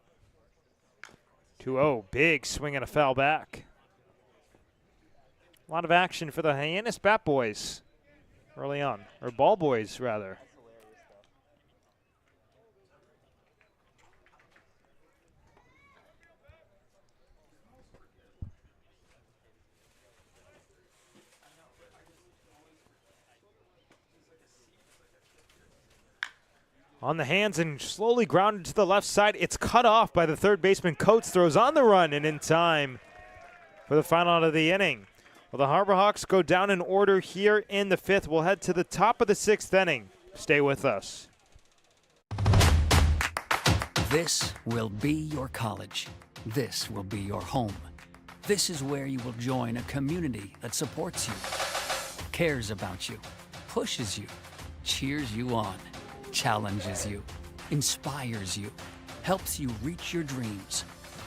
B: 2-0, big swing and a foul back. A lot of action for the Hyannis Bat Boys early on, or Ball Boys rather. On the hands and slowly grounded to the left side. It's cut off by the third baseman. Coates throws on the run and in time for the final out of the inning. Well, the Harbor Hawks go down in order here in the 5th. We'll head to the top of the 6th inning. Stay with us.
P: This will be your college. This will be your home. This is where you will join a community that supports you, cares about you, pushes you, cheers you on, challenges you, inspires you, helps you reach your dreams.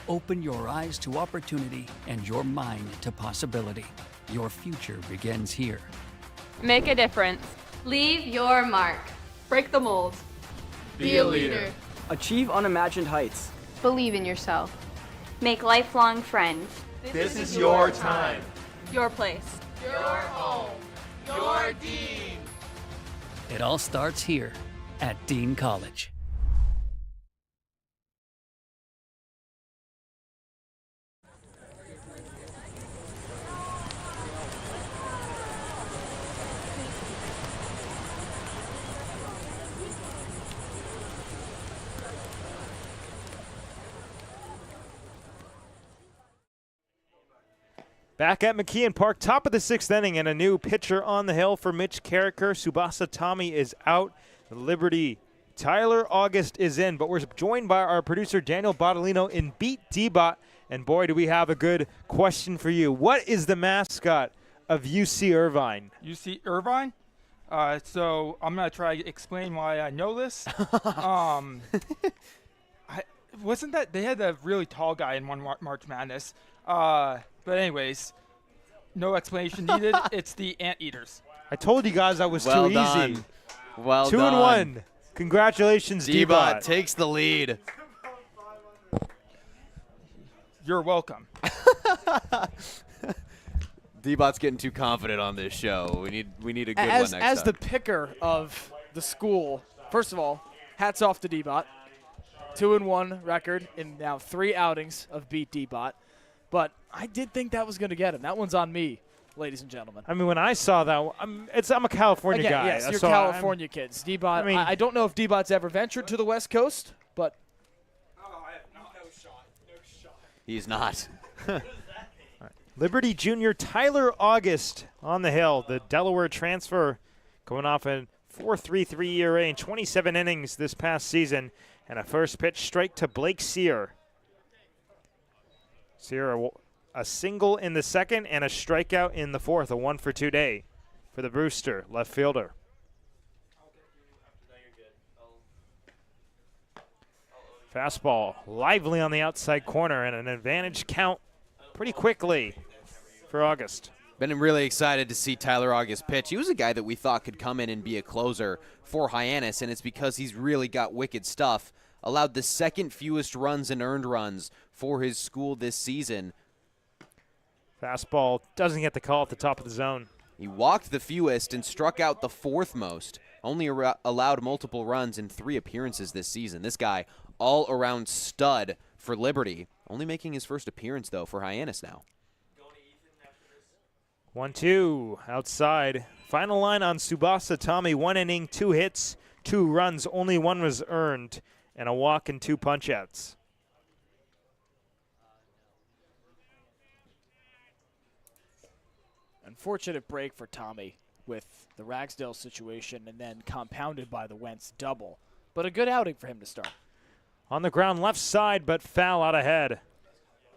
P: Open your eyes to opportunity and your mind to possibility. Your future begins here.
Q: Make a difference.
T: Leave your mark.
Q: Break the mold.
T: Be a leader.
K: Achieve unimagined heights.
Q: Believe in yourself.
E: Make lifelong friends.
T: This is your time.
Q: Your place.
T: Your home. Your Dean.
P: It all starts here at Dean College.
B: Back at McKeon Park, top of the 6th inning, and a new pitcher on the hill for Mitch Carricker. Subasa Tommy is out. Liberty Tyler August is in, but we're joined by our producer Daniel Bottolino in Beat D-Bot. And boy, do we have a good question for you. What is the mascot of UC Irvine?
L: UC Irvine? So I'm going to try to explain why I know this. Wasn't that they had a really tall guy in one March Madness? But anyways, no explanation needed. It's the Anteaters.
B: I told you guys I was
C: Well
B: too
C: done.
B: easy.
C: Well
B: 2
C: done.
B: and 1. Congratulations,
C: D-Bot
B: D-Bot.
C: takes the lead.
L: You're welcome.
C: D-Bot's getting too confident on this show. We need a good one next time.
D: As the picker of the school, first of all, hats off to D-Bot. 2-1 record in now 3 outings of Beat D-Bot. But I did think that was going to get him. That one's on me, ladies and gentlemen.
B: I mean, when I saw that, I'm a California guy.
D: Yes, you're
B: so
D: California kids. D-Bot, I don't know if D-Bot's ever ventured to the West Coast, but
C: He's not.
B: Liberty Junior Tyler August on the hill. The Delaware transfer going off a 4.33 ERA in 27 innings this past season. And a first pitch strike to Blake Sear. Sear a single in the 2nd and a strikeout in the 4th. A 1-for-2 day for the Brewster left fielder. Fastball lively on the outside corner and an advantage count pretty quickly for August.
C: Been really excited to see Tyler August pitch. He was a guy that we thought could come in and be a closer for Hyannis, and it's because he's really got wicked stuff. Allowed the 2nd fewest runs and earned runs for his school this season.
B: Fastball doesn't get the call at the top of the zone.
C: He walked the fewest and struck out the 4th most. Only allowed multiple runs in 3 appearances this season. This guy, all-around stud for Liberty. Only making his first appearance, though, for Hyannis now.
B: 1-2 outside. Final line on Tsubasa Tommy. 1 inning, 2 hits, 2 runs. Only 1 was earned, and a walk and 2 punch-outs.
D: Unfortunate break for Tommy with the Ragsdale situation and then compounded by the Wentz double. But a good outing for him to start.
B: On the ground left side, but foul out ahead.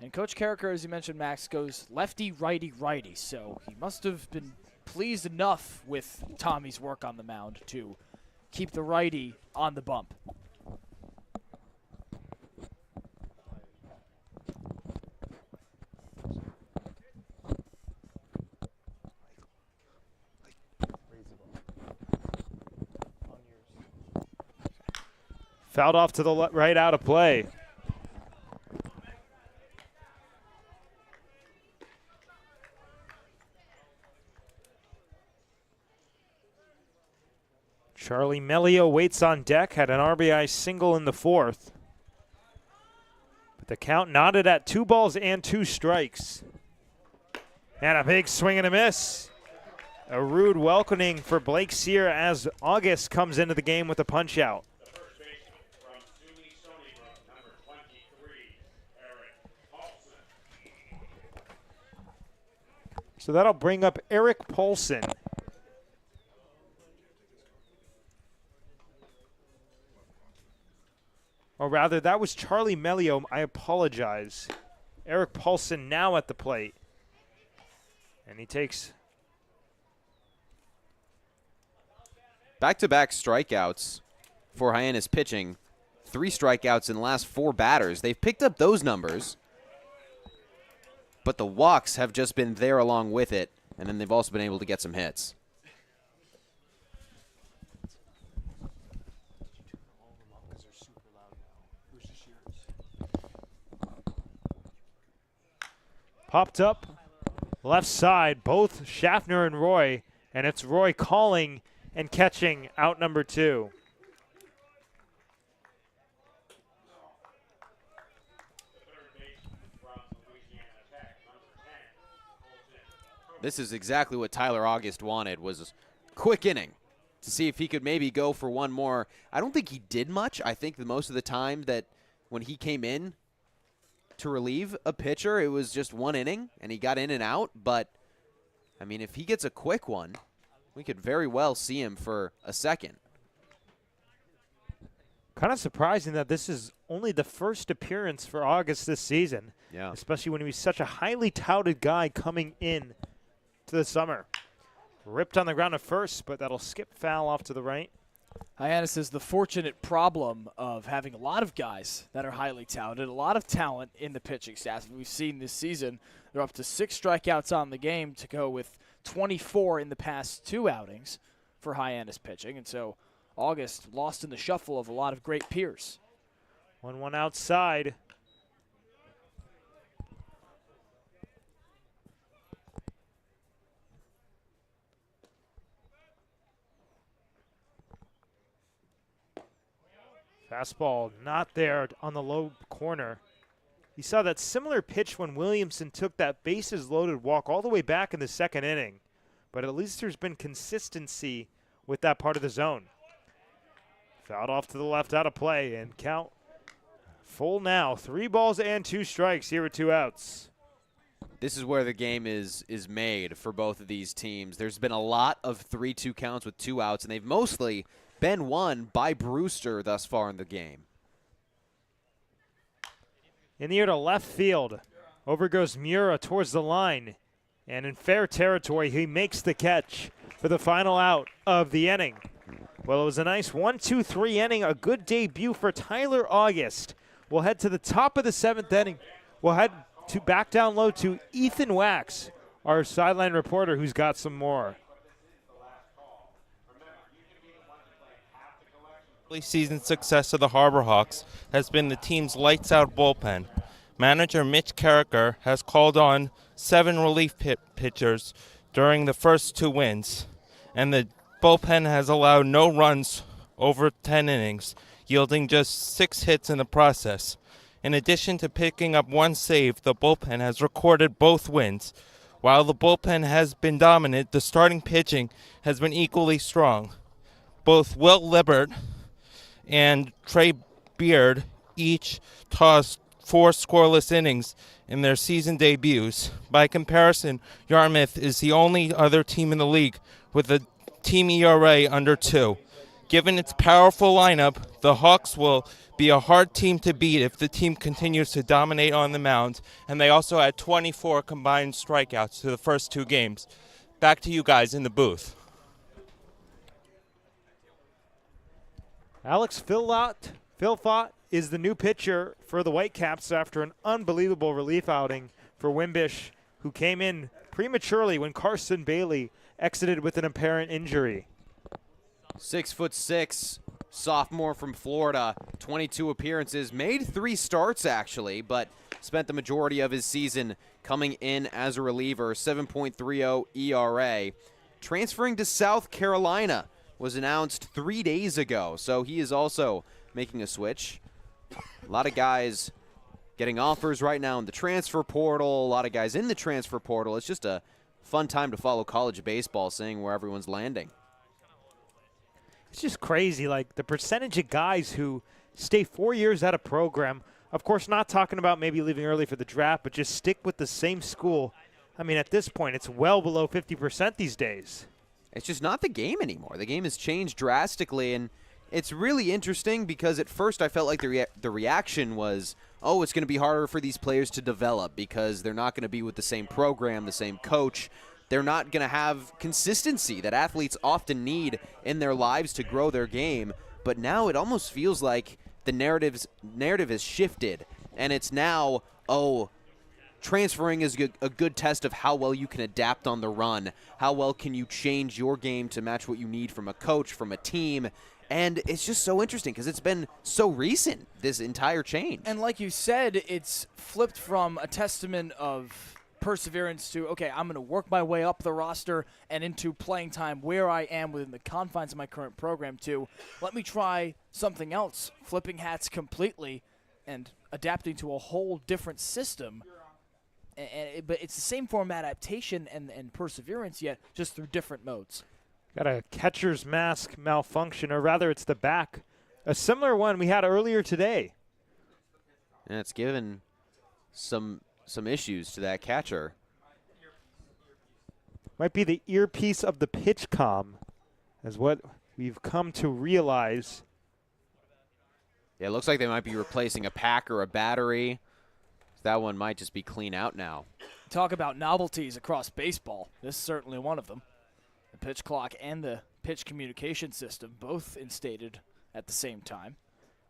D: And Coach Carricker, as you mentioned, Max, goes lefty, righty, righty. So he must have been pleased enough with Tommy's work on the mound to keep the righty on the bump.
B: Fouled off to the right, out of play. Charlie Melio waits on deck, had an RBI single in the 4th. But the count knotted at 2 balls and 2 strikes. And a big swing and a miss. A rude welcoming for Blake Sear as August comes into the game with a punch out. So that'll bring up Eric Paulson. Or rather, that was Charlie Melio. I apologize. Eric Paulson now at the plate. And he takes
C: back-to-back strikeouts for Hyannis pitching. 3 strikeouts in the last 4 batters. They've picked up those numbers. But the walks have just been there along with it, and then they've also been able to get some hits.
B: Popped up left side, both Schaffner and Roy, and it's Roy calling and catching out number 2.
C: This is exactly what Tyler August wanted, was a quick inning to see if he could maybe go for one more. I don't think he did much. I think that most of the time that when he came in to relieve a pitcher, it was just 1 inning, and he got in and out. But, I mean, if he gets a quick one, we could very well see him for a second.
B: Kind of surprising that this is only the first appearance for August this season.
C: Yeah.
B: Especially when he was such a highly touted guy coming in to the summer. Ripped on the ground at first, but that'll skip foul off to the right.
D: Hyannis is the fortunate problem of having a lot of guys that are highly touted, a lot of talent in the pitching staff. We've seen this season, they're up to 6 strikeouts on the game to go with 24 in the past 2 outings for Hyannis pitching. And so August lost in the shuffle of a lot of great peers.
B: 1-1 outside. Fastball not there on the low corner. You saw that similar pitch when Williamson took that bases-loaded walk all the way back in the 2nd inning. But at least there's been consistency with that part of the zone. Fouled off to the left, out of play, and count full now. 3 balls and 2 strikes here with 2 outs.
C: This is where the game is made for both of these teams. There's been a lot of 3-2 counts with 2 outs, and they've mostly been won by Brewster thus far in the game.
B: In the air to left field. Over goes Mura towards the line. And in fair territory, he makes the catch for the final out of the inning. Well, it was a nice 1-2-3 inning, a good debut for Tyler August. We'll head to the top of the 7th inning. We'll head to back down low to Ethan Wax, our sideline reporter, who's got some more.
J: Early season success of the Harbor Hawks has been the team's lights-out bullpen. manager Mitch Carricker has called on 7 relief pitchers during the first 2 wins, and the bullpen has allowed no runs over 10 innings, yielding just 6 hits in the process. In addition to picking up 1 save, the bullpen has recorded both wins. While the bullpen has been dominant, the starting pitching has been equally strong. Both Will Libbert and Trey Beard each tossed 4 scoreless innings in their season debuts. By comparison, Yarmouth is the only other team in the league with a team ERA under 2. Given its powerful lineup, the Hawks will be a hard team to beat if the team continues to dominate on the mound, and they also had 24 combined strikeouts to the first 2 games. Back to you guys in the booth.
B: Alex Philpott is the new pitcher for the Whitecaps after an unbelievable relief outing for Wimbish, who came in prematurely when Carson Bailey exited with an apparent injury.
C: 6'6", sophomore from Florida, 22 appearances, made 3 starts actually, but spent the majority of his season coming in as a reliever, 7.30 ERA. Transferring to South Carolina was announced 3 days ago, so he is also making a switch. A lot of guys getting offers right now in the transfer portal, a lot of guys in the transfer portal. It's just a fun time to follow college baseball, seeing where everyone's landing.
B: It's just crazy, like the percentage of guys who stay 4 years at a program, of course not talking about maybe leaving early for the draft, but just stick with the same school. I mean, at this point, it's well below 50% these days.
C: It's just not the game anymore. The game has changed drastically, and it's really interesting because at first I felt like the reaction was, oh, it's going to be harder for these players to develop because they're not going to be with the same program, the same coach. They're not going to have consistency that athletes often need in their lives to grow their game. But now it almost feels like the narrative has shifted, and it's now, oh, transferring is a good test of how well you can adapt on the run. How well can you change your game to match what you need from a coach, from a team. And it's just so interesting because it's been so recent, this entire change.
D: And like you said, it's flipped from a testament of perseverance to, okay, I'm going to work my way up the roster and into playing time where I am within the confines of my current program to, let me try something else, flipping hats completely and adapting to a whole different system. But it's the same form of adaptation and perseverance, yet just through different modes.
B: Got a catcher's mask malfunction, or rather it's the back. A similar one we had earlier today.
C: And it's given some issues to that catcher.
B: Might be the earpiece of the pitch comm, is what we've come to realize.
C: Yeah, it looks like they might be replacing a pack or a battery. That one might just be clean out now.
D: Talk about novelties across baseball. This is certainly one of them. The pitch clock and the pitch communication system both instated at the same time.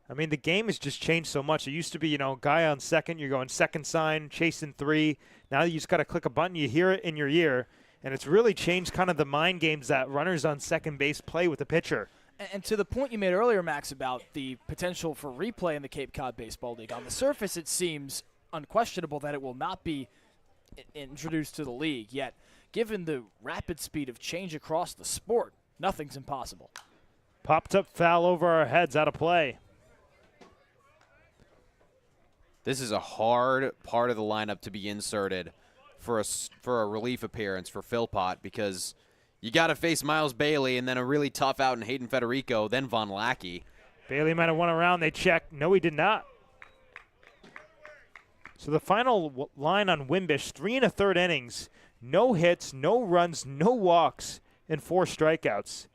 B: I mean, the game has just changed so much. It used to be, guy on second, you're going second sign, chasing 3. Now you just got to click a button, you hear it in your ear, and it's really changed kind of the mind games that runners on second base play with the pitcher.
D: And to the point you made earlier, Max, about the potential for replay in the Cape Cod Baseball League, on the surface it seems unquestionable that it will not be introduced to the league, yet given the rapid speed of change across the sport, nothing's impossible.
B: Popped up foul over our heads, out of play.
C: This is a hard part of the lineup to be inserted for a relief appearance for Philpott, because you got to face Miles Bailey and then a really tough out in Hayden Federico, then Von Lackey.
B: Bailey might have won a round. They checked. No, he did not. So the final line on Wimbish, 3 1/3 innings, no hits, no runs, no walks, and 4 strikeouts.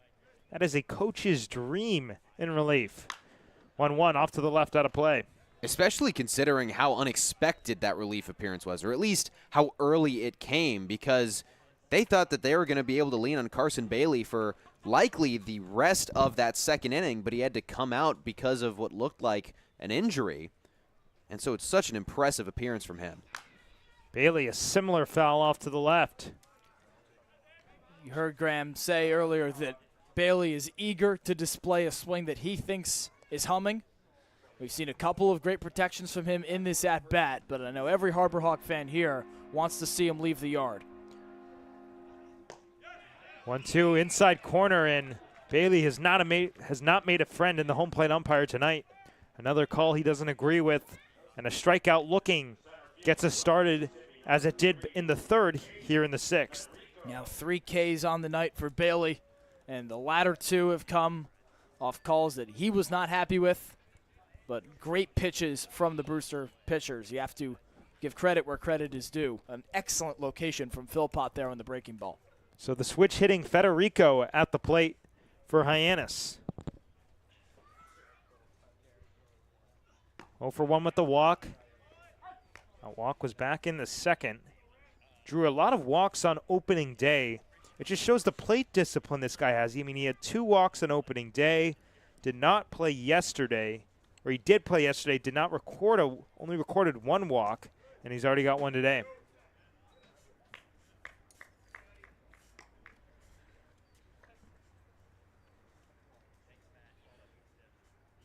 B: That is a coach's dream in relief. 1-1 off to the left, out of play.
C: Especially considering how unexpected that relief appearance was, or at least how early it came, because they thought that they were going to be able to lean on Carson Bailey for likely the rest of that second inning, but he had to come out because of what looked like an injury. And so it's such an impressive appearance from him.
B: Bailey, a similar foul off to the left.
D: You heard Graham say earlier that Bailey is eager to display a swing that he thinks is humming. We've seen a couple of great protections from him in this at-bat, but I know every Harbor Hawk fan here wants to see him leave the yard.
B: 1-2 inside corner, and Bailey has not made a friend in the home plate umpire tonight. Another call he doesn't agree with, and a strikeout looking gets us started as it did in the third here in the sixth.
D: Now 3 Ks on the night for Bailey, and the latter 2 have come off calls that he was not happy with, but great pitches from the Brewster pitchers. You have to give credit where credit is due. An excellent location from Philpott there on the breaking ball.
B: So the switch hitting Federico at the plate for Hyannis. 0 for 1 with the walk. That walk was back in the second. Drew a lot of walks on opening day. It just shows the plate discipline this guy has. I mean, he had 2 walks on opening day, did not play yesterday, or he did play yesterday, did not record only recorded 1 walk, and he's already got 1 today.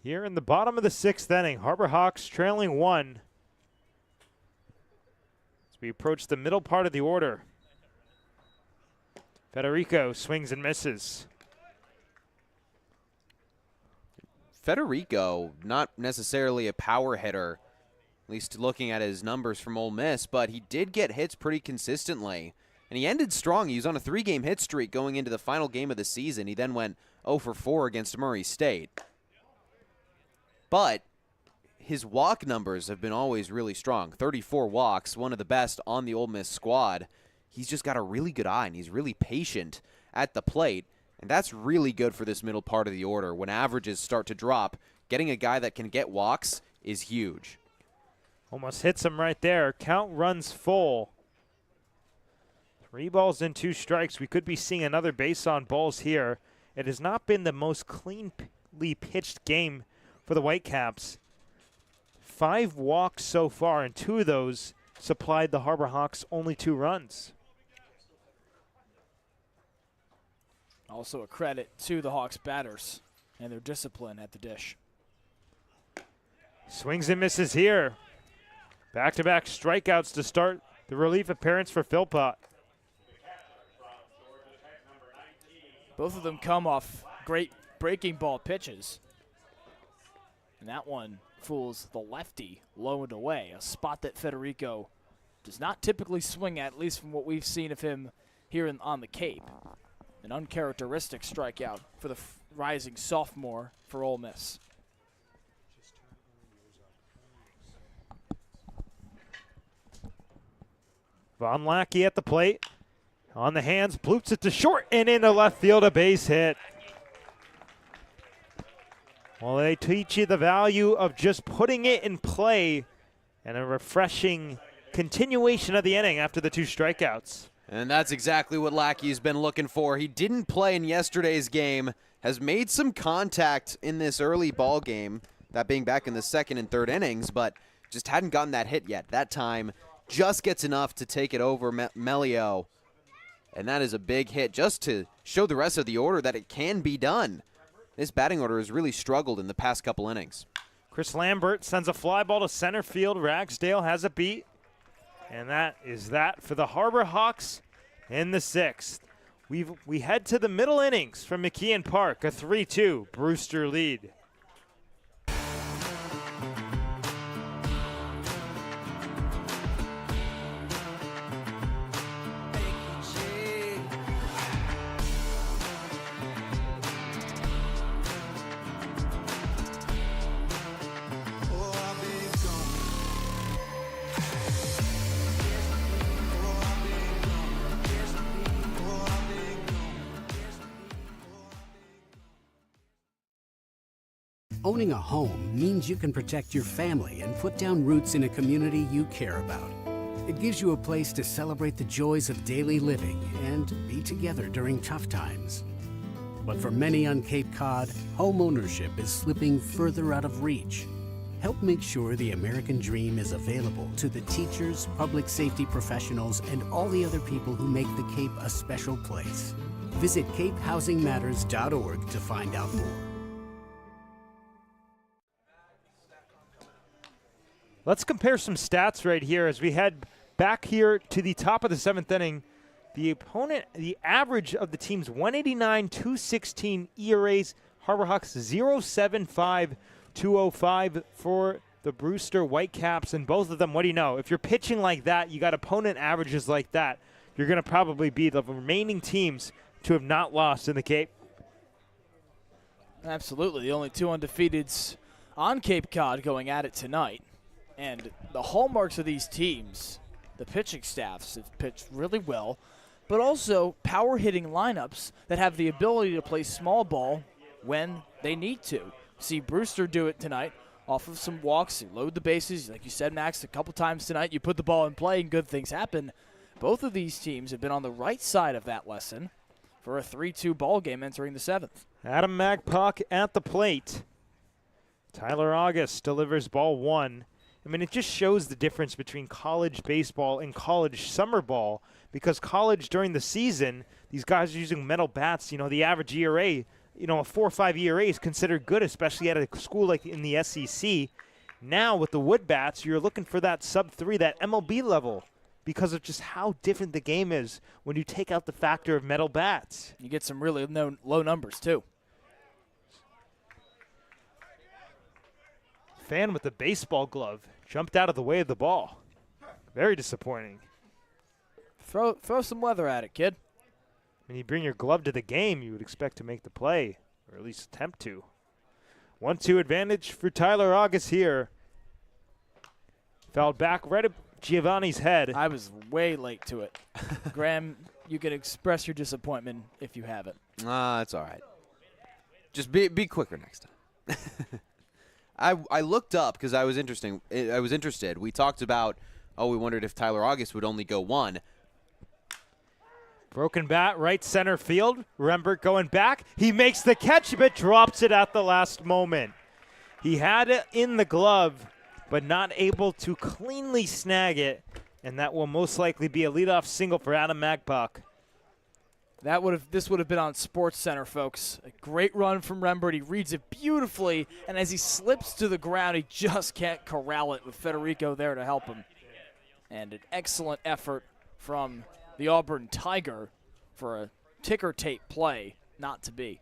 B: Here in the bottom of the 6th inning, Harbor Hawks trailing 1 as we approach the middle part of the order. Federico swings and misses.
C: Federico, not necessarily a power hitter, at least looking at his numbers from Ole Miss, but he did get hits pretty consistently. And he ended strong. He was on a 3-game hit streak going into the final game of the season. He then went 0 for 4 against Murray State. But his walk numbers have been always really strong. 34 walks, one of the best on the Ole Miss squad. He's just got a really good eye, and he's really patient at the plate. And that's really good for this middle part of the order. When averages start to drop, getting a guy that can get walks is huge.
B: Almost hits him right there. Count runs full. 3 balls and 2 strikes. We could be seeing another base on balls here. It has not been the most cleanly pitched game for the Whitecaps. 5 walks so far, and 2 of those supplied the Harbor Hawks only 2 runs.
D: Also a credit to the Hawks batters and their discipline at the dish.
B: Swings and misses here. Back-to-back strikeouts to start the relief appearance for Philpott.
D: Both of them come off great breaking ball pitches. And that one fools the lefty low and away, a spot that Federico does not typically swing at least from what we've seen of him here on the Cape. An uncharacteristic strikeout for the rising sophomore for Ole Miss.
B: Von Lackey at the plate. On the hands, bloops it to short and into left field, a base hit. Well, they teach you the value of just putting it in play, and a refreshing continuation of the inning after the 2 strikeouts.
C: And that's exactly what Lackey's been looking for. He didn't play in yesterday's game, has made some contact in this early ball game, that being back in the 2nd and 3rd innings, but just hadn't gotten that hit yet. That time just gets enough to take it over Melio. And that is a big hit just to show the rest of the order that it can be done. This batting order has really struggled in the past couple innings.
B: Chris Lambert sends a fly ball to center field. Ragsdale has a beat. And that is that for the Harbor Hawks in the 6th. We head to the middle innings from McKeon Park, a 3-2 Brewster lead.
I: Owning a home means you can protect your family and put down roots in a community you care about. It gives you a place to celebrate the joys of daily living and be together during tough times. But for many on Cape Cod, home ownership is slipping further out of reach. Help make sure the American dream is available to the teachers, public safety professionals, and all the other people who make the Cape a special place. Visit capehousingmatters.org to find out more.
B: Let's compare some stats right here as we head back here to the top of the 7th inning. The opponent, the average of the team's 189, 216 ERAs. Harbor Hawks 0.75, 205 for the Brewster Whitecaps. And both of them, what do you know? If you're pitching like that, you got opponent averages like that, you're going to probably be the remaining teams to have not lost in the Cape.
D: Absolutely. The only two undefeateds on Cape Cod going at it tonight. And the hallmarks of these teams, the pitching staffs have pitched really well, but also power hitting lineups that have the ability to play small ball when they need to. See Brewster do it tonight off of some walks, load the bases. Like you said, Max, a couple times tonight, you put the ball in play and good things happen. Both of these teams have been on the right side of that lesson for a 3-2 ball game entering the 7th.
B: Adam Magpuck at the plate. Tyler August delivers ball 1. I mean, it just shows the difference between college baseball and college summer ball, because college during the season, these guys are using metal bats. You know, the average ERA, you know, a 4 or 5 ERA is considered good, especially at a school like in the SEC. Now with the wood bats, you're looking for that sub-3, that MLB level, because of just how different the game is when you take out the factor of metal bats.
D: You get some really low numbers, too.
B: Fan with the baseball glove jumped out of the way of the ball. Very disappointing.
D: Throw some weather at it, kid.
B: When you bring your glove to the game, you would expect to make the play, or at least attempt to. 1-2 advantage for Tyler August here. Fouled back right at Giovanni's head.
D: I was way late to it. Graham, you can express your disappointment if you have it.
C: It's all right. Just be quicker next time. I looked up because I was interested. We talked about, we wondered if Tyler August would only go 1.
B: Broken bat, right center field. Rembert going back. He makes the catch, but drops it at the last moment. He had it in the glove, but not able to cleanly snag it, and that will most likely be a leadoff single for Adam Magpuck.
D: This would have been on Sports Center, folks. A great run from Rembert. He reads it beautifully, and as he slips to the ground, he just can't corral it with Federico there to help him. And an excellent effort from the Auburn Tiger for a ticker tape play not to be.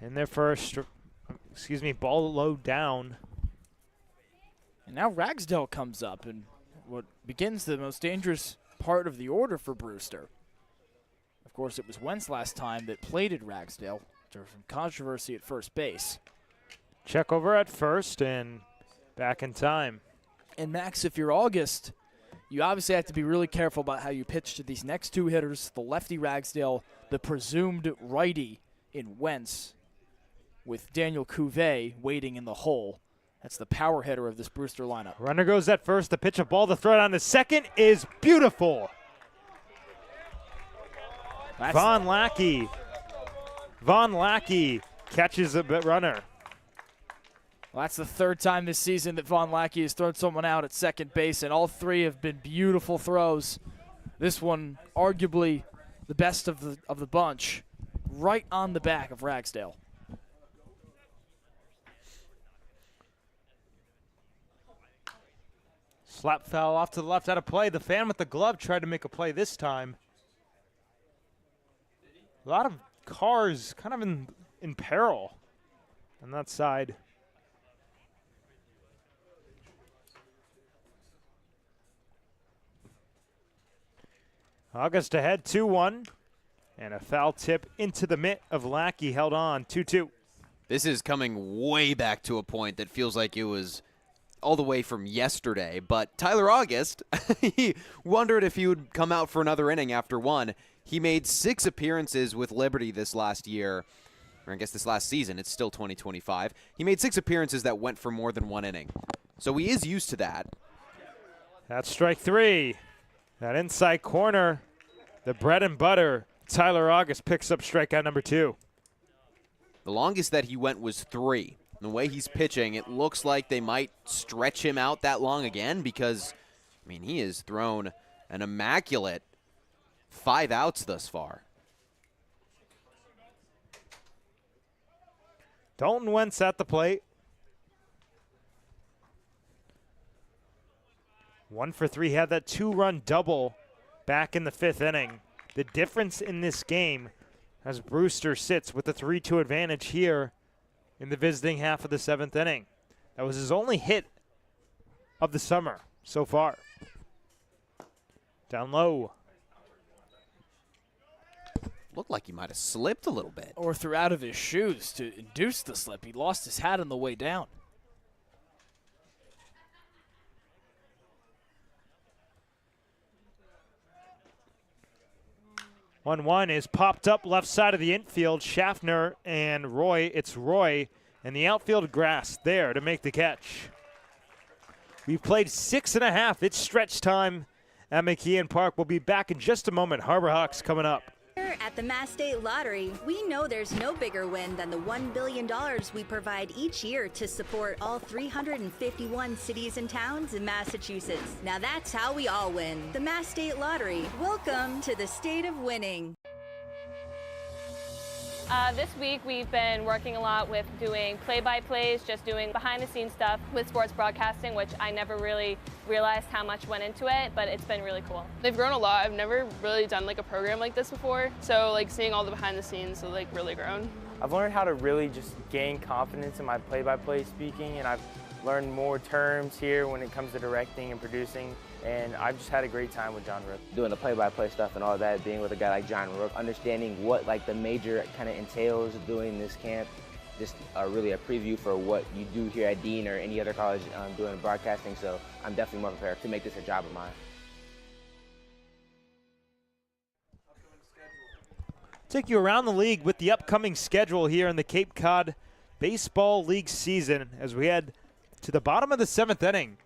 B: In there for ball low down.
D: And now Ragsdale comes up, and what begins the most dangerous part of the order for Brewster. Of course, it was Wentz last time that plated Ragsdale. There was some controversy at first base.
B: Check over at first and back in time.
D: And Max, if you're August, you obviously have to be really careful about how you pitch to these next two hitters, the lefty Ragsdale, the presumed righty in Wentz, with Daniel Cuvée waiting in the hole. That's the power hitter of this Brewster lineup.
B: Runner goes at first. The pitch, a ball, the throw down to second is beautiful. Von Lackey catches a runner.
D: Well, that's the third time this season that Von Lackey has thrown someone out at second base, and all three have been beautiful throws. This one, arguably the best of the bunch, right on the back of Ragsdale.
B: Slap foul off to the left, out of play. The fan with the glove tried to make a play this time. A lot of cars kind of in peril on that side. August ahead 2-1, and a foul tip into the mitt of Lackey, held on 2-2.
C: This is coming way back to a point that feels like it was all the way from yesterday, but Tyler August, he wondered if he would come out for another inning after 1. He made 6 appearances with Liberty this last year, or I guess this last season. It's still 2025. He made 6 appearances that went for more than 1 inning. So he is used to that.
B: That's strike 3. That inside corner, the bread and butter. Tyler August picks up strikeout number 2.
C: The longest that he went was 3. The way he's pitching, it looks like they might stretch him out that long again because, I mean, he has thrown an immaculate 5 outs thus far.
B: Dalton Wentz at the plate. 1 for 3. He had that 2-run double back in the 5th inning. The difference in this game as Brewster sits with the 3-2 advantage here in the visiting half of the 7th inning. That was his only hit of the summer so far. Down low.
C: Looked like he might have slipped a little bit.
D: Or threw out of his shoes to induce the slip. He lost his hat on the way down.
B: 1-1 is popped up left side of the infield. Schaffner and Roy. It's Roy and the outfield grass there to make the catch. We've played 6.5. It's stretch time at McKeon Park. We'll be back in just a moment. Harbor Hawks coming up.
E: Here at the Mass State Lottery, we know there's no bigger win than the $1 billion we provide each year to support all 351 cities and towns in Massachusetts. Now that's how we all win. The Mass State Lottery. Welcome to the state of winning.
G: This week we've been working a lot with doing play-by-plays, just doing behind-the-scenes stuff with sports broadcasting, which I never really realized how much went into it, but it's been really cool.
V: They've grown a lot. I've never really done like a program like this before, so like seeing all the behind-the-scenes have like really grown.
W: I've learned how to really just gain confidence in my play-by-play speaking, and I've learned more terms here when it comes to directing and producing, and I've just had a great time with John Rook.
X: Doing the play-by-play stuff and all that, being with a guy like John Rook, understanding what like the major kind of entails doing this camp, just really a preview for what you do here at Dean or any other college doing broadcasting, so I'm definitely more prepared to make this a job of mine.
B: Take you around the league with the upcoming schedule here in the Cape Cod Baseball League season as we head to the bottom of the 7th inning.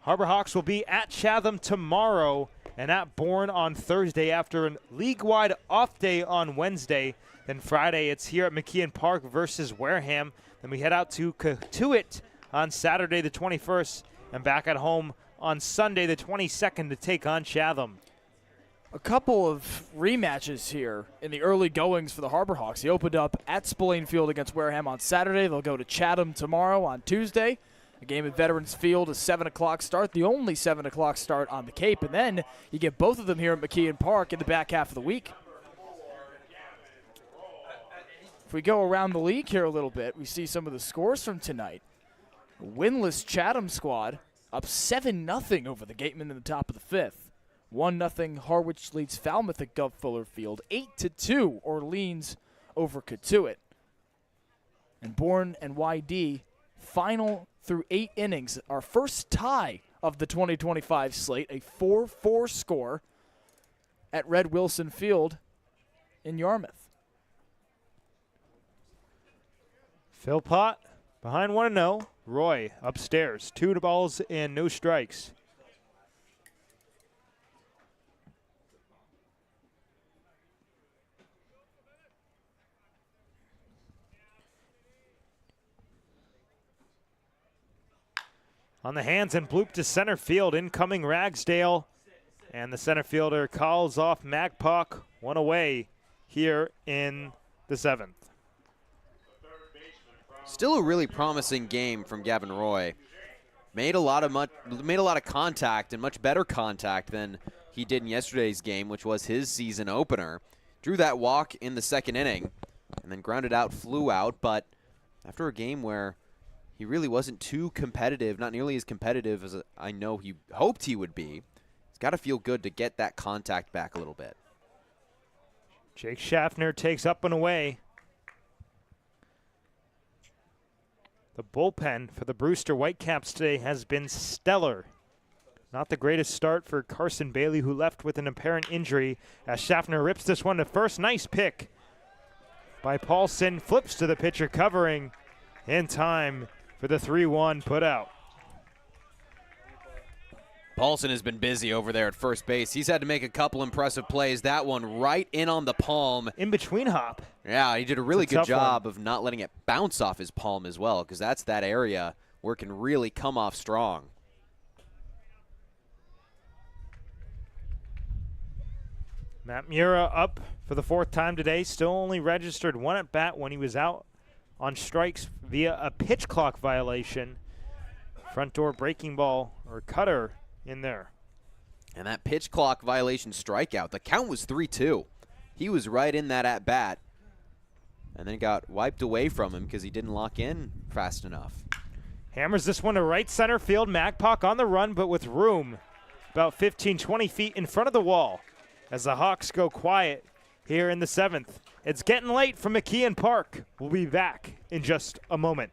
B: Harbor Hawks will be at Chatham tomorrow and at Bourne on Thursday after a league-wide off day on Wednesday. Then Friday it's here at McKeon Park versus Wareham. Then we head out to Cotuit on Saturday the 21st and back at home on Sunday the 22nd to take on Chatham.
D: A couple of rematches here in the early goings for the Harbor Hawks. He opened up at Spillane Field against Wareham on Saturday. They'll go to Chatham tomorrow on Tuesday. A game at Veterans Field, a 7 o'clock start, the only 7 o'clock start on the Cape. And then you get both of them here at McKeon Park in the back half of the week. If we go around the league here a little bit, we see some of the scores from tonight. A winless Chatham squad up 7-0 over the Gatemen in the top of the 5th. 1-0 Harwich leads Falmouth at Gov Fuller Field. 8-2 Orleans over Cotuit. And Bourne and YD final through 8 innings. Our first tie of the 2025 slate, a 4-4 score at Red Wilson Field in Yarmouth.
B: Philpott behind 1-0. Roy upstairs. 2 balls and no strikes. On the hands and bloop to center field. Incoming Ragsdale. And the center fielder calls off Magpuck. 1 away here in the 7th.
C: Still a really promising game from Gavin Roy. Made a lot of contact, and much better contact than he did in yesterday's game, which was his season opener. Drew that walk in the 2nd inning and then grounded out, flew out, but after a game where he really wasn't too competitive, not nearly as competitive as I know he hoped he would be. It's got to feel good to get that contact back a little bit.
B: Jake Schaffner takes up and away. The bullpen for the Brewster Whitecaps today has been stellar. Not the greatest start for Carson Bailey, who left with an apparent injury, as Schaffner rips this one to first. Nice pick by Paulson. Flips to the pitcher, covering in time for the 3-1 put out.
C: Paulson has been busy over there at first base. He's had to make a couple impressive plays. That one right in on the palm.
B: In between hop.
C: Yeah, he did a really good job of not letting it bounce off his palm as well, because that's that area where it can really come off strong.
B: Matt Mura up for the 4th time today. Still only registered 1 at bat when he was out on strikes via a pitch clock violation. Front door breaking ball or cutter in there.
C: And that pitch clock violation strikeout, the count was 3-2. He was right in that at bat. And then it got wiped away from him because he didn't lock in fast enough.
B: Hammers this one to right center field. Magpok on the run, but with room about 15, 20 feet in front of the wall as the Hawks go quiet here in the 7th. It's getting late from McKeon Park. We'll be back in just a moment.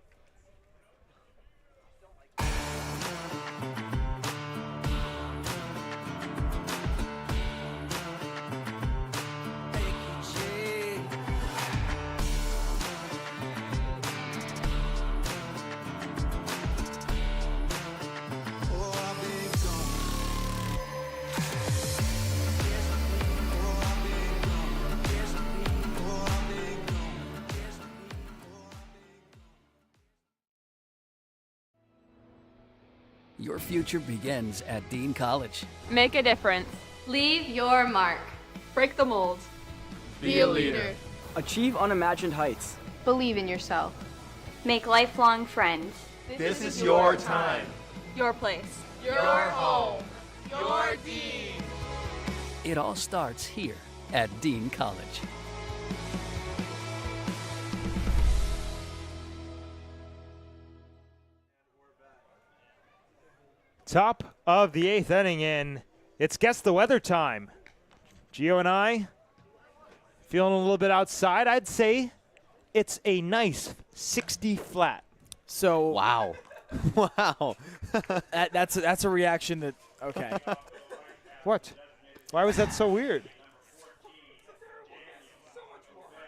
P: Your future begins at Dean College.
Q: Make a difference.
T: Leave your mark.
Q: Break the mold.
T: Be a leader.
K: Achieve unimagined heights.
Q: Believe in yourself.
E: Make lifelong friends.
T: This is your time.
Q: Your place.
T: Your home. Your Dean.
P: It all starts here at Dean College.
B: Top of the 8th inning, and it's Guess the Weather time. Gio and I feeling a little bit outside. I'd say it's a nice 60 flat.
D: So
C: wow. Wow.
D: that's a reaction that, okay.
B: What? Why was that so weird?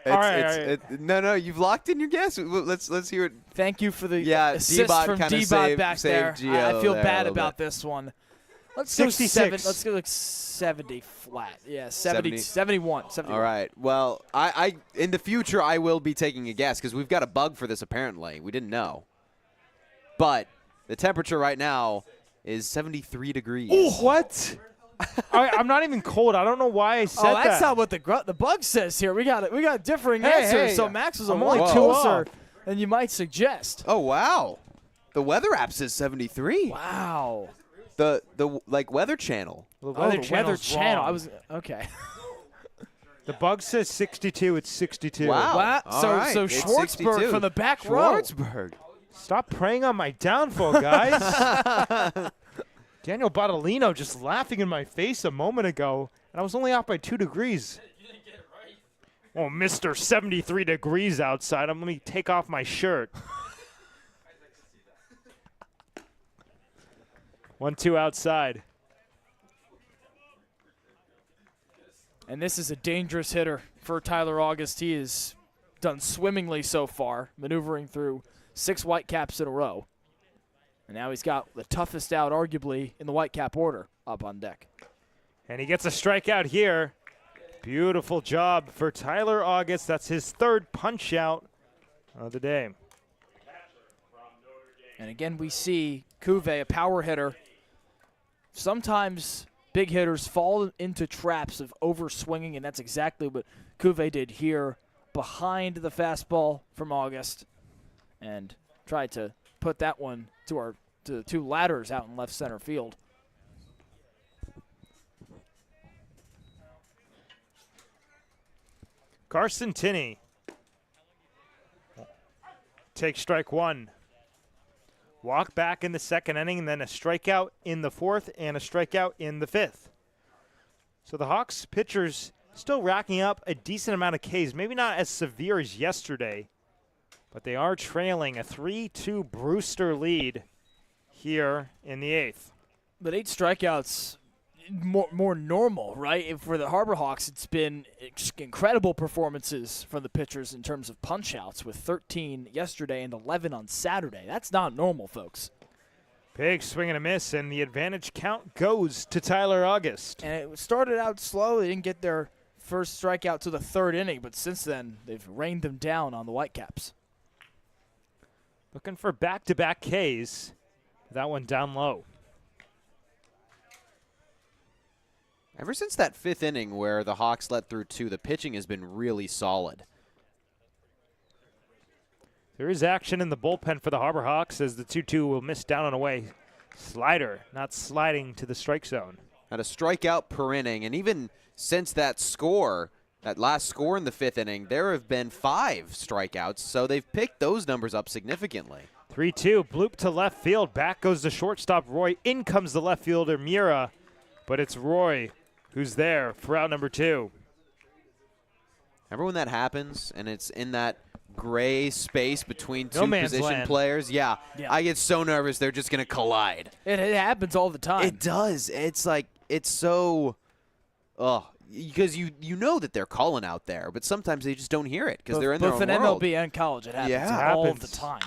C: No, you've locked in your guess. Let's hear it.
D: Thank you for the assist
C: D-Bot
D: from
C: kinda
D: D-Bot back there.
C: Gio
D: I feel
C: there
D: bad
C: a little
D: about
C: bit.
D: this one. Let's
B: 66.
D: go 7. Let's go like 70 flat. Yeah, 70, 71.
C: All right. Well, I in the future I will be taking a guess because we've got a bug for this apparently. We didn't know. But the temperature right now is 73 degrees.
B: Ooh, what? I'm not even cold. I don't know why I said that.
D: Oh, that's not what the bug says here. We got differing
B: Hey,
D: answers.
B: hey,
D: So Max was a
B: I'm
D: little
B: only 2
D: closer
B: off.
D: than you might suggest.
C: Oh wow. The weather app says 73.
D: Wow.
C: The like Weather Channel.
B: The
D: Weather
B: Channel's
D: Channel.
B: wrong.
D: I was okay.
B: The bug says 62. It's 62.
C: Wow. All
D: So
C: right. It's
D: Schwartzberg
C: 62.
D: from the back row.
C: Schwartzberg.
B: Stop preying on my downfall, guys. Daniel Bottolino just laughing in my face a moment ago, and I was only off by 2 degrees. Oh, Mr. 73 degrees outside. Let me take off my shirt. 1-2 outside.
D: And this is a dangerous hitter for Tyler August. He has done swimmingly so far, maneuvering through 6 Whitecaps in a row. And now he's got the toughest out, arguably, in the Whitecap order up on deck.
B: And he gets a strikeout here. Beautiful job for Tyler August. That's his 3rd punch out of the day.
D: And again, we see Cuvée, a power hitter. Sometimes big hitters fall into traps of over-swinging, and that's exactly what Cuvée did here behind the fastball from August and tried to put that one to the 2 ladders out in left center field.
B: Carson Tinney takes strike 1. Walk back in the 2nd inning, and then a strikeout in the 4th and a strikeout in the 5th. So the Hawks pitchers still racking up a decent amount of Ks, maybe not as severe as yesterday, but they are trailing a 3-2 Brewster lead here in the 8th.
D: But 8 strikeouts, more normal, right? For the Harbor Hawks, it's been incredible performances from the pitchers in terms of punch-outs, with 13 yesterday and 11 on Saturday. That's not normal, folks.
B: Big swing and a miss, and the advantage count goes to Tyler August.
D: And it started out slow. They didn't get their first strikeout to the 3rd inning, but since then, they've rained them down on the Whitecaps.
B: Looking for back-to-back Ks. That one down low.
C: Ever since that 5th inning where the Hawks let through 2, the pitching has been really solid.
B: There is action in the bullpen for the Harbor Hawks as the 2-2 will miss down and away. Slider not sliding to the strike zone.
C: Had a strikeout per inning, and even since that score, that last score in the 5th inning, there have been 5 strikeouts, so they've picked those numbers up significantly.
B: 3-2, bloop to left field. Back goes the shortstop, Roy. In comes the left fielder, Mira. But it's Roy who's there for out number 2.
C: Remember when that happens, and it's in that gray space between
B: No
C: two
B: man's
C: position
B: land.
C: players? Yeah,
D: Yeah.
C: I get so nervous they're just going to collide.
D: It happens all the time.
C: It does. It's like, it's so, because you know that they're calling out there, but sometimes they just don't hear it because they're in their own
D: both in
C: world.
D: MLB and college. It happens
C: Yeah.
D: all
B: Happens.
D: the time.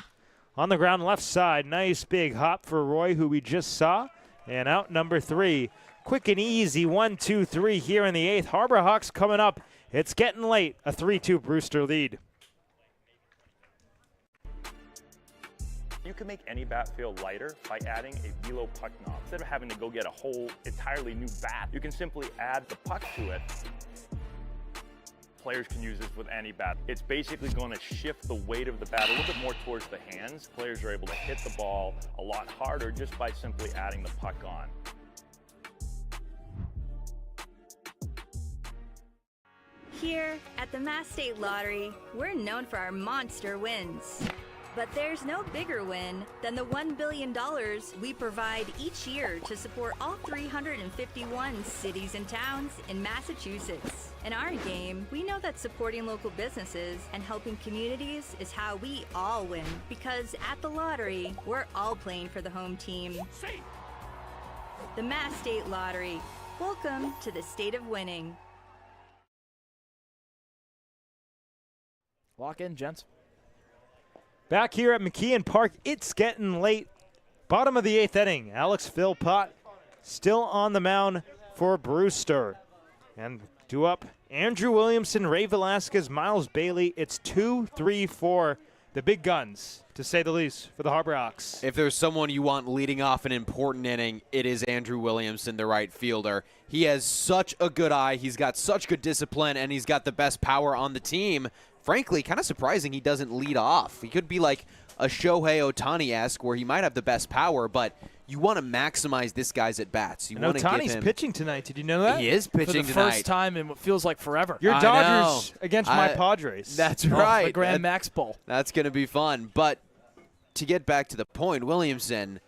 B: On the ground left side, nice big hop for Roy, who we just saw. And out number 3. Quick and easy, 1-2-3 here in the 8th. Harbor Hawks coming up. It's getting late. A 3-2 Brewster lead.
O: You can make any bat feel lighter by adding a velo puck knob. Instead of having to go get a whole entirely new bat, you can simply add the puck to it. Players can use this with any bat. It's basically going to shift the weight of the bat a little bit more towards the hands. Players are able to hit the ball a lot harder just by simply adding the puck on.
E: Here at the Mass State Lottery, we're known for our monster wins. But there's no bigger win than the $1 billion we provide each year to support all 351 cities and towns in Massachusetts. In our game, we know that supporting local businesses and helping communities is how we all win. Because at the lottery, we're all playing for the home team. The Mass State Lottery. Welcome to the state of winning.
D: Lock in, gents.
B: Back here at McKeon Park, it's getting late. Bottom of the 8th inning. Alex Philpott still on the mound for Brewster. And due up, Andrew Williamson, Ray Velasquez, Miles Bailey. It's 2-3-4. The big guns, to say the least, for the Harbor Hawks.
C: If there's someone you want leading off an important inning, it is Andrew Williamson, the right fielder. He has such a good eye. He's got such good discipline, and he's got the best power on the team. Frankly, kind of surprising he doesn't lead off. He could be like a Shohei Ohtani-esque where he might have the best power, but you want to maximize this guy's at-bats. You
B: And
C: want to give
B: Ohtani's
C: him.
B: pitching tonight. Did you know that?
C: He is pitching
D: For the
C: tonight.
D: first time in what feels like forever.
B: Your
C: I
B: Dodgers
C: know.
B: against my Padres.
C: That's
D: Oh,
C: right.
D: the Grand Max Bowl.
C: That's going to be fun. But to get back to the point, Williamson,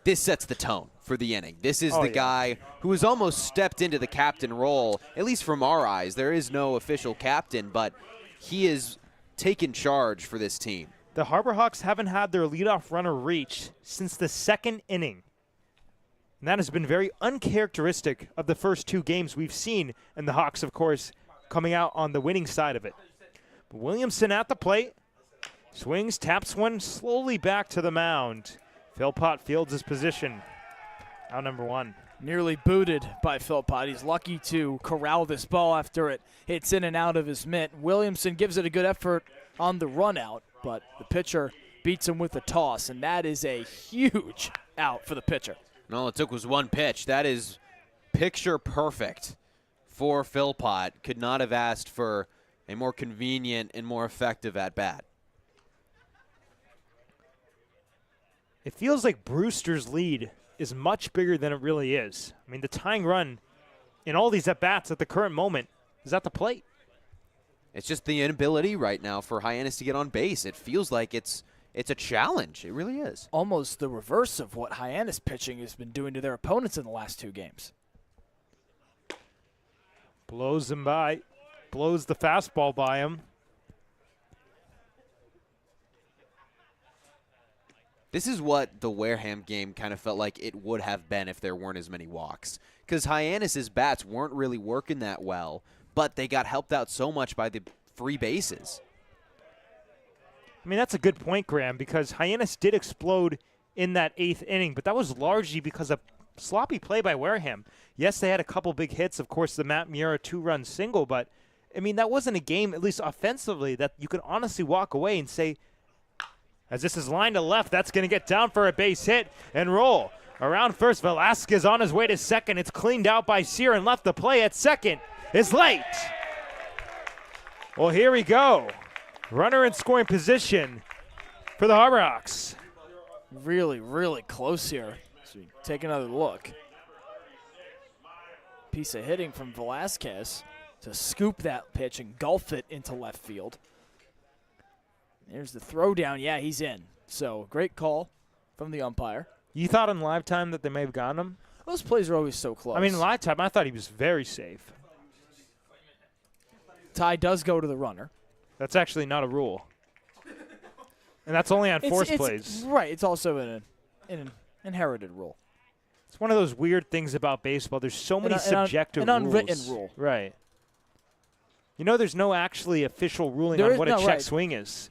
C: this sets the tone for the inning. This is the guy who has almost stepped into the captain role, at least from our eyes. There is no official captain, but he is taken charge for this team.
B: The Harbor Hawks haven't had their leadoff runner reach since the 2nd inning. And that has been very uncharacteristic of the first 2 games we've seen, and the Hawks, of course, coming out on the winning side of it. But Williamson at the plate, swings, taps one slowly back to the mound. Philpott fields his position. Out number 1.
D: Nearly booted by Philpott. He's lucky to corral this ball after it hits in and out of his mitt. Williamson gives it a good effort on the run out, but the pitcher beats him with a toss, and that is a huge out for the pitcher.
C: And all it took was one pitch. That is picture perfect for Philpott. Could not have asked for a more convenient and more effective at-bat.
B: It feels like Brewster's lead is much bigger than it really is. I mean, the tying run in all these at-bats at the current moment is at the plate.
C: It's just the inability right now for Hyannis to get on base. It feels like it's a challenge. It really is.
D: Almost the reverse of what Hyannis pitching has been doing to their opponents in the last 2 games.
B: Blows him by. Blows the fastball by him.
C: This is what the Wareham game kind of felt like it would have been if there weren't as many walks. Because Hyannis' bats weren't really working that well, but they got helped out so much by the free bases.
B: I mean, that's a good point, Graham, because Hyannis did explode in that 8th inning, but that was largely because of sloppy play by Wareham. Yes, they had a couple big hits, of course, the Matt Mura 2-run single, but, I mean, that wasn't a game, at least offensively, that you could honestly walk away and say, as this is lined to left, that's going to get down for a base hit and roll. Around first, Velasquez on his way to second. It's cleaned out by Sear and left. The play at second is late. Well, here we go. Runner in scoring position for the Harbor Hawks.
D: Really, really close here. So we take another look. Piece of hitting from Velasquez to scoop that pitch and golf it into left field. There's the throw down. Yeah, he's in. So great call from the umpire.
B: You thought in live time that they may have gotten him?
D: Those plays are always so close.
B: I mean, in live time, I thought he was very safe.
D: Tie does go to the runner.
B: That's actually not a rule. And that's only on force plays.
D: Right. It's also in an inherited rule.
B: It's one of those weird things about baseball. There's so many subjective
D: rules. An unwritten
B: rules.
D: rule.
B: Right. You know, there's no actually official ruling on what a check swing is.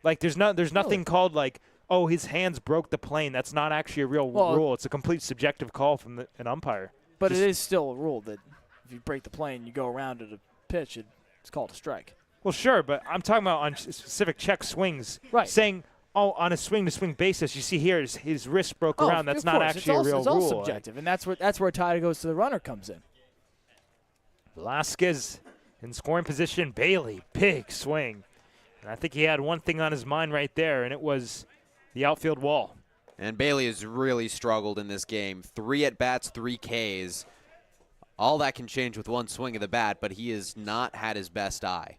B: Like, there's nothing called like, oh, his hands broke the plane. That's not actually a real rule. It's a complete subjective call from an umpire.
D: But it is still a rule that if you break the plane, you go around at a pitch, it's called a strike.
B: Well, sure, but I'm talking about on specific check swings.
D: Right.
B: Saying, oh, on a swing-to-swing basis, you see here his wrist broke around. That's not actually a real rule.
D: It's all subjective, and that's where tie goes to the runner comes in.
B: Velasquez in scoring position. Bailey, big swing. And I think he had one thing on his mind right there, and it was the outfield wall.
C: And Bailey has really struggled in this game. 3 at-bats, 3 Ks. All that can change with one swing of the bat, but he has not had his best eye.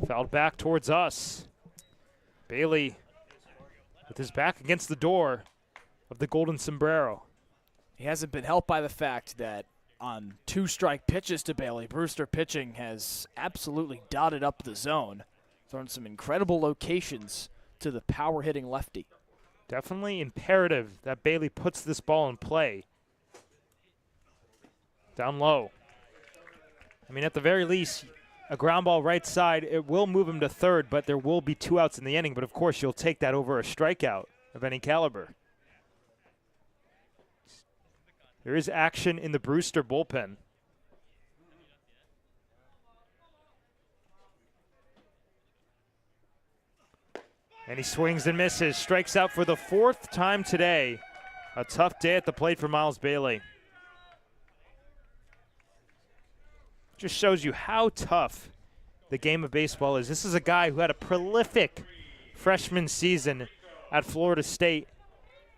B: Fouled back towards us. Bailey with his back against the door of the Golden Sombrero.
D: He hasn't been helped by the fact that on 2 strike pitches to Bailey, Brewster pitching has absolutely dotted up the zone, throwing some incredible locations to the power-hitting lefty.
B: Definitely imperative that Bailey puts this ball in play. Down low. I mean, at the very least, a ground ball right side, it will move him to third, but there will be 2 outs in the inning. But, of course, you'll take that over a strikeout of any caliber. There is action in the Brewster bullpen. And he swings and misses. Strikes out for the 4th time today. A tough day at the plate for Miles Bailey. Just shows you how tough the game of baseball is. This is a guy who had a prolific freshman season at Florida State.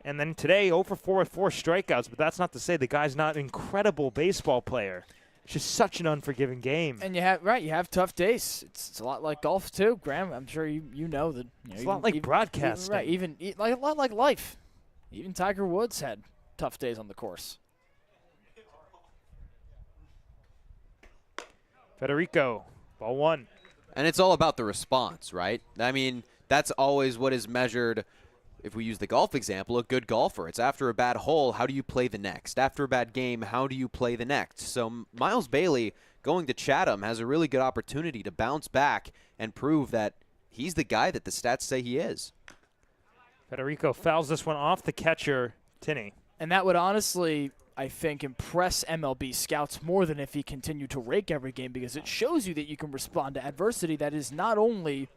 B: And then today, 0 for 4 with 4 strikeouts. But that's not to say the guy's not an incredible baseball player. It's just such an unforgiving game.
D: And you have tough days. It's a lot like golf too, Graham. I'm sure you know that.
B: It's a lot like broadcasting.
D: Even a lot like life. Even Tiger Woods had tough days on the course.
B: Federico, ball 1.
C: And it's all about the response, right? I mean, that's always what is measured. If we use the golf example, a good golfer, it's after a bad hole, how do you play the next? After a bad game, how do you play the next? So Miles Bailey going to Chatham has a really good opportunity to bounce back and prove that he's the guy that the stats say he is.
B: Federico fouls this one off the catcher, Tinney.
D: And that would honestly, I think, impress MLB scouts more than if he continued to rake every game, because it shows you that you can respond to adversity that is not only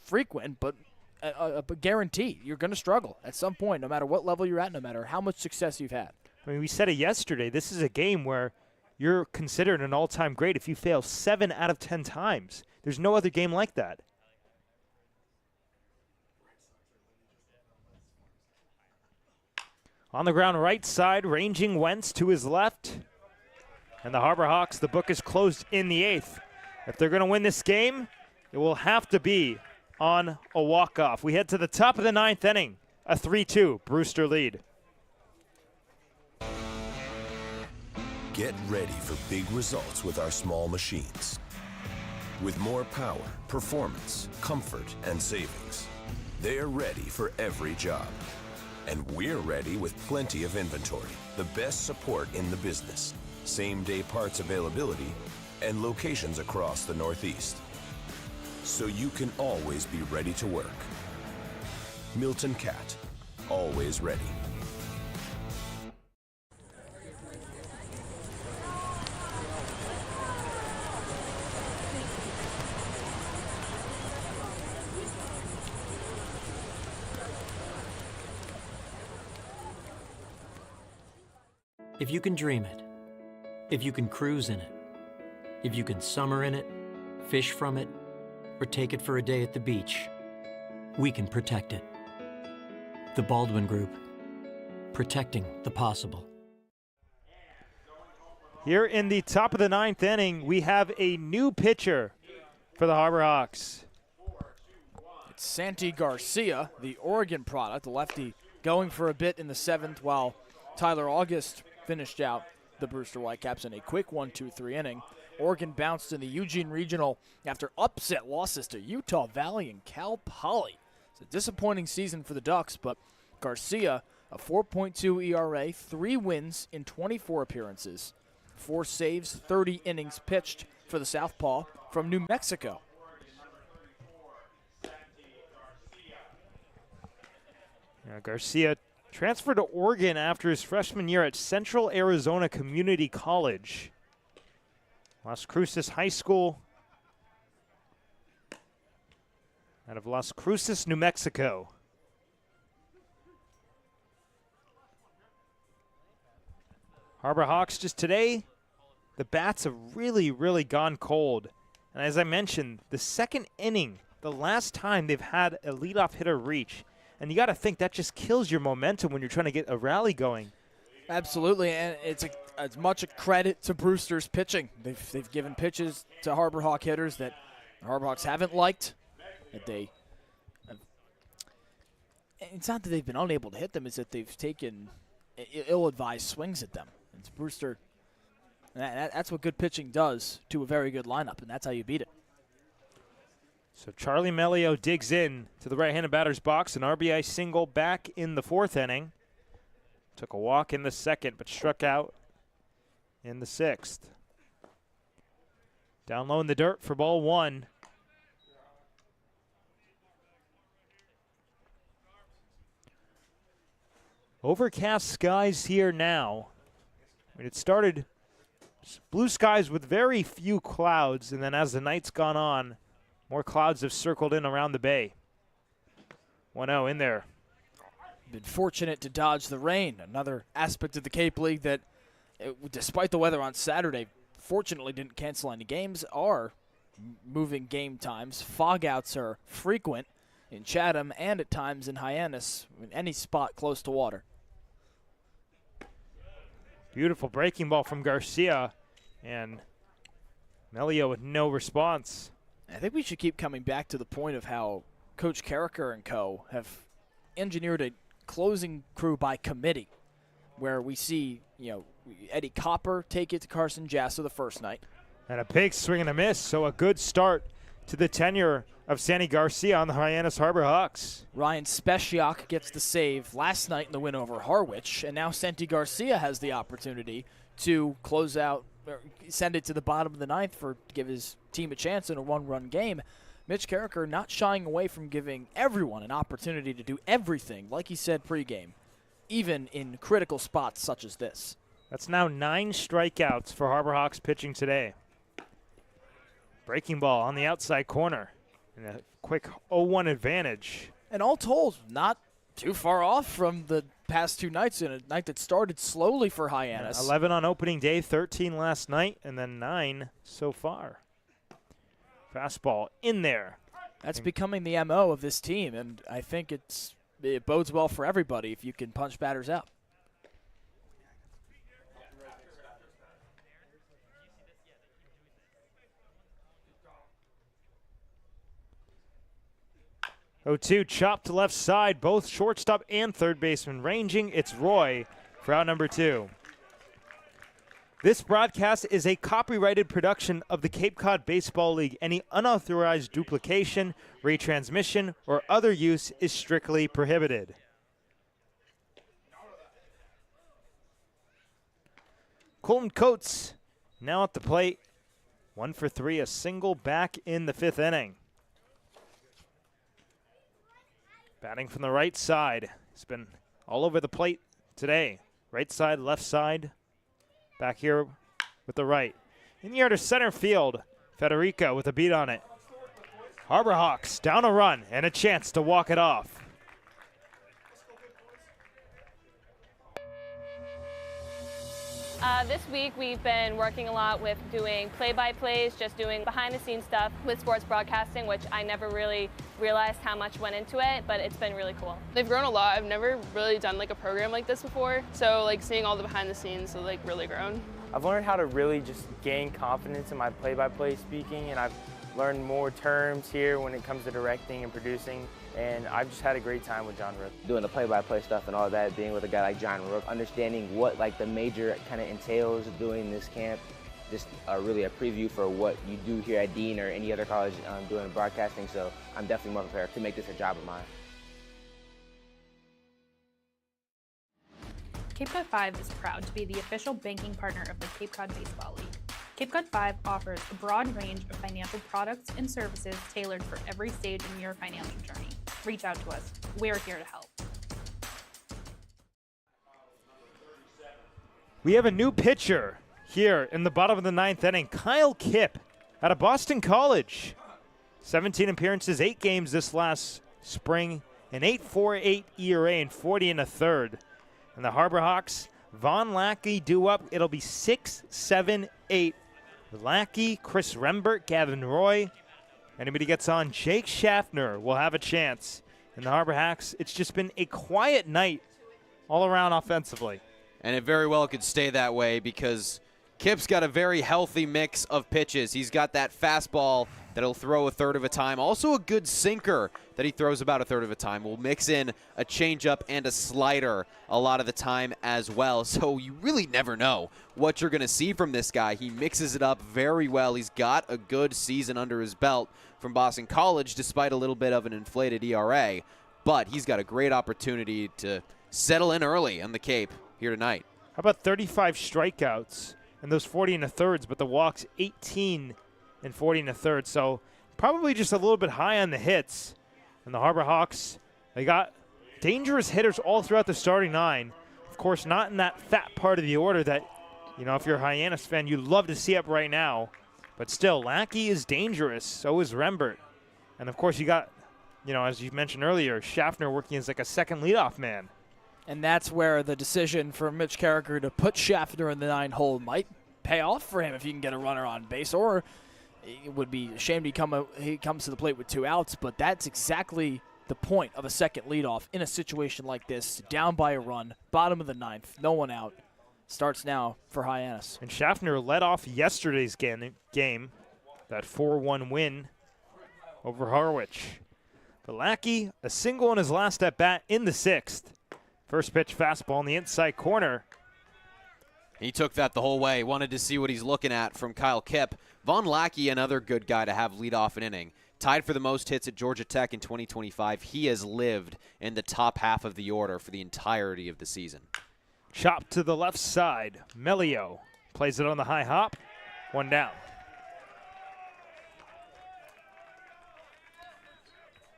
D: frequent, but a guarantee. You're going to struggle at some point, no matter what level you're at, no matter how much success you've had.
B: I mean, we said it yesterday. This is a game where you're considered an all-time great if you fail 7 out of 10 times. There's no other game like that. On the ground right side, ranging Wentz to his left. And the Harbor Hawks, the book is closed in the 8th. If they're going to win this game, it will have to be on a walk-off. We head to the top of the 9th inning, a 3-2 Brewster lead.
N: Get ready for big results with our small machines. With more power, performance, comfort, and savings, they're ready for every job. And we're ready with plenty of inventory, the best support in the business, same-day parts availability, and locations across the Northeast. So you can always be ready to work. Milton Cat, always ready.
F: If you can dream it, if you can cruise in it, if you can summer in it, fish from it, or take it for a day at the beach, we can protect it. The Baldwin Group, protecting the possible.
B: Here in the top of the 9th inning, we have a new pitcher for the Harbor Hawks.
D: It's Santi Garcia, the Oregon product, the lefty, going for a bit in the 7th while Tyler August finished out the Brewster Whitecaps in a quick 1-2-3 inning. Oregon bounced in the Eugene Regional after upset losses to Utah Valley and Cal Poly. It's a disappointing season for the Ducks, but Garcia, a 4.2 ERA, 3 wins in 24 appearances, 4 saves, 30 innings pitched for the Southpaw from New Mexico.
B: Garcia transferred to Oregon after his freshman year at Central Arizona Community College. Las Cruces High School out of Las Cruces, New Mexico. Harbor Hawks just today, the bats have really, really gone cold. And as I mentioned, the second inning, the last time they've had a leadoff hitter reach. And you got to think that just kills your momentum when you're trying to get a rally going.
D: Absolutely, and it's as much a credit to Brewster's pitching. They've given pitches to Harbor Hawk hitters that the Harbor Hawks haven't liked. It's not that they've been unable to hit them; it's that they've taken ill-advised swings at them. It's Brewster. That's what good pitching does to a very good lineup, and that's how you beat it.
B: So Charlie Melio digs in to the right-handed batter's box, an RBI single back in the 4th inning. Took a walk in the 2nd, but struck out in the 6th. Down low in the dirt for ball 1. Overcast skies here now. It started blue skies with very few clouds, and then as the night's gone on, more clouds have circled in around the bay. 1-0 in there.
D: Been fortunate to dodge the rain. Another aspect of the Cape League that, despite the weather on Saturday, fortunately didn't cancel any games, are moving game times. Fogouts are frequent in Chatham and at times in Hyannis, in any spot close to water.
B: Beautiful breaking ball from Garcia, and Melio with no response.
D: I think we should keep coming back to the point of how Coach Carricker and co. have engineered a closing crew by committee, where we see, Eddie Copper take it to Carson Jasso the first night.
B: And a big swing and a miss, so a good start to the tenure of Santi Garcia on the Hyannis Harbor Hawks.
D: Ryan Speciak gets the save last night in the win over Harwich, and now Santi Garcia has the opportunity to close out, or send it to the bottom of the 9th to give his team a chance in a 1-run game. Mitch Carricker not shying away from giving everyone an opportunity to do everything, like he said pregame, even in critical spots such as this.
B: That's now 9 strikeouts for Harbor Hawks pitching today. Breaking ball on the outside corner, and a quick 0-1 advantage.
D: And all told, not too far off from the past 2 nights, in a night that started slowly for Hyannis.
B: 11 on opening day, 13 last night, and then 9 so far. Fastball in there.
D: That's becoming the MO of this team, and I think it bodes well for everybody if you can punch batters out.
B: Oh-2 chopped to left side, both shortstop and third baseman ranging. It's Roy for out number 2. This broadcast is a copyrighted production of the Cape Cod Baseball League. Any unauthorized duplication, retransmission, or other use is strictly prohibited. Colton Coates now at the plate. 1 for 3, a single back in the 5th inning. Batting from the right side. He's been all over the plate today. Right side, left side. Back here with the right. In the air to center field. Federico with a beat on it. Harbor Hawks down a run and a chance to walk it off.
G: This week we've been working a lot with doing play-by-plays, just doing behind-the-scenes stuff with sports broadcasting, which I never really realized how much went into it, but it's been really cool.
V: They've grown a lot. I've never really done like a program like this before, so like seeing all the behind the scenes have like really grown.
W: I've learned how to really just gain confidence in my play-by-play speaking, and I've learned more terms here when it comes to directing and producing, and I've just had a great time with John Rook.
X: Doing the play-by-play stuff and all that, being with a guy like John Rook, understanding what like the major kind of entails doing this camp, just really a preview for what you do here at Dean or any other college doing broadcasting, so I'm definitely more prepared to make this a job of mine.
A: Cape Cod 5 is proud to be the official banking partner of the Cape Cod Baseball League. Cape Cod 5 offers a broad range of financial products and services tailored for every stage in your financial journey. Reach out to us. We're here to help.
B: We have a new pitcher here in the bottom of the 9th inning, Kyle Kipp out of Boston College. 17 appearances, 8 games this last spring, an 8.48 ERA and 40 1/3. And the Harbor Hawks, Von Lackey due up. It'll be 6-7-8. Lackey, Chris Rembert, Gavin Roy. Anybody gets on, Jake Schaffner will have a chance. In the Harbor Hawks, it's just been a quiet night all around offensively.
C: And it very well could stay that way because Kip's got a very healthy mix of pitches. He's got that fastball that he'll throw a third of a time. Also a good sinker that he throws about a third of a time. We'll mix in a changeup and a slider a lot of the time as well. So you really never know what you're going to see from this guy. He mixes it up very well. He's got a good season under his belt from Boston College despite a little bit of an inflated ERA. But he's got a great opportunity to settle in early on the Cape here tonight.
B: How about 35 strikeouts and those 40 1/3, but the walks 18 and 40 1/3. So probably just a little bit high on the hits. And the Harbor Hawks, they got dangerous hitters all throughout the starting 9. Of course, not in that fat part of the order that, you know, if you're a Hyannis fan, you'd love to see up right now. But still, Lackey is dangerous. So is Rembert. And, of course, you got, you know, as you mentioned earlier, Schaffner working as like a second leadoff man.
D: And that's where the decision for Mitch Carricker to put Schaffner in the 9 hole might pay off for him if he can get a runner on base, or it would be a shame he comes to the plate with 2 outs, but that's exactly the point of a second leadoff in a situation like this. Down by a run, bottom of the 9th, no one out. Starts now for Hyannis.
B: And Schaffner led off yesterday's game, that 4-1 win over Harwich. But Lackey, a single in his last at-bat in the 6th. First pitch fastball in the inside corner.
C: He took that the whole way. Wanted to see what he's looking at from Kyle Kipp. Von Lackey, another good guy to have lead off an inning. Tied for the most hits at Georgia Tech in 2025. He has lived in the top half of the order for the entirety of the season.
B: Chop to the left side. Melio plays it on the high hop. 1 down.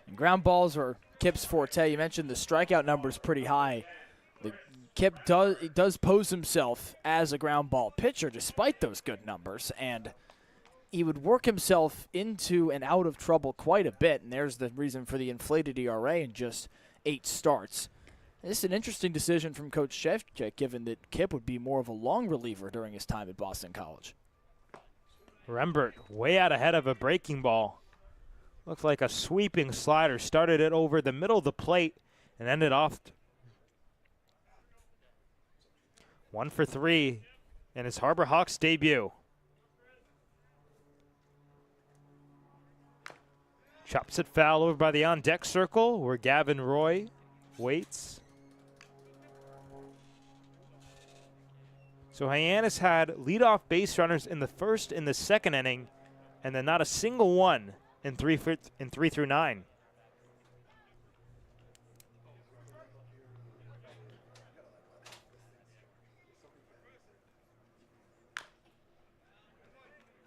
D: And ground balls are Kip's forte. You mentioned the strikeout number is pretty high. Kip does pose himself as a ground ball pitcher despite those good numbers, and he would work himself into and out of trouble quite a bit, and there's the reason for the inflated ERA in just 8 starts. This is an interesting decision from Coach Shevchik, given that Kip would be more of a long reliever during his time at Boston College.
B: Rembert way out ahead of a breaking ball. Looked like a sweeping slider. Started it over the middle of the plate and ended off 1 for 3 in his Harbor Hawks debut. Chops it foul over by the on-deck circle where Gavin Roy waits. So Hyannis had leadoff base runners in the first and the second inning, and then not a single one in 3 through 9.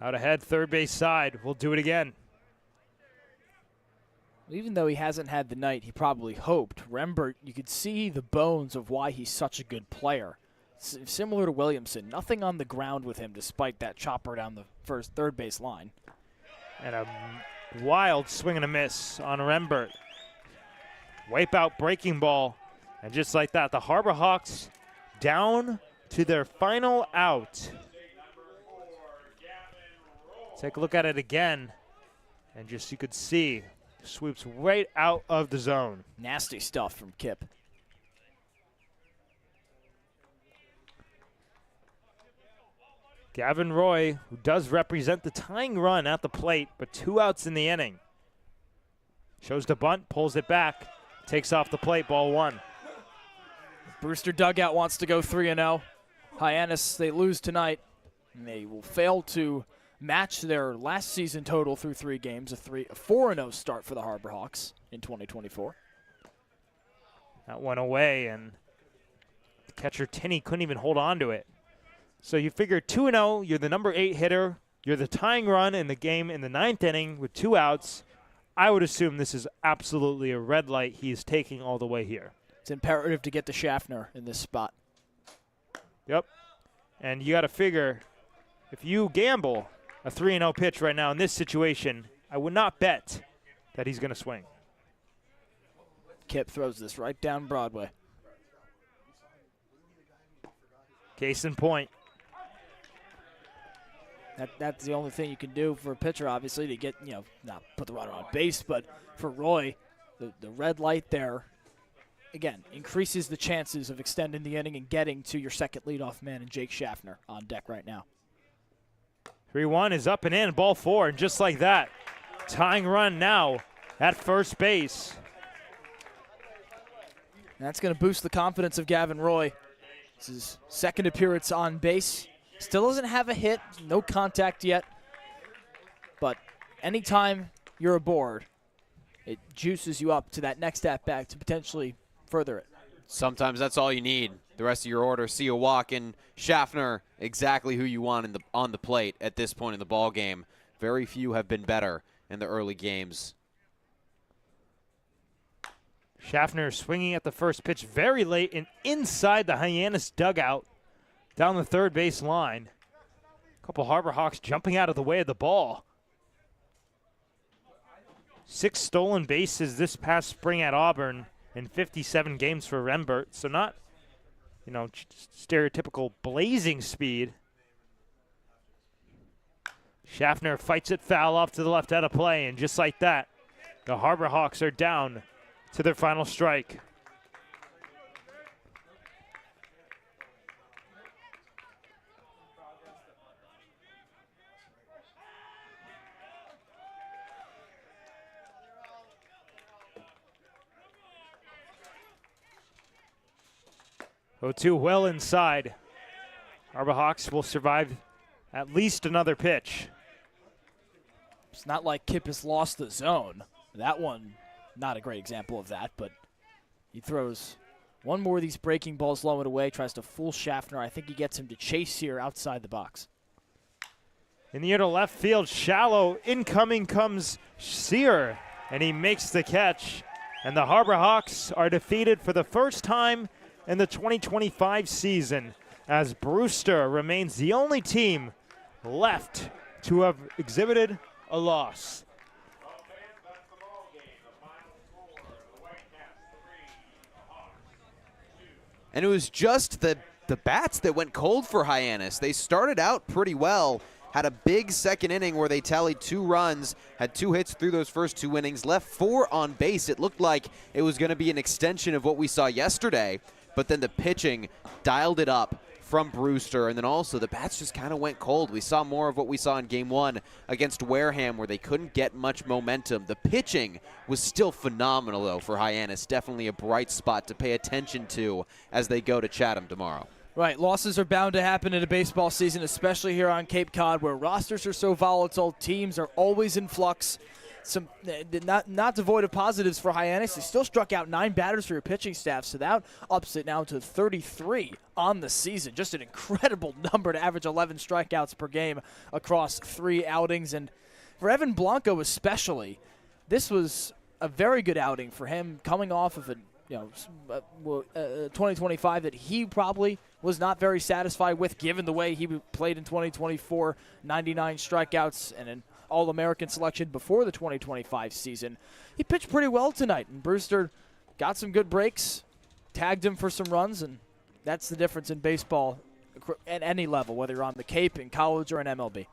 B: Out ahead, third base side. We'll do it again.
D: Even though he hasn't had the night he probably hoped, Rembert, you could see the bones of why he's such a good player. Similar to Williamson, nothing on the ground with him despite that chopper down the third base line.
B: And a wild swing and a miss on Rembert. Wipe out breaking ball. And just like that, the Harbor Hawks down to their final out. Take a look at it again, and just you could see swoops right out of the zone.
D: Nasty stuff from Kip.
B: Gavin Roy, who does represent the tying run at the plate, but 2 outs in the inning. Shows the bunt, pulls it back, takes off the plate, ball 1.
D: Brewster dugout wants to go 3-0. Hyannis, they lose tonight, and they will fail to match their last season total through 3 games, a 4-0 start for the Harbor Hawks in 2024.
B: That went away, and the catcher Tinney couldn't even hold on to it. So you figure 2-0, you're the number 8 hitter, you're the tying run in the game in the 9th inning with 2 outs. I would assume this is absolutely a red light he is taking all the way here.
D: It's imperative to get to Schaffner in this spot.
B: Yep. And you got to figure, if you gamble a 3-0 pitch right now in this situation, I would not bet that he's going to swing.
D: Kip throws this right down Broadway.
B: Case in point.
D: That's the only thing you can do for a pitcher, obviously, to get, not put the runner on base, but for Roy, the red light there, again, increases the chances of extending the inning and getting to your second leadoff man, and Jake Schaffner on deck right now.
B: 3-1 is up and in, ball 4, and just like that, tying run now at first base.
D: And that's going to boost the confidence of Gavin Roy. This is his second appearance on base. Still doesn't have a hit, no contact yet. But anytime you're aboard, it juices you up to that next at-bat to potentially further it.
C: Sometimes that's all you need. The rest of your order, see a walk, and Schaffner, exactly who you want on the plate at this point in the ball game. Very few have been better in the early games.
B: Schaffner swinging at the first pitch very late and inside the Hyannis dugout down the third base line. A couple Harbor Hawks jumping out of the way of the ball. 6 stolen bases this past spring at Auburn in 57 games for Rembert. So not, stereotypical blazing speed. Schaffner fights it foul off to the left out of play, and just like that, the Harbor Hawks are down to their final strike. Oh, well inside. Harbor Hawks will survive at least another pitch.
D: It's not like Kip has lost the zone. That one, not a great example of that, but he throws one more of these breaking balls low and away, tries to fool Schaffner. I think he gets him to chase here outside the box.
B: In the air to left field, shallow, incoming comes Sear, and he makes the catch. And the Harbor Hawks are defeated for the first time in the 2025 season, as Brewster remains the only team left to have exhibited a loss.
C: And it was just the bats that went cold for Hyannis. They started out pretty well, had a big second inning where they tallied 2 runs, had 2 hits through those first 2 innings, left 4 on base. It looked like it was going to be an extension of what we saw yesterday, but then the pitching dialed it up from Brewster, and then also the bats just kind of went cold. We saw more of what we saw in Game 1 against Wareham, where they couldn't get much momentum. The pitching was still phenomenal, though, for Hyannis. Definitely a bright spot to pay attention to as they go to Chatham tomorrow.
D: Right, losses are bound to happen in a baseball season, especially here on Cape Cod, where rosters are so volatile, teams are always in flux. Some not devoid of positives for Hyannis. He still struck out 9 batters for your pitching staff, so that ups it now to 33 on the season. Just an incredible number to average 11 strikeouts per game across 3 outings. And for Evan Blanco especially, this was a very good outing for him, coming off of a 2025 that he probably was not very satisfied with, given the way he played in 2024, 99 strikeouts and an All-American selection before the 2025 season. He pitched pretty well tonight, and Brewster got some good breaks, tagged him for some runs, and that's the difference in baseball at any level, whether you're on the Cape, in college, or in MLB.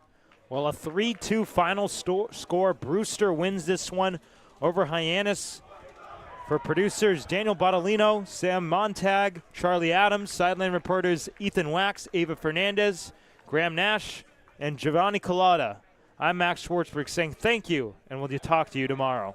B: Well, a 3-2 final score. Brewster wins this one over Hyannis. For producers, Daniel Bottolino, Sam Montag, Charlie Adams, sideline reporters Ethan Wax, Ava Fernandez, Graham Nash, and Giovanni Collada. I'm Max Schwartzberg saying thank you, and we'll talk to you tomorrow.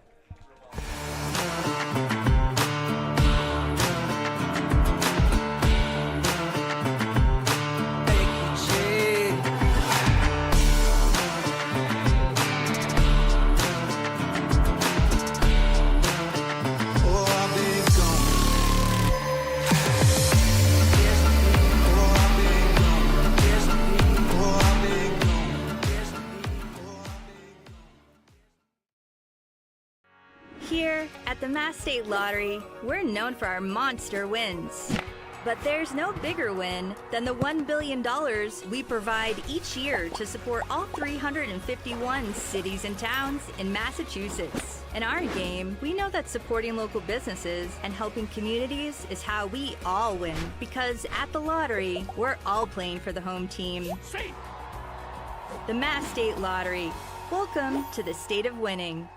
E: Here at the Mass State Lottery, we're known for our monster wins. But there's no bigger win than the $1 billion we provide each year to support all 351 cities and towns in Massachusetts. In our game, we know that supporting local businesses and helping communities is how we all win. Because at the lottery, we're all playing for the home team. The Mass State Lottery. Welcome to the state of winning.